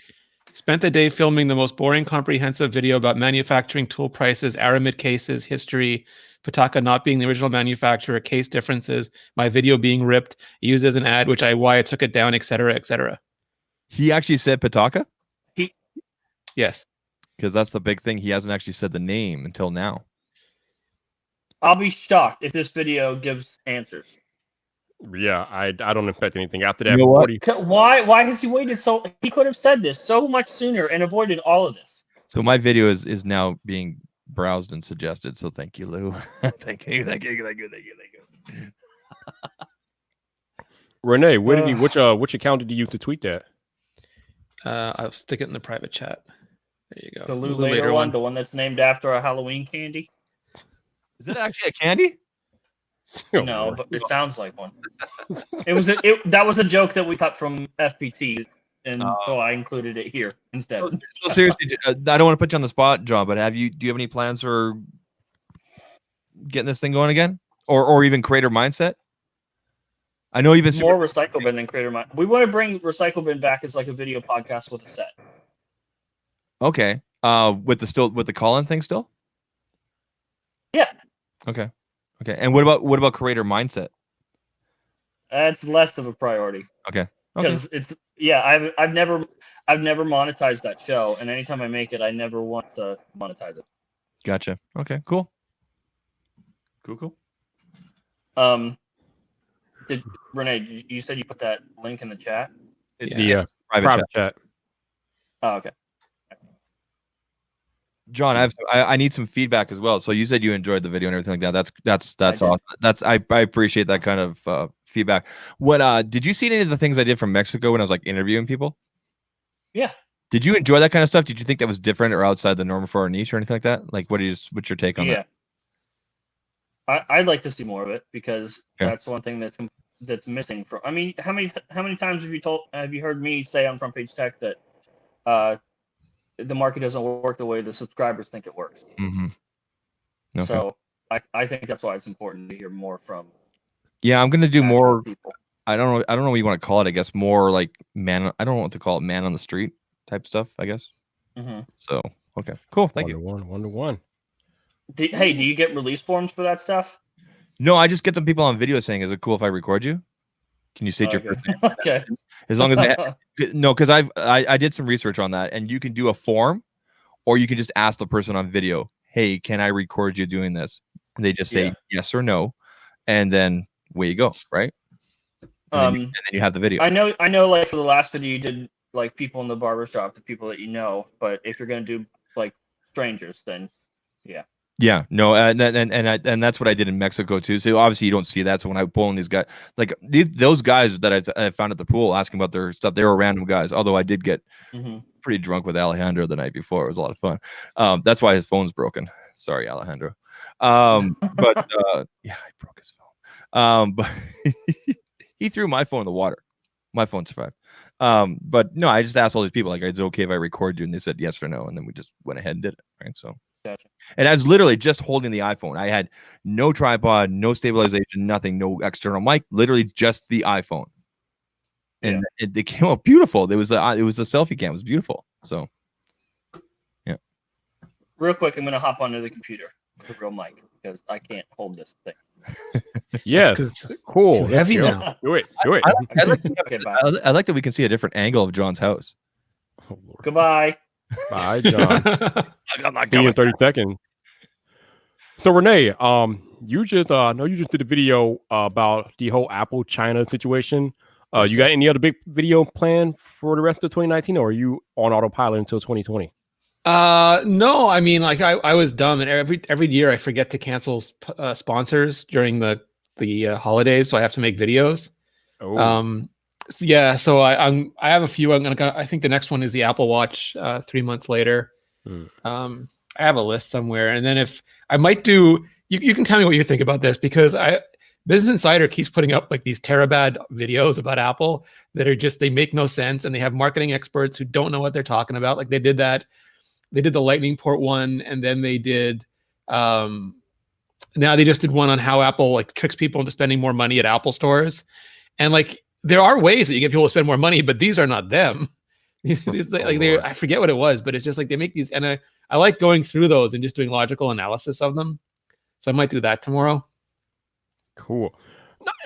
Spent the day filming the most boring, comprehensive video about manufacturing tool prices, aramid cases, history, Pataka not being the original manufacturer, case differences, my video being ripped, used as an ad, why I took it down, etc., etc. He actually said Pataka? Yes. Because that's the big thing. He hasn't actually said the name until now. I'll be shocked if this video gives answers. Yeah, I don't expect anything after that. You know what? Why has he waited so? He could have said this so much sooner and avoided all of this. So my video is now being browsed and suggested. So thank you, Lou. Thank you. Renee, which account did you use to tweet that? I'll stick it in the private chat. There you go. The Lou later one, the one that's named after a Halloween candy. Is it actually a candy? No, but it sounds like one. That was a joke that we cut from FPT, and so I included it here instead. So seriously, I don't want to put you on the spot, John, but do you have any plans for getting this thing going again, or even Creator Mindset? I know you've been more Recycle Bin than Creator Mindset. We want to bring Recycle Bin back as like a video podcast with a set. Okay. With the call-in thing still? Yeah. Okay. Okay. And what about Creator Mindset? That's less of a priority. Okay. Because I've never monetized that show, and anytime I make it, I never want to monetize it. Gotcha. Okay. Cool. Cool. Did Renee? You said you put that link in the chat. It's the private chat. Oh, okay. John, I need some feedback as well. So you said you enjoyed the video and everything like that. That's awesome. I appreciate that kind of feedback. What did you see any of the things I did from Mexico when I was like interviewing people? Yeah. Did you enjoy that kind of stuff? Did you think that was different or outside the norm for our niche or anything like that? Like, what's your take on that? I'd like to see more of it because that's one thing that's missing from. I mean, how many times have you heard me say on Front Page Tech that the market doesn't work the way the subscribers think it works? Mm-hmm. Okay. So I think that's why it's important to hear more from. Yeah, I'm gonna do more people. I don't know what you want to call it. I guess more like man. I don't know what to call it. Man on the street type stuff. I guess. Mm-hmm. So okay, cool. Thank you. 1-to-1. Hey, do you get release forms for that stuff? No, I just get the people on video saying, "Is it cool if I record you? Can you state your first name?" Okay. As long as no, because I did some research on that, and you can do a form, or you can just ask the person on video, "Hey, can I record you doing this?" And they just say yes or no, and then away you go, right? And then you have the video. I know. Like for the last video, you did like people in the barbershop, the people that you know. But if you're gonna do like strangers, then yeah. Yeah, no, and that's what I did in Mexico too. So obviously you don't see that. So when I pull in these guys, like those guys that I found at the pool asking about their stuff, they were random guys. Although I did get pretty drunk with Alejandro the night before. It was a lot of fun. That's why his phone's broken. Sorry, Alejandro. But yeah, I broke his phone. But he threw my phone in the water. My phone survived. But no, I just asked all these people, like, is it okay if I record you? And they said yes or no. And then we just went ahead and did it. Right. So gotcha. And I was literally just holding the iPhone. I had no tripod, no stabilization, nothing, no external mic, literally just the iPhone. And it came out beautiful. It was a selfie cam. It was beautiful. So yeah. Real quick, I'm gonna hop onto the computer with a real mic because I can't hold this thing. Yes, cool. Too heavy now. Do it. I like that we can see a different angle of John's house. Oh, Lord. Goodbye. Bye, John. See you in 30 seconds. So Rene, you just did a video about the whole Apple China situation. You got any other big video planned for the rest of 2019, or are you on autopilot until 2020? No, I mean, like I was dumb, and every year I forget to cancel sponsors during the holidays, so I have to make videos. Oh. Yeah, so I have a few. I think the next one is the Apple Watch 3 months later. I have a list somewhere, and then if I might do, you can tell me what you think about this, because Business Insider keeps putting up like these terabad videos about Apple that are they make no sense, and they have marketing experts who don't know what they're talking about. Like they did the Lightning port one, and then they did now they just did one on how Apple like tricks people into spending more money at Apple stores. And like there are ways that you get people to spend more money, but these are not them. I forget what it was, but it's just like they make these, and I like going through those and just doing logical analysis of them. So I might do that tomorrow. Cool.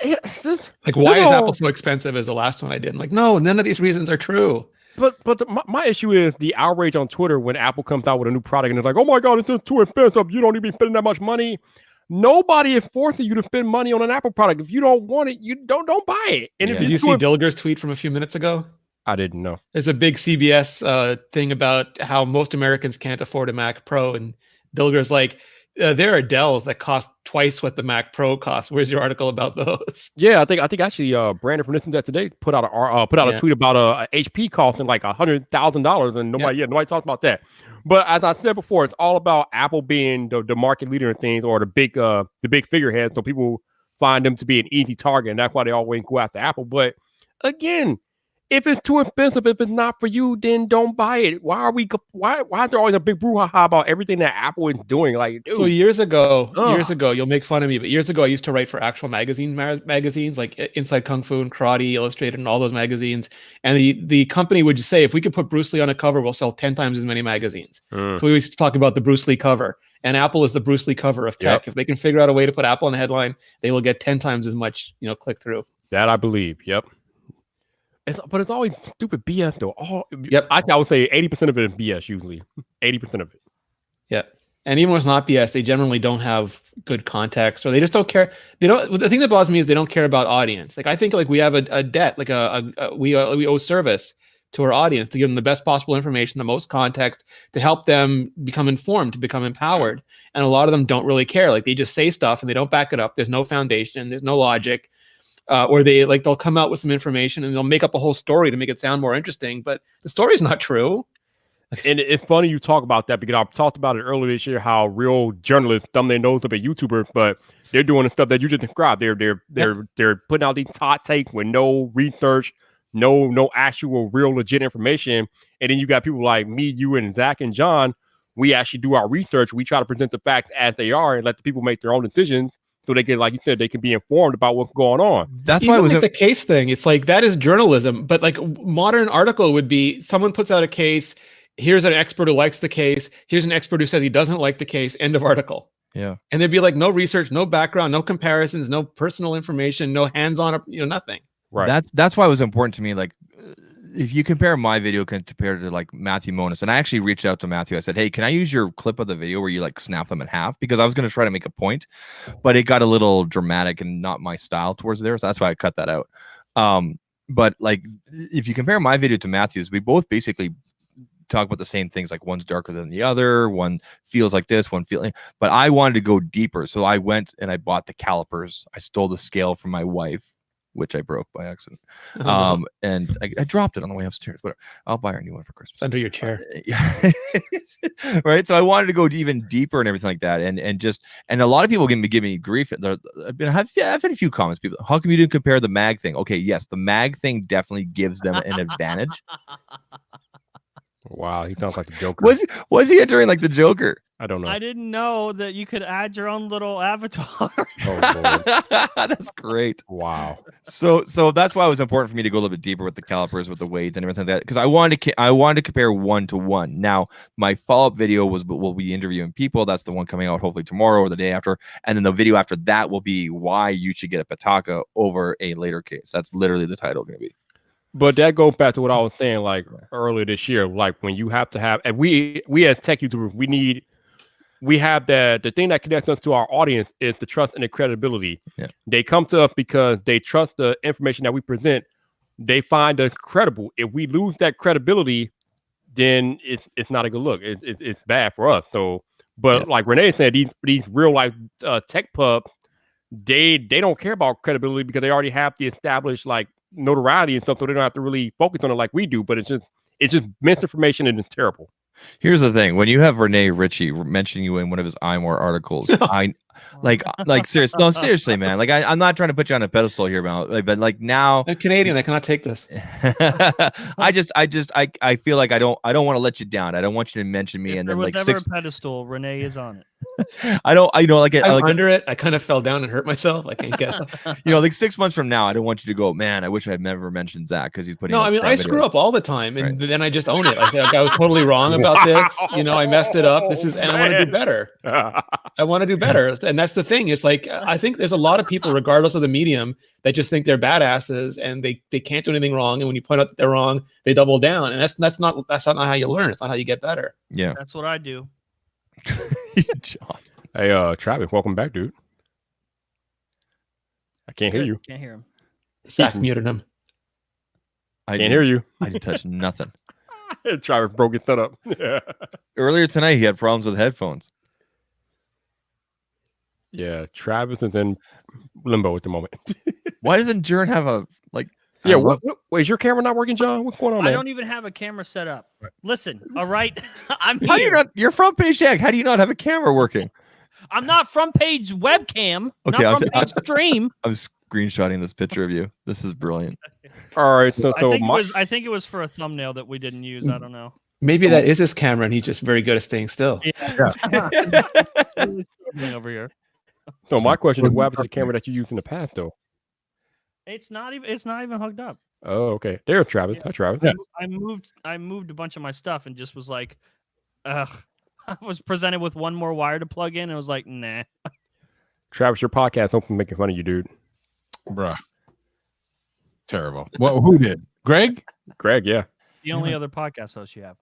Like, why is Apple so expensive is the last one I did. I'm like, no, none of these reasons are true. But my issue is the outrage on Twitter when Apple comes out with a new product and it's like, oh my God, it's just too expensive. You don't need to be spending that much money. Nobody is forcing you to spend money on an Apple product. If you don't want it, you don't buy it. And did you see Dilger's tweet from a few minutes ago? I didn't know. There's a big CBS thing about how most Americans can't afford a Mac Pro, and Dilger's like, there are Dells that cost twice what the Mac Pro costs. Where's your article about those? Yeah, I think actually Brandon from Listen to That Today put out a tweet about a HP costing like $100,000, and nobody talks about that. But as I said before, it's all about Apple being the market leader in things, or the big figurehead, so people find them to be an easy target, and that's why they always go after Apple. But again, if it's too expensive, if it's not for you, then don't buy it. Why is there always a big brouhaha about everything that Apple is doing? Like, dude. So years ago, you'll make fun of me, but years ago, I used to write for actual magazines like Inside Kung Fu and Karate Illustrated and all those magazines. And the company would just say, if we could put Bruce Lee on a cover, we'll sell 10 times as many magazines. So we used to talk about the Bruce Lee cover. And Apple is the Bruce Lee cover of tech. Yep. If they can figure out a way to put Apple in the headline, they will get 10 times as much, click through. That I believe. Yep. But it's always stupid BS though. I would say 80% of it is BS usually. 80% of it. Yeah. And even when it's not BS, they generally don't have good context, or they just don't care. The thing that bothers me is they don't care about audience. Like I think like we have a debt, like we owe service to our audience to give them the best possible information, the most context, to help them become informed, to become empowered. And a lot of them don't really care. Like they just say stuff and they don't back it up. There's no foundation. There's no logic. Or they'll come out with some information and they'll make up a whole story to make it sound more interesting, but the story's not true. And it's funny you talk about that because I talked about it earlier this year. How real journalists thumb their nose up at YouTubers, but they're doing the stuff that you just described. They're putting out these hot takes with no research, no actual real legit information. And then you got people like me, you, and Zach and John. We actually do our research. We try to present the facts as they are and let the people make their own decisions, so they can, like you said, they can be informed about what's going on. That's why it was like the case thing. It's like that is journalism, but like modern article would be someone puts out a case. Here's an expert who likes the case. Here's an expert who says he doesn't like the case. End of article. Yeah. And there'd be like no research, no background, no comparisons, no personal information, no hands-on, nothing. Right. That's why it was important to me. Like, if you compare my video compared to like Matthew Monis, and I actually reached out to Matthew. I said, hey, can I use your clip of the video where you like snap them in half? Because I was going to try to make a point, but it got a little dramatic and not my style towards there. So that's why I cut that out. But like, if you compare my video to Matthew's, we both basically talk about the same things. Like one's darker than the other, one feels like this, one feeling, but I wanted to go deeper. So I went and I bought the calipers. I stole the scale from my wife, which I broke by accident. And I dropped it on the way upstairs. Whatever. I'll buy her a new one for Christmas. It's under your chair. Right. So I wanted to go even deeper and everything like that. And a lot of people can be giving me grief. I've had a few comments. People, how come you didn't compare the mag thing? Okay, yes, the mag thing definitely gives them an advantage. Wow, he sounds like a Joker. Was he entering like the Joker? I don't know. I didn't know that you could add your own little avatar. That's great. Wow. So that's why it was important for me to go a little bit deeper with the calipers, with the weight and everything like that, because I wanted to compare 1-to-1. Now, my follow-up video will be interviewing people. That's the one coming out hopefully tomorrow or the day after, and then the video after that will be why you should get a Pitaka over a later case. That's literally the title going to be. But that goes back to what I was saying, like earlier this year, like when you have to have, and we as tech YouTubers, we have the thing that connects us to our audience is the trust and the credibility. Yeah. They come to us because they trust the information that we present. They find us credible. If we lose that credibility, then it's not a good look. It's bad for us. So, but like Rene said, these real life tech pubs, they don't care about credibility because they already have the established like notoriety and stuff, so they don't have to really focus on it like we do. But it's just misinformation and it's terrible. Here's the thing: when you have Rene Ritchie mention you in one of his iMore articles, I seriously, man. Like I'm not trying to put you on a pedestal here, man. But like now, I'm Canadian. I cannot take this. I feel like I don't want to let you down. I don't want you to mention me. If And there then was like ever a pedestal, Renee is on it. I'm under it. I kind of fell down and hurt myself. I can't get it. Like 6 months from now, I don't want you to go, man, I wish I had never mentioned Zach because he's putting. No, I mean, I screw up all the time, and then I just own it. I think I was totally wrong about this. I messed it up. And I want to do better. I want to do better, and that's the thing. It's like I think there's a lot of people, regardless of the medium, that just think they're badasses and they can't do anything wrong. And when you point out that they're wrong, they double down, and that's not how you learn. It's not how you get better. Yeah, that's what I do. John. Hey, Travis, welcome back, dude. I can't hear you. Can't hear him. Zach muted him. I can't hear you. I didn't touch nothing. Travis broke his setup. Earlier tonight, he had problems with headphones. Yeah, Travis is in limbo at the moment. Why doesn't Jern have a like? Yeah, wait, is your camera not working, John? What's going on, man? I don't even have a camera set up. Right. Listen, all right, I'm How here. You're front page tag. How do you not have a camera working? I'm not front page webcam. Okay, not front page stream. I'm screenshotting this picture of you. This is brilliant. All right, so I think it was for a thumbnail that we didn't use. I don't know. Maybe that is his camera, and he's just very good at staying still. Yeah. Over here. So my question is, what happened to the camera that you used in the past, though? It's not even hooked up. Oh, okay. There's Travis. Yeah. Hi, Travis. Yeah. I moved a bunch of my stuff and just was like, I was presented with one more wire to plug in and I was like, nah. Travis, your podcast open making fun of you, dude. Bruh. Terrible. Well, who did? Greg? Greg, yeah. The only other podcast host you have.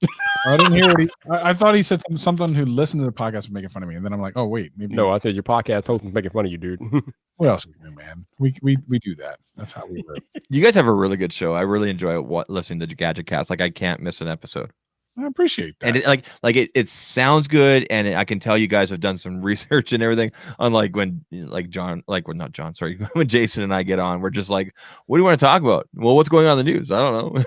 I didn't hear what I thought he said something who listened to the podcast was making fun of me. And then I'm like, oh, wait. Maybe. No, I said your podcast host was making fun of you, dude. What else do we do, man? We do that. That's how we work. You guys have a really good show. I really enjoy listening to Gadget Cast. Like I can't miss an episode. I appreciate that. And it sounds good, and I can tell you guys have done some research and everything. Unlike when when Jason and I get on, we're just like, what do you want to talk about? Well, what's going on in the news? I don't know.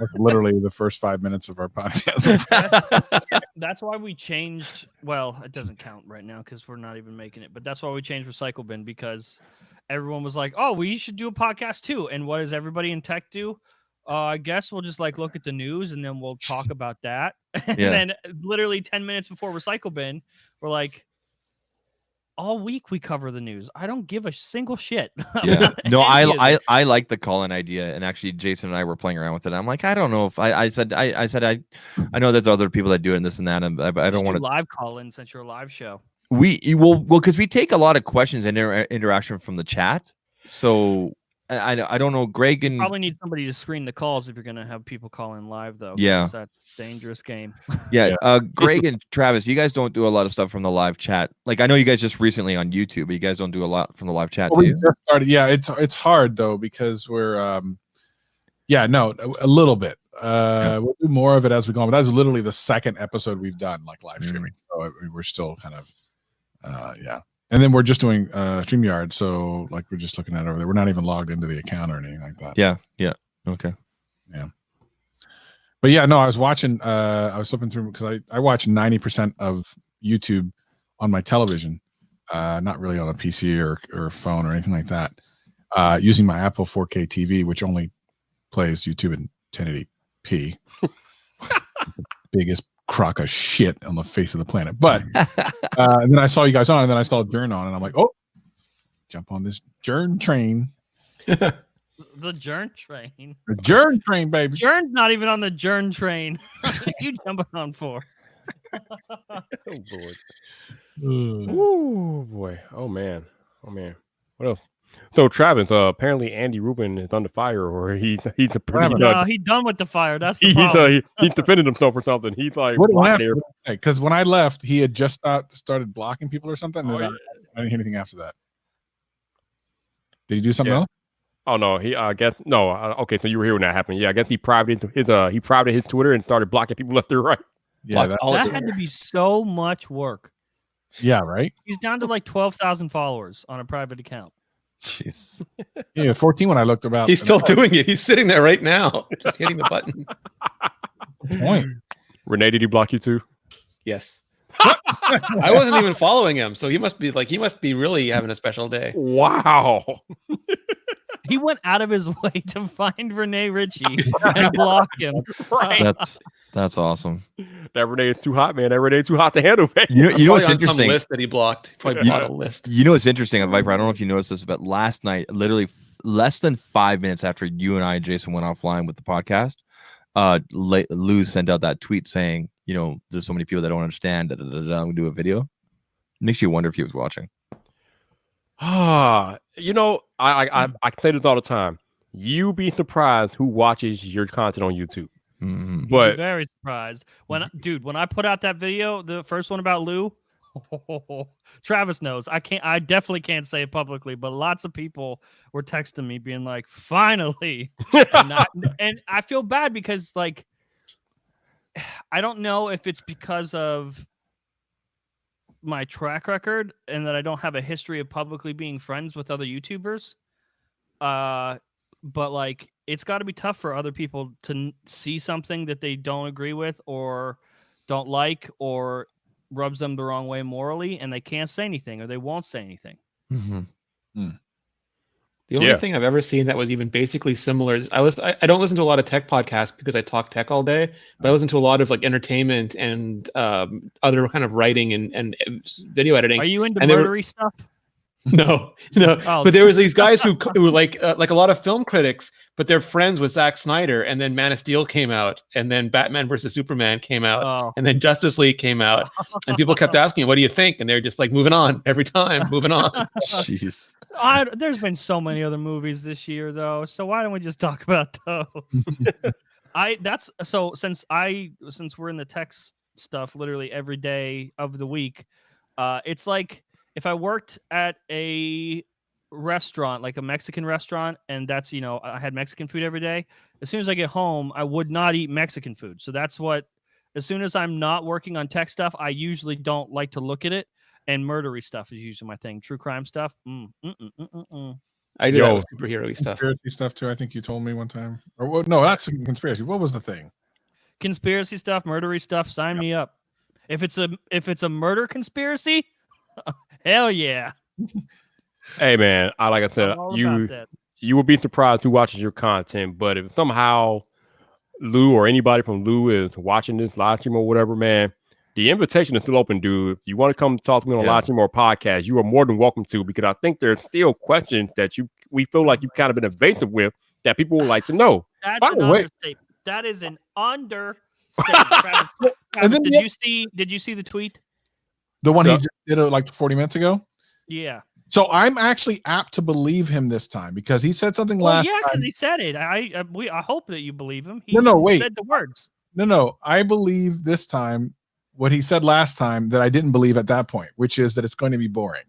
That's literally the first 5 minutes of our podcast. That's why we changed. Well, it doesn't count right now because we're not even making it. But that's why we changed Recycle Bin, because everyone was like, "Oh, we should do a podcast too." And what does everybody in tech do? I guess we'll just like look at the news and then we'll talk about that. And then literally 10 minutes before Recycle Bin, we're like, all week we cover the news. I don't give a single shit. Yeah. No, I like the call-in idea, and actually Jason and I were playing around with it. I'm like, I don't know if I said I know there's other people that do it and this and that, and I don't want to live call-in since you're a live show. We will because we take a lot of questions and interaction from the chat. So I don't know, Greg, and probably need somebody to screen the calls if you're gonna have people call in live though. Yeah, that's a dangerous game. Yeah. Greg and Travis, you guys don't do a lot of stuff from the live chat. Like I know you guys just recently on YouTube, but you guys don't do a lot from the live chat. We just started. Yeah, it's hard though because we're a little bit. We'll do more of it as we go on. But that's literally the second episode we've done like live streaming. So we're still kind of And then we're just doing StreamYard, so like we're just looking at it over there. We're not even logged into the account or anything like that. Yeah. Okay. Yeah. But yeah, no, I was watching. I was flipping through because I watch 90% of YouTube on my television, not really on a PC or phone or anything like that. Using my Apple 4K TV, which only plays YouTube in 1080p. Biggest crock of shit on the face of the planet. But and then I saw you guys on, and then I saw Jern on, and I'm like, oh, jump on this Jern train. The Jern train. The Jern train, baby. Jern's not even on the Jern train. What are you jumping on for? Oh Lord. Oh boy. Oh man. What else? So Travis, apparently Andy Rubin is under fire, or he's pretty no, he's done with the fire. That's the problem. He's defending himself or something. He's like, because when I left, he had just started blocking people or something. And I didn't hear anything after that. Did he do something else? Oh no, I guess no. Okay, so you were here when that happened. Yeah, I guess he privated his Twitter and started blocking people left and right. Yeah, that had to be so much work. Yeah, right. He's down to like 12,000 followers on a private account. Jeez. Yeah, 14 when I looked about. He's still doing it. He's sitting there right now, just hitting the button. Point. Renee, did he block you too? Yes. I wasn't even following him, so he must be really having a special day. Wow. He went out of his way to find Rene Ritchie and block him. Right. That's awesome. That Rene is too hot, man. That Rene is too hot to handle, man. You know what's interesting? Some list that he blocked. Probably bought a list. You know what's interesting on Vyyyper? I don't know if you noticed this, but last night, literally less than 5 minutes after you and I, Jason, went offline with the podcast, Lou sent out that tweet saying, there's so many people that don't understand. I'm gonna do a video. Makes you wonder if he was watching. I say this all the time. You be surprised who watches your content on YouTube. Mm-hmm. But very surprised when I put out that video, the first one about Lou. Travis knows. I definitely can't say it publicly, but lots of people were texting me being like, "Finally!" and I feel bad because like I don't know if it's because of my track record and that I don't have a history of publicly being friends with other YouTubers. But like it's got to be tough for other people to see something that they don't agree with or don't like or rubs them the wrong way morally, and they can't say anything or they won't say anything. Mm-hmm. The only thing I've ever seen that was even basically similar. I don't listen to a lot of tech podcasts because I talk tech all day, but I listen to a lot of like entertainment and other kind of writing and video editing. Are you into murdery stuff? No. Oh. But there was these guys who were like a lot of film critics, but they're friends with Zack Snyder, and then Man of Steel came out, and then Batman versus Superman came out, and then Justice League came out, and people kept asking, "What do you think?" And they're just like, "Moving on every time, moving on." Jeez. There's been so many other movies this year, though. So why don't we just talk about those? Since we're in the tech stuff, literally every day of the week, it's like. If I worked at a restaurant, like a Mexican restaurant, and that's, I had Mexican food every day, as soon as I get home, I would not eat Mexican food. So that's as soon as I'm not working on tech stuff, I usually don't like to look at it. And murdery stuff is usually my thing. True crime stuff. I do that with superhero stuff. Conspiracy stuff too. I think you told me one time. Or well, no, that's a conspiracy. What was the thing? Conspiracy stuff, murdery stuff. Sign me up. If it's a murder conspiracy, hell yeah. Hey man, like I said, you will be surprised who watches your content. But if somehow Lou or anybody from Lou is watching this live stream or whatever, man, the invitation is still open, dude. If you want to come talk to me on a live stream or a podcast, you are more than welcome to, because I think there's still questions that we feel like you've kind of been evasive with that people would like to know. That's an understatement. That is an understatement. Travis, did you see the tweet? The one he just did like 40 minutes ago? Yeah. So I'm actually apt to believe him this time because he said something last time. Yeah, because he said it. I hope that you believe him. He said the words. No. I believe this time what he said last time that I didn't believe at that point, which is that it's going to be boring.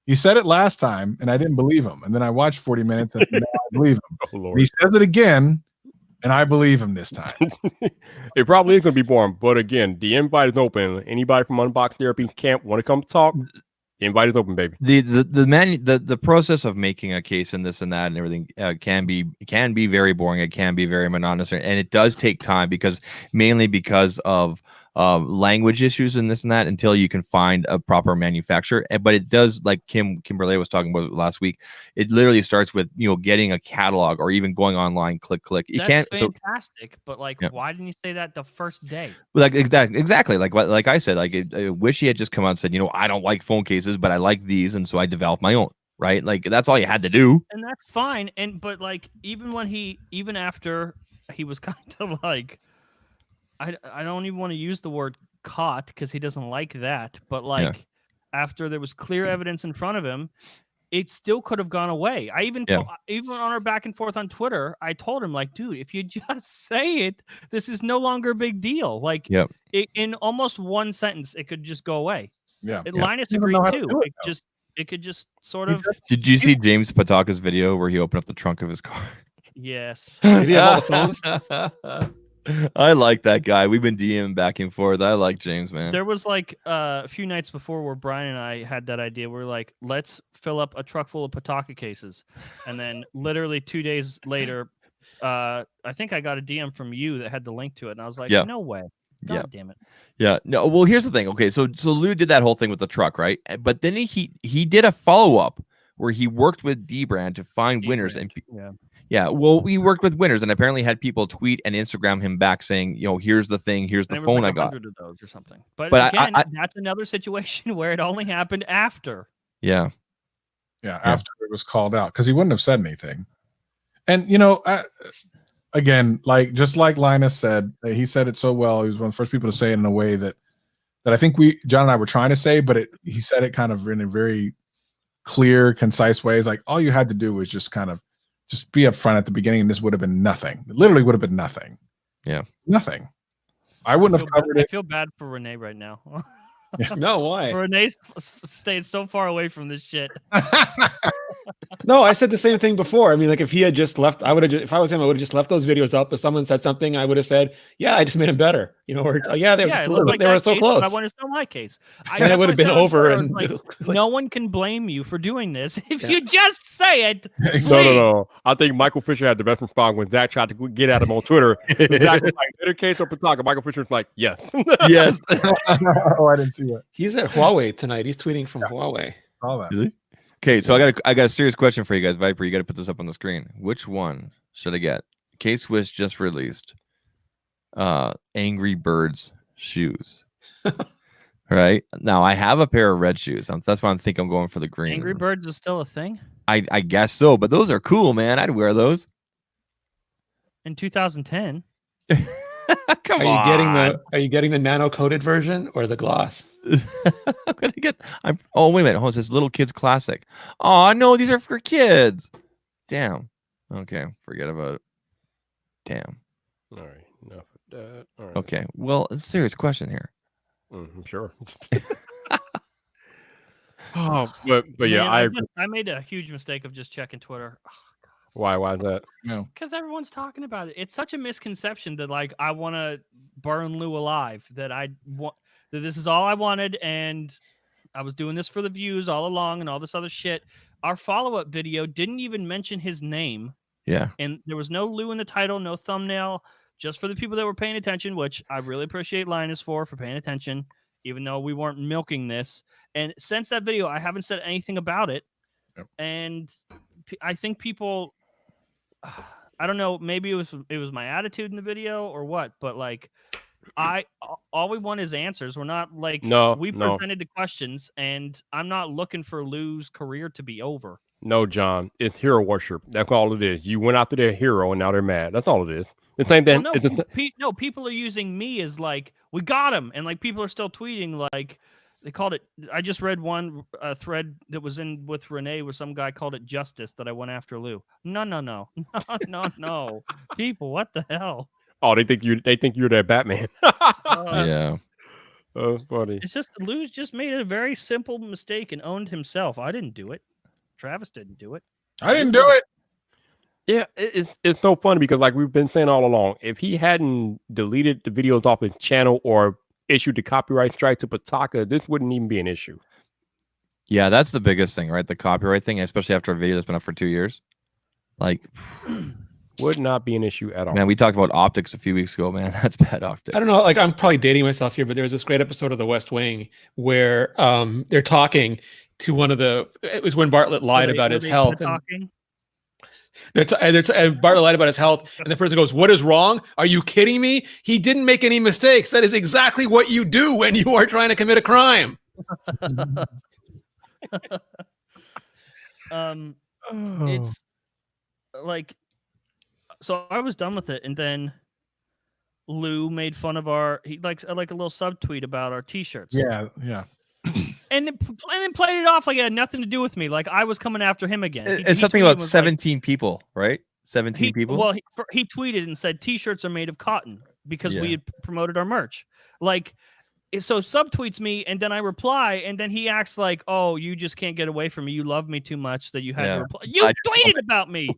He said it last time and I didn't believe him. And then I watched 40 minutes and now I believe him. Oh, Lord. He says it again and I believe him this time. It probably is going to be boring. But again, the invite is open. Anybody from Unbox Therapy Camp want to come talk? The invite is open, baby. The process of making a case and this and that and everything can be very boring. It can be very monotonous, and it does take time mainly because of language issues and this and that until you can find a proper manufacturer. But it does, like Kimberly was talking about last week, it literally starts with getting a catalog or even going online, click. That's fantastic, but why didn't you say that the first day? Like exactly like I said, I wish he had just come out and said, I don't like phone cases, but I like these, and so I developed my own. Right, like that's all you had to do, and that's fine. But even after he was kind of like, I don't even want to use the word caught because he doesn't like that. But after there was clear evidence in front of him, it still could have gone away. I even even on our back and forth on Twitter, I told him dude, if you just say it, this is no longer a big deal. In almost one sentence, it could just go away. Yeah. Linus agreed too. It could just sort of. Did you see James Pataka's video where he opened up the trunk of his car? Yes. Did he have all the phones? I like that guy. We've been DMing back and forth. I like James, man. There was a few nights before where Brian and I had that idea. We're like, let's fill up a truck full of Pataka cases. And then literally 2 days later, I think I got a DM from you that had the link to it. And I was like, no way. God damn it. Yeah. No, well, here's the thing. Okay, so Lou did that whole thing with the truck, right? But then he did a follow-up where he worked with D-Brand to find winners. And yeah, well, we worked with winners and apparently had people tweet and Instagram him back saying, here's the thing, here's the phone I got. Of those or something. But again, that's another situation where it only happened after. Yeah. Yeah, after it was called out, because he wouldn't have said anything. And, again, just like Linus said, he said it so well. He was one of the first people to say it in a way that I think John and I were trying to say, but he said it kind of in a very clear, concise way. It's like all you had to do was just be upfront at the beginning, and this would have been nothing. It literally would have been nothing. Yeah, nothing. I wouldn't have covered it. I feel bad for Rene right now. No, why? Renee's stayed so far away from this shit. No, I said the same thing before. I mean, if he had just left, if I was him, I would have just left those videos up. If someone said something, I would have said, "Yeah, I just made him better." They were so close. I want to sell my case. And it would have been over. And no one can blame you for doing this if you just say it. No. I think Michael Fisher had the best response when Zach tried to get at him on Twitter. Zach was like, "Better case or Pataka?" Michael Fisher was like, "Yes, yes." Oh, I didn't see that. He's at Huawei tonight. He's tweeting from Huawei. All that. Is he? Okay, so I got a serious question for you guys, Vyyyper. You got to put this up on the screen. Which one should I get? K-Swiss just released Angry Birds shoes. Right now, I have a pair of red shoes. That's why I think I'm going for the green. Angry Birds is still a thing. I guess so, but those are cool, man. I'd wear those in 2010. Are you getting the nano coated version or the gloss? I'm gonna get. Oh, wait a minute. Hold on, it says Little Kids Classic. Oh no, these are for kids. Damn. Okay, forget about it. Damn. All right, enough of that. All right. Okay. Well, it's a serious question here. Sure. Oh, but yeah, I made a huge mistake of just checking Twitter. Why is that? No, because everyone's talking about it. It's such a misconception that I want to burn Lou alive. That this is all I wanted, and I was doing this for the views all along, and all this other shit. our follow-up video didn't even mention his name. Yeah. And there was no Lou in the title, no thumbnail, just for the people that were paying attention, which I really appreciate Linus for paying attention, even though we weren't milking this. And since that video, I haven't said anything about it. Yep. And I think people, I don't know, maybe it was my attitude in the video or what, but like, all we want is answers. We're not like, we presented the questions, and I'm not looking for Lou's career to be over. No, John, it's hero worship. That's all it is. You went after their hero, and now they're mad. That's all it is. The same thing. No, people are using me as like, we got him, and like people are still tweeting like they called it. I just read one thread that was in with Rene where some guy called it justice that I went after Lou. No. People, what the hell? Oh, they think you're that Batman. Yeah. That's funny. It's just Lou's just made a very simple mistake and owned himself. I didn't do it. Travis didn't do it. I didn't do it. Yeah, it's so funny because like we've been saying all along, if he hadn't deleted the videos off his channel or issued the copyright strike to Pataka, this wouldn't even be an issue. Yeah, that's the biggest thing, right? The copyright thing, especially after a video that's been up for 2 years. Like, would not be an issue at all. Man, we talked about optics a few weeks ago, man. That's bad optics. I don't know. Like, I'm probably dating myself here, but there was this great episode of The West Wing where they're talking to one of the. It was when Bartlett lied about his health. And Bartlett lied about his health, and the person goes, "What is wrong? Are you kidding me? He didn't make any mistakes. That is exactly what you do when you are trying to commit a crime." It's like, so I was done with it, and then Lou made fun of he likes like a little subtweet about our t-shirts. Yeah. And then played it off like it had nothing to do with me. Like I was coming after him again. It's something about 17 people, right? 17 people. Well, he tweeted and said t-shirts are made of cotton because we had promoted our merch. Like, so subtweets me, and then I reply, and then he acts like, "Oh, you just can't get away from me. You love me too much that you had to reply. You tweeted about me."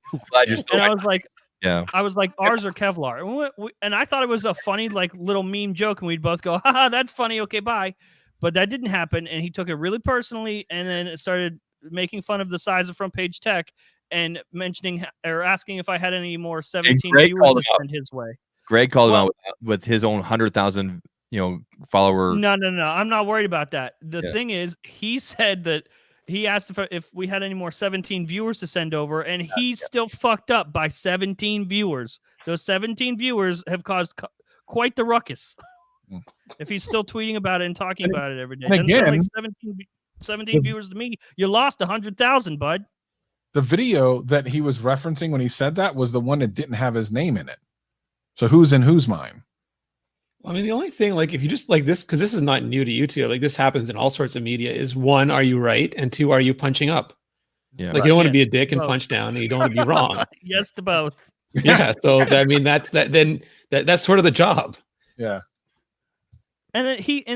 And I was like, ours are Kevlar. And I thought it was a funny, like, little meme joke, and we'd both go, "Haha, that's funny. Okay, bye." But that didn't happen, and he took it really personally, and then it started making fun of the size of Front Page Tech and mentioning or asking if I had any more 17 viewers to send his way. Greg called him out with his own 100,000, follower. No. I'm not worried about that. The thing is, he said that he asked if we had any more 17 viewers to send over, and he's still fucked up by 17 viewers. Those 17 viewers have caused quite the ruckus. If he's still tweeting about it and talking about it every day, and again, like 17 viewers to me, you lost 100,000, bud. The video that he was referencing when he said that was the one that didn't have his name in it. So who's in whose mind? I mean, the only thing, like, if you just like this, because this is not new to YouTube, like this happens in all sorts of media, is one, are you right? And two, are you punching up? Yeah. Like, you don't want to be a dick and punch down, and you don't want to be wrong. Yes to both. Yeah. So I mean, that's sort of the job. Yeah. And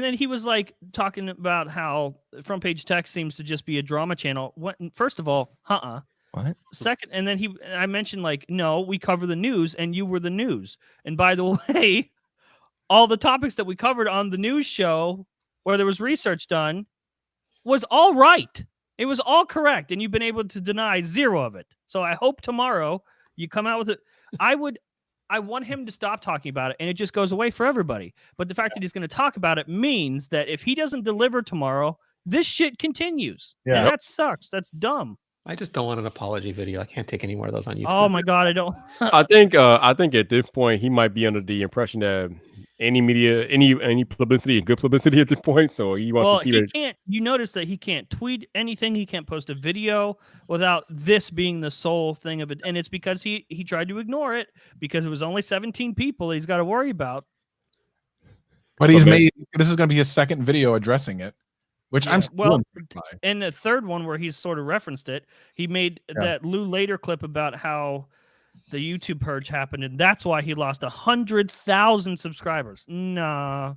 then he was like talking about how Front Page Tech seems to just be a drama channel. First of all, What? Second, and then I mentioned like, no, we cover the news, and you were the news. And by the way, all the topics that we covered on the news show where there was research done was all right. It was all correct, and you've been able to deny zero of it. So I hope tomorrow you come out with it. I want him to stop talking about it, and it just goes away for everybody. But the fact that he's going to talk about it means that if he doesn't deliver tomorrow, this shit continues. Yeah, and that sucks. That's dumb. I just don't want an apology video. I can't take any more of those on YouTube. Oh my God, I don't. I think at this point he might be under the impression that any media, any publicity, good publicity at this point. So he wants to keep it. Can't. You notice that he can't tweet anything. He can't post a video without this being the sole thing of it, and it's because he tried to ignore it because it was only 17 people he's got to worry about. But he's made. This is going to be his second video addressing it. Which I'm still and the third one where he's sort of referenced it, he made that Lou Later clip about how the YouTube purge happened, and that's why he lost 100,000 subscribers. No.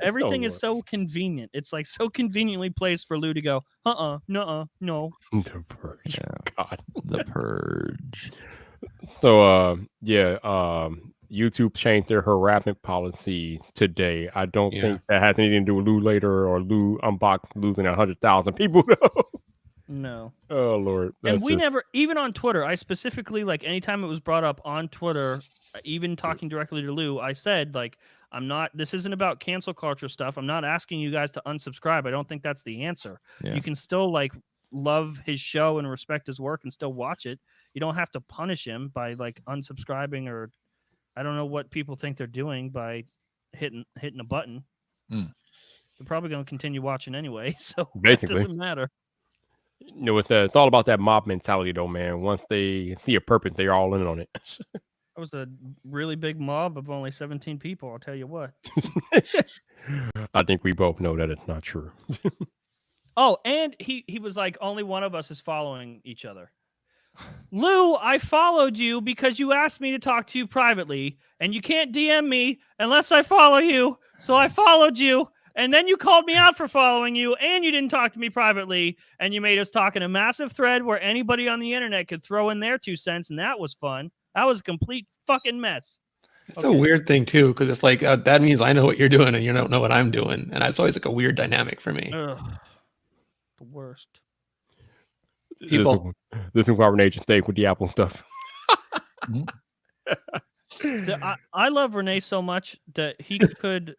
Everything is so convenient. It's like so conveniently placed for Lou to go, no. The purge. God. The purge. So YouTube changed their harassment policy today. I don't think that has anything to do with Lou Later or Lou Unbox losing 100,000 people. No. Oh Lord. And we never, even on Twitter, I specifically, like, anytime it was brought up on Twitter, even talking directly to Lou, I said, like, this isn't about cancel culture stuff. I'm not asking you guys to unsubscribe. I don't think that's the answer. Yeah. You can still, like, love his show and respect his work and still watch it. You don't have to punish him by, like, unsubscribing, or I don't know what people think they're doing by hitting a button. They're probably going to continue watching anyway, so basically it doesn't matter. You know, it's all about that mob mentality, though, man. Once they see a purpose, they're all in on it. That was a really big mob of only 17 people. I'll tell you what. I think we both know that it's not true. Oh, and he was like, only one of us is following each other. Lou, I followed you because you asked me to talk to you privately, and you can't DM me unless I follow you. So I followed you, and then you called me out for following you, and you didn't talk to me privately, and you made us talk in a massive thread where anybody on the internet could throw in their 2 cents, and that was fun. That was a complete fucking mess. It's a weird thing too, because it's like that means I know what you're doing and you don't know what I'm doing, and it's always like a weird dynamic for me. Ugh. The worst. People, this is why Rene just stayed with the Apple stuff. I love Rene so much that he could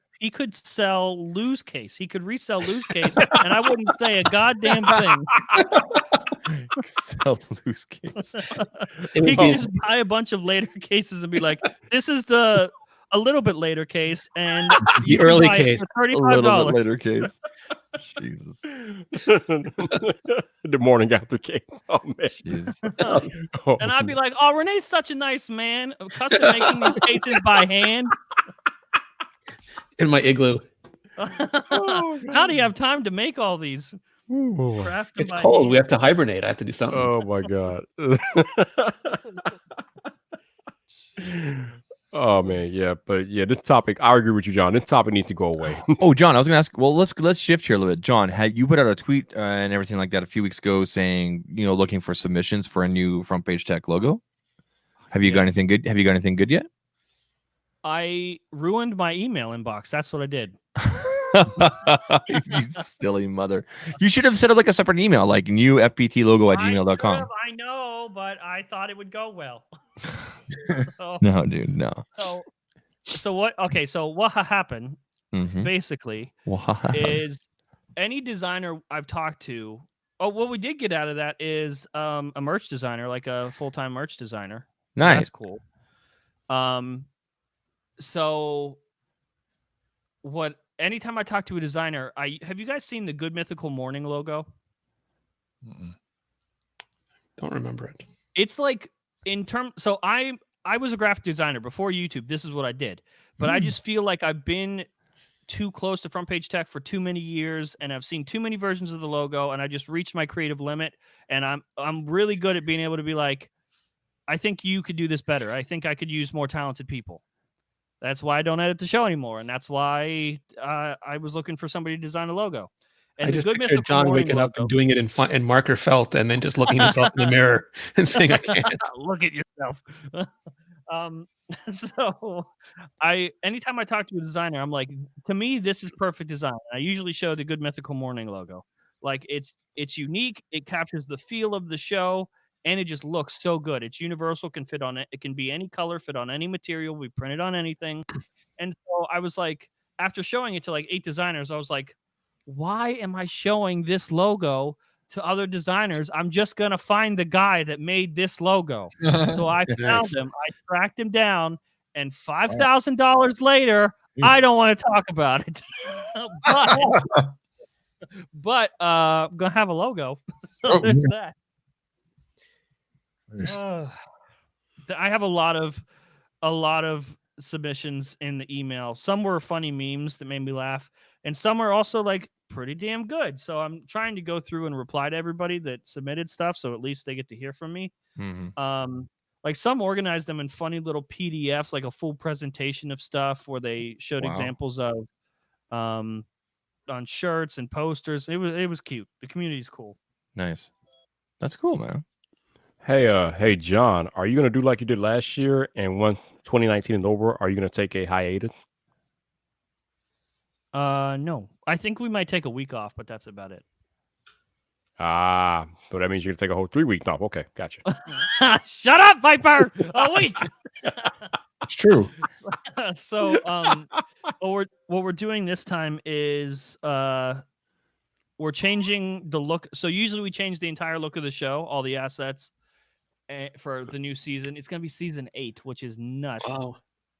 sell Lou's case. He could resell Lou's case, and I wouldn't say a goddamn thing. Sell Lou's case. He could just buy a bunch of later cases and be like, "This is a little bit later case, and the early case, $35." A little bit later case. Jesus. The morning after case. Oh man. Oh. And I'd be like, "Oh, Rene's such a nice man, custom making these cases by hand in my igloo." How do you have time to make all these? It's cold. Hand? We have to hibernate. I have to do something. Oh my god. Oh man, yeah, but yeah, this topic, I agree with you, John. This topic needs to go away. Oh, John, I was gonna ask. Well, let's shift here a little bit. John, had you put out a tweet and everything like that a few weeks ago, saying looking for submissions for a new front page tech logo? Have you got anything good? Have you got anything good yet? I ruined my email inbox. That's what I did. You silly mother! You should have set up like a separate email, like new fptlogo@gmail.com. I know, but I thought it would go well. No, dude, no. So what? Okay, so what happened basically is any designer I've talked to. Oh, what we did get out of that is a merch designer, like a full-time merch designer. Nice, that's cool. So what? Anytime I talk to a designer, have you guys seen the Good Mythical Morning logo? Don't remember it. It's like so I was a graphic designer before YouTube. This is what I did. But I just feel like I've been too close to front page tech for too many years, and I've seen too many versions of the logo, and I just reached my creative limit. And I'm really good at being able to be like, I think you could do this better. I think I could use more talented people. That's why I don't edit the show anymore, and that's why I was looking for somebody to design a logo. And I just pictured John waking up and doing it in marker felt, and then just looking himself in the mirror and saying, "I can't." Look at yourself. So anytime I talk to a designer, I'm like, to me, this is perfect design. I usually show the Good Mythical Morning logo. Like it's unique. It captures the feel of the show. And it just looks so good. It's universal, can fit on it. It can be any color, fit on any material. We print it on anything. And so I was like, after showing it to like 8 designers, I was like, why am I showing this logo to other designers? I'm just going to find the guy that made this logo. So I found him. I tracked him down. And $5,000 later, I don't want to talk about it. but I'm going to have a logo. So there's that. I have a lot of submissions in the email. Some were funny memes that made me laugh, and some are also like pretty damn good. So I'm trying to go through and reply to everybody that submitted stuff, so at least they get to hear from me. Like some organized them in funny little PDFs, like a full presentation of stuff where they showed examples of on shirts and posters. It was cute. The community's cool. Nice. That's cool, man. Hey, John, are you going to do like you did last year? And once 2019 is over, are you going to take a hiatus? No. I think we might take a week off, but that's about it. So that means you can take a whole 3 weeks off. Okay, gotcha. Shut up, Vyyyper. A week. It's true. So what we're doing this time is we're changing the look. So usually we change the entire look of the show, all the assets for the new season. It's gonna be season 8, which is nuts. Wow.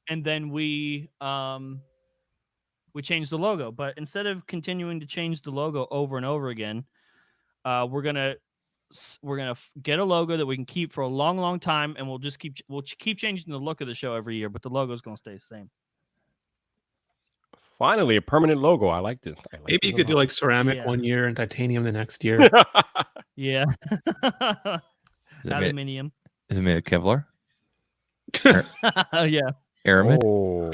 And then we change the logo, but instead of continuing to change the logo over and over again, we're gonna get a logo that we can keep for a long, long time, and we'll keep changing the look of the show every year, but the logo is gonna stay the same. Finally, a permanent logo. I like this. Maybe you could do like ceramic one year and titanium the next year. Yeah. Aluminium. Is it made of Kevlar? Yeah. Aramid? Oh.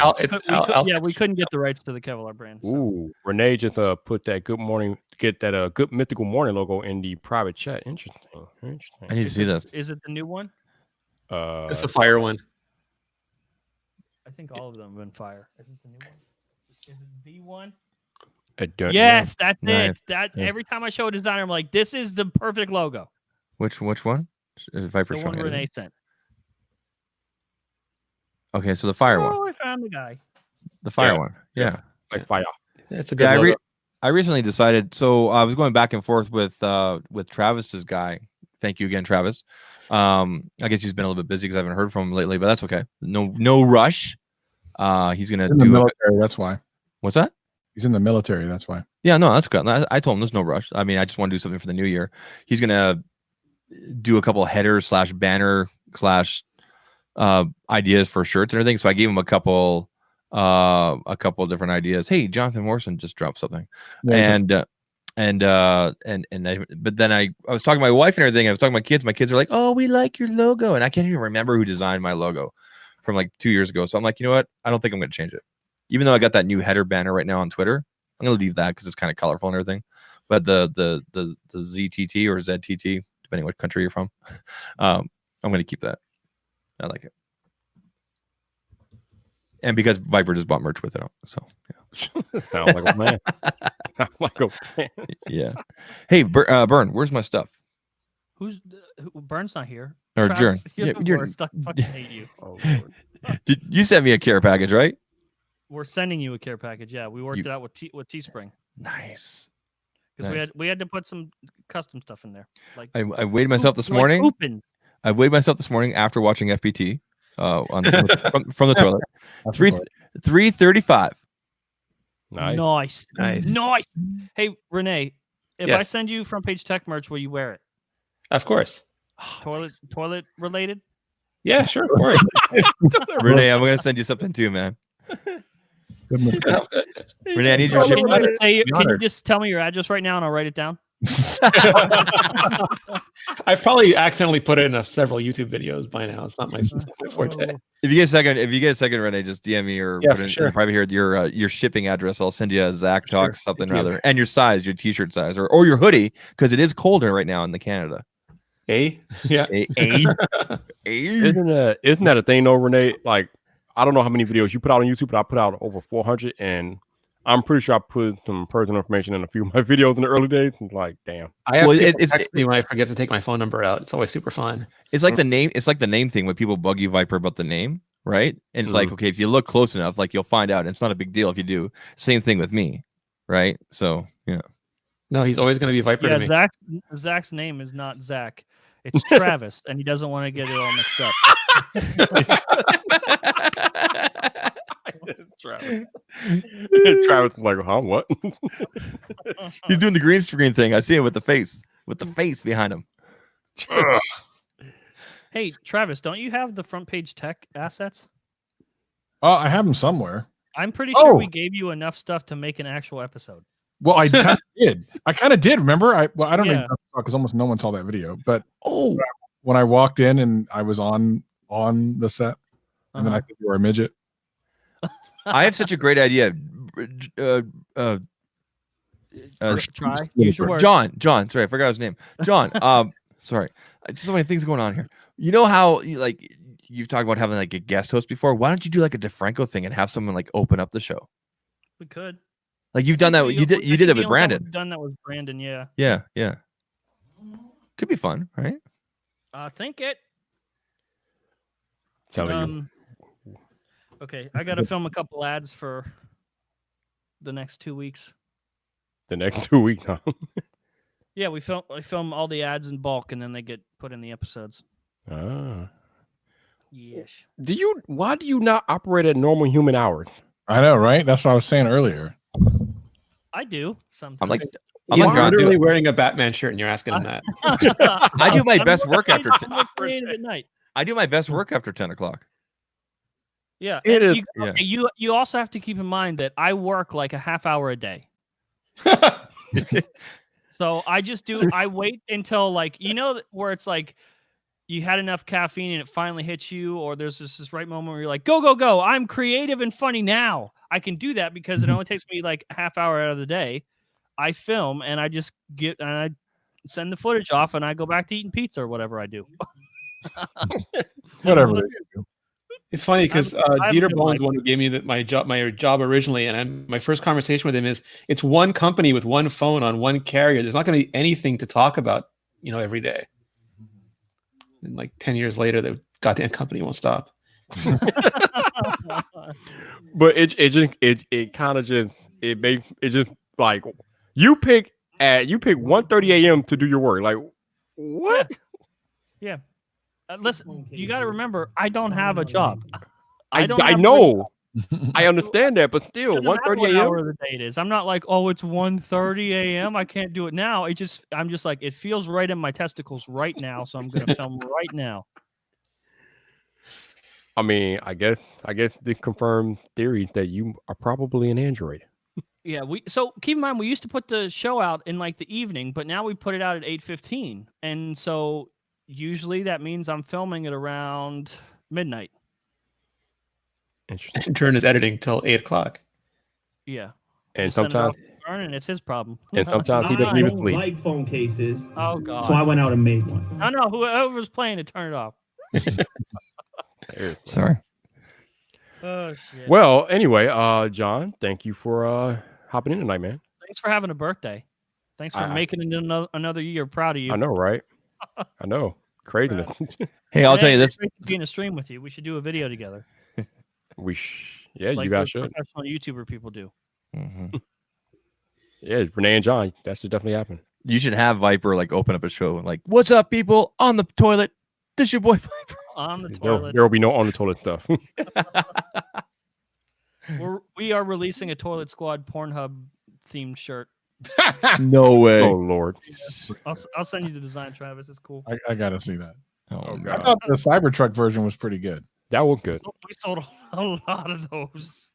We couldn't get the rights to the Kevlar brand. So. Ooh, Rene just put that good mythical morning logo in the private chat. Interesting. I need to see this. Is it the new one? It's the fire one. I think all of them have been fire. Is it the new one? Is it the one? Yes, that's it. Every time I show a designer, I'm like, this is the perfect logo. Which one? Is it Vyyyper? The one Rene sent. Okay, so the fire one. Oh, I found the guy. The fire one. Yeah. Like fire. That's a good logo. I recently decided, so I was going back and forth with Travis's guy. Thank you again, Travis. I guess he's been a little bit busy because I haven't heard from him lately, but that's okay. No rush. He's gonna do the military. That's why. What's that? He's in the military. That's why. Yeah, no, that's good. I told him there's no rush. I mean, I just want to do something for the new year. He's gonna do a couple header / banner / ideas for shirts and everything. So I gave him a couple different ideas. Hey, Jonathan Morrison just dropped something, but then I was talking to my wife and everything. I was talking to my kids. My kids are like, "Oh, we like your logo," and I can't even remember who designed my logo from like 2 years ago. So I'm like, you know what? I don't think I'm going to change it. Even though I got that new header banner right now on Twitter, I'm going to leave that because it's kind of colorful and everything. But the ZTT or ZTT, depending what country you're from, I'm going to keep that. I like it. And because Vyyyper just bought merch with it. So yeah. Sounds like a man. Sounds like a man. Yeah. Hey, Bern, where's my stuff? Burn's not here. Or Travis, Jern. You're I fucking hate you. Oh, Lord. You sent me a care package, right? We're sending you a care package. Yeah, we worked it out with Teespring. Nice. Because we had to put some custom stuff in there. Like I weighed myself this morning. I weighed myself this morning after watching FPT from the toilet. 335. Nice. Hey, Rene, if I send you front page tech merch, will you wear it? Of course. Toilet related? Yeah, sure. Of course. Rene, I'm going to send you something too, man. Rene, I need your shipping. Can you just tell me your address right now and I'll write it down? I probably accidentally put it in several YouTube videos by now. It's not my forte. If you get a second, Rene, just DM me or put it in private here your shipping address. I'll send you a Zach Talks something rather, and your size, your t-shirt size, or your hoodie, because it is colder right now in the Canada. Yeah. Isn't that a thing though, Rene? Like, I don't know how many videos you put out on YouTube, but I put out over 400, and I'm pretty sure I put some personal information in a few of my videos in the early days. It's like, damn. It's me when I forget to take my phone number out. It's always super fun. It's like the name. It's like the name thing when people bug you, Vyyyper, about the name, right? And it's like, okay, if you look close enough, like you'll find out. It's not a big deal if you do. Same thing with me, right? So yeah. No, he's always going to be Vyyyper to me. Zach's name is not Zach. It's Travis, and he doesn't want to get it all mixed up. Travis is like, huh? What? He's doing the green screen thing. I see him with the face behind him. Hey, Travis, don't you have the front page tech assets? Oh, I have them somewhere. I'm pretty sure we gave you enough stuff to make an actual episode. Well, I kind of did. I kind of did. Remember? I don't know because almost no one saw that video. But when I walked in and I was on the set, and then I think you were a midget. I have such a great idea. Use your words. John. Sorry, I forgot his name. John. Sorry, just so many things going on here. You know how you've talked about having like a guest host before? Why don't you do like a DeFranco thing and have someone like open up the show? We could. Like you've done that. You did that with Brandon. Done that with Brandon. Yeah. Yeah. Could be fun, right? I think it. Telling you. Okay, I got to film a couple ads for the next 2 weeks. The next 2 weeks, huh? Yeah, I film all the ads in bulk, and then they get put in the episodes. Ah. Yes. Why do you not operate at normal human hours? I know, right? That's what I was saying earlier. I do sometimes. I'm like He's John, literally wearing a Batman shirt, and you're asking him that. I do my best work I'm after. more creative at night. I do my best work after 10 o'clock. Yeah, It is. You also have to keep in mind that I work like a half hour a day. So I wait until like, where it's like you had enough caffeine and it finally hits you, or there's this right moment where you're like, go, go, go. I'm creative and funny now. I can do that because it only takes me like a half hour out of the day. I film and I just I send the footage off and I go back to eating pizza or whatever I do. Whatever. It's funny because Dieter Bohn's the one who gave me my job originally, and my first conversation with him is it's one company with one phone on one carrier. There's not going to be anything to talk about, every day. And like 10 years later, the goddamn company won't stop. But it just like you pick 1:30 a.m. to do your work. Like what? Yeah. Listen, you got to remember, I don't have a job. I know. I understand that, but still, 1:30 a.m. hour of the day it is. I'm not like, oh, it's 1:30 a.m. I can't do it now. I'm just like, it feels right in my testicles right now, so I'm gonna film right now. I mean, I guess the confirmed theory that you are probably an android. Yeah, so keep in mind we used to put the show out in like the evening, but now we put it out at 8:15, and so usually that means I'm filming it around midnight. Interesting. And turn his editing till 8 o'clock. Yeah. And sometimes and it's his problem. And sometimes he doesn't even sleep. Like phone cases. Oh god. So I went out and made one. I know whoever's playing it, turn it off. Sorry. Oh shit. Well, anyway, John, thank you for hopping in tonight, man. Thanks for having a birthday. Thanks for making it another year. Proud of you. I know, right? I know. Craziness. Hey, I'll tell you this. Great to be in a stream with you. We should do a video together. Yeah, like you guys should. Professional YouTuber people do. Mm-hmm. Yeah, Rene and John, that should definitely happen. You should have Vyyyper like open up a show like, "What's up, people? On the toilet. This your boy Vyyyper." On the toilet. There will be no on the toilet stuff. We are releasing a Toilet Squad Pornhub themed shirt. No way. Oh Lord. I'll send you the design, Travis. It's cool. I gotta see that. Oh, I thought the Cybertruck version was pretty good. That was good. We sold a lot of those.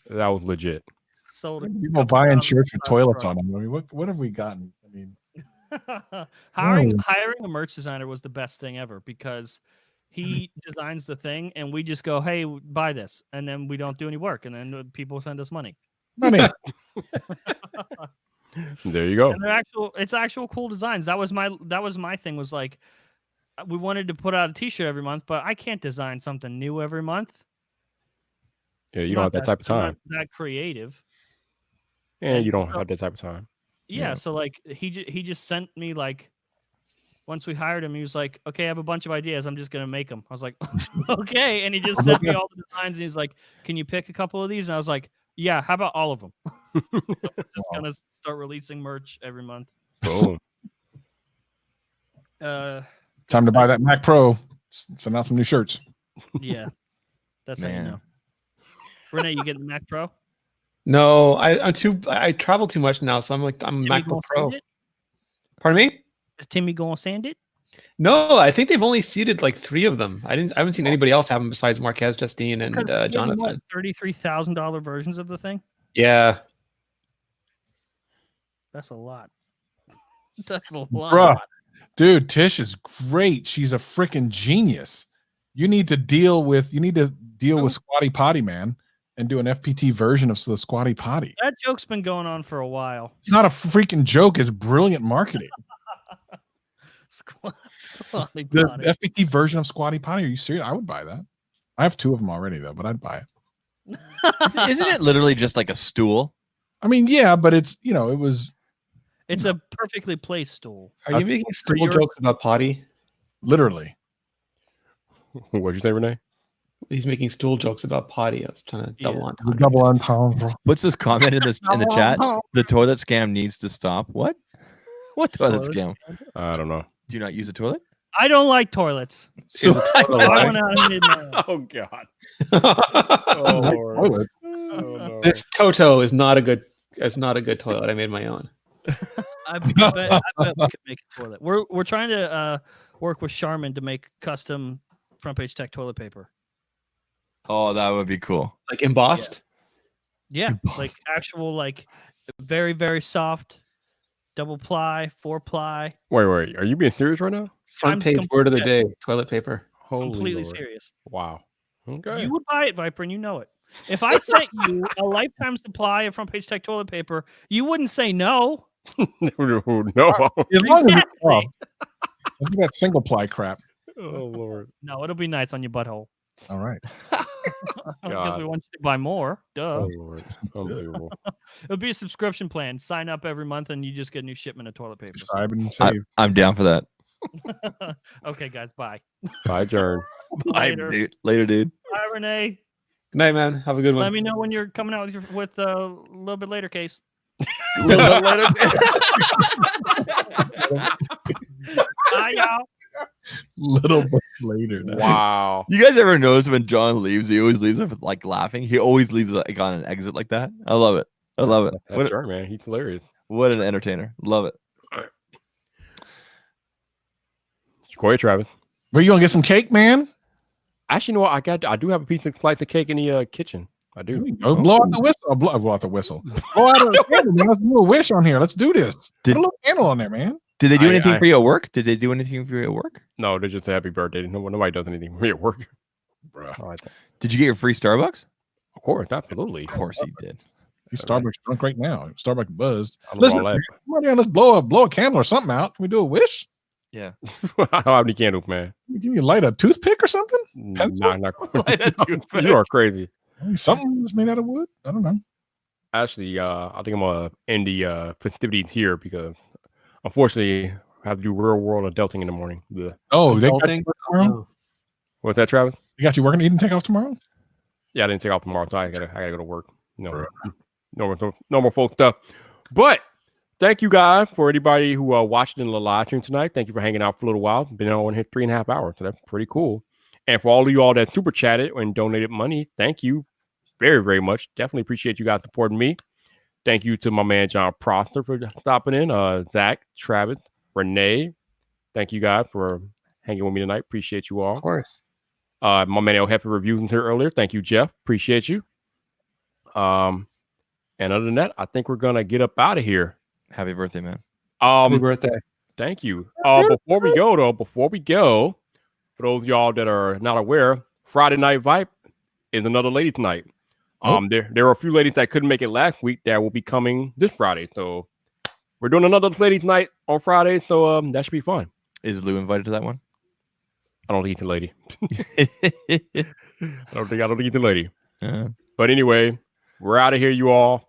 That was legit. Sold People buying shirts with toilets on them. I mean, what have we gotten? I mean, hiring a merch designer was the best thing ever because he designs the thing and we just go, hey, buy this, and then we don't do any work, and then people send us money. Money. There you go. And it's actual cool designs. That was my thing, was like, we wanted to put out a t-shirt every month, but I can't design something new every month. Yeah, you don't have that type of time. I'm not that creative. And you don't have that type of time. Yeah, so like he just sent me, like, once we hired him, he was like, okay, I have a bunch of ideas. I'm just going to make them. I was like, okay. And he just sent me all the designs and he's like, can you pick a couple of these? And I was like, yeah, how about all of them? So we're just going to start releasing merch every month. Boom. Time to buy that Mac Pro. Send out some new shirts. Yeah. That's how you know. Rene, you getting the Mac Pro? No, I travel too much now, so I'm MacBook Pro. Pardon me? Is Timmy going to sand it? No, I think they've only seeded like 3 of them. I haven't seen anybody else have them besides Marquez, Justine, and Jonathan. $33,000 versions of the thing. Yeah, that's a lot. That's a lot. Bruh, dude, Tish is great. She's a freaking genius. You need to deal with Squatty Potty, man, and do an FPT version of the Squatty Potty. That joke's been going on for a while. It's not a freaking joke. It's brilliant marketing. Squatty The Potty. FPT version of Squatty Potty. Are you serious? I would buy that. I have 2 of them already, though, but I'd buy it. Isn't it literally just like a stool? I mean, yeah, but it's, it was. It's a perfectly placed stool. Are you making stool your- jokes about potty? Literally. What'd you say, Renee? He's making stool jokes about potty. I was trying to double Yeah. entendre. Double entendre. What's this comment in the chat? The toilet scam needs to stop. What? What toilet Toilet scam? I don't know. Do you not use a toilet? I don't like toilets. So I went out and did my own. Oh God. Oh Lord. Toilets. Oh, no. this Toto is not a good. It's not a good toilet. I made my own. I bet we could make a toilet. We're trying to work with Charmin to make custom front page tech toilet paper. Oh, that would be cool. Like embossed. Yeah, like actual, like very, very soft, double ply, 4-ply. Wait. Are you being serious right now? Front I'm page word of the completely- day: toilet paper. Holy Completely Lord. serious. Wow. Okay. You would buy it, Vyyyper, and you know it. If I sent you a lifetime supply of front page tech toilet paper, you wouldn't say no. No. As long as it's Exactly. soft. I think that single ply crap. Oh Lord. No, it'll be nice on your butthole. All right. Because God. we want you to buy more. Duh. Oh Lord. Unbelievable. It'll be a subscription plan. Sign up every month and you just get a new shipment of toilet paper. Subscribe and save. I'm down for that. Okay, guys. Bye. Bye, Jern. Later. Later, dude. Bye, Renee. Good night, man. Have a good one. Let me know when you're coming out with a little bit later case. Little bit Bye, y'all. Little bit later. Wow. You guys ever notice when John leaves, he always leaves with like laughing? He always leaves like on an exit like that. I love it. I love it. That's Jern, man. He's hilarious. What an entertainer. Love it. Go ahead, Travis. Where you gonna get some cake, man? Actually, you know what? I do have a piece of slice of cake in the kitchen. I do. Oh, blow out the whistle. Blow out the whistle. Blow out the candle, man. Let's do a wish on here. Let's do this. Put a little candle on there, man. Did they do anything I- for you at work? Did they do anything for you at work? No, they're just a happy birthday. Nobody does anything for me at work. Bruh. All right. Did you get your free Starbucks? Of course, absolutely. Of course he did. He's Starbucks drunk right now. Starbucks buzzed. I love Listen, all that. come on down. Let's blow a candle or something out. Can we do a wish? Yeah. I don't have any candles, man. Can you light a toothpick or something? Pencil? Nah, not Light a toothpick. You are crazy. Something that's made out of wood? I don't know. Actually, I think I'm gonna end the festivities here because unfortunately I have to do real world adulting in the morning. Blech. Oh, they got Adulting? you working tomorrow? What's that, Travis? They got you working, eating, take off tomorrow? Yeah, I didn't take off tomorrow, so I gotta go to work. No more folk stuff. But thank you guys for anybody who watched in the live stream tonight. Thank you for hanging out for a little while. Been on here 3.5 hours, so that's pretty cool. And for all of you all that super chatted and donated money, thank you very, very much. Definitely appreciate you guys supporting me. Thank you to my man John Prosser for stopping in. Zach, Travis, Renee. Thank you guys for hanging with me tonight. Appreciate you all. Of course. My man El Jefe reviewed here earlier. Thank you, Jeff. Appreciate you. And other than that, I think we're gonna get up out of here. Happy birthday, man. Happy birthday. Thank you. Before we go, for those of y'all that are not aware, Friday Night Vyyyper is another ladies' night. There were a few ladies that couldn't make it last week that will be coming this Friday. So we're doing another ladies' night on Friday. So that should be fun. Is Lou invited to that one? I don't think he's a lady. I don't think he's a lady. Uh, But anyway, we're out of here, you all.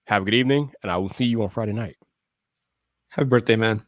Have a good evening, and I will see you on Friday night. Happy birthday, man.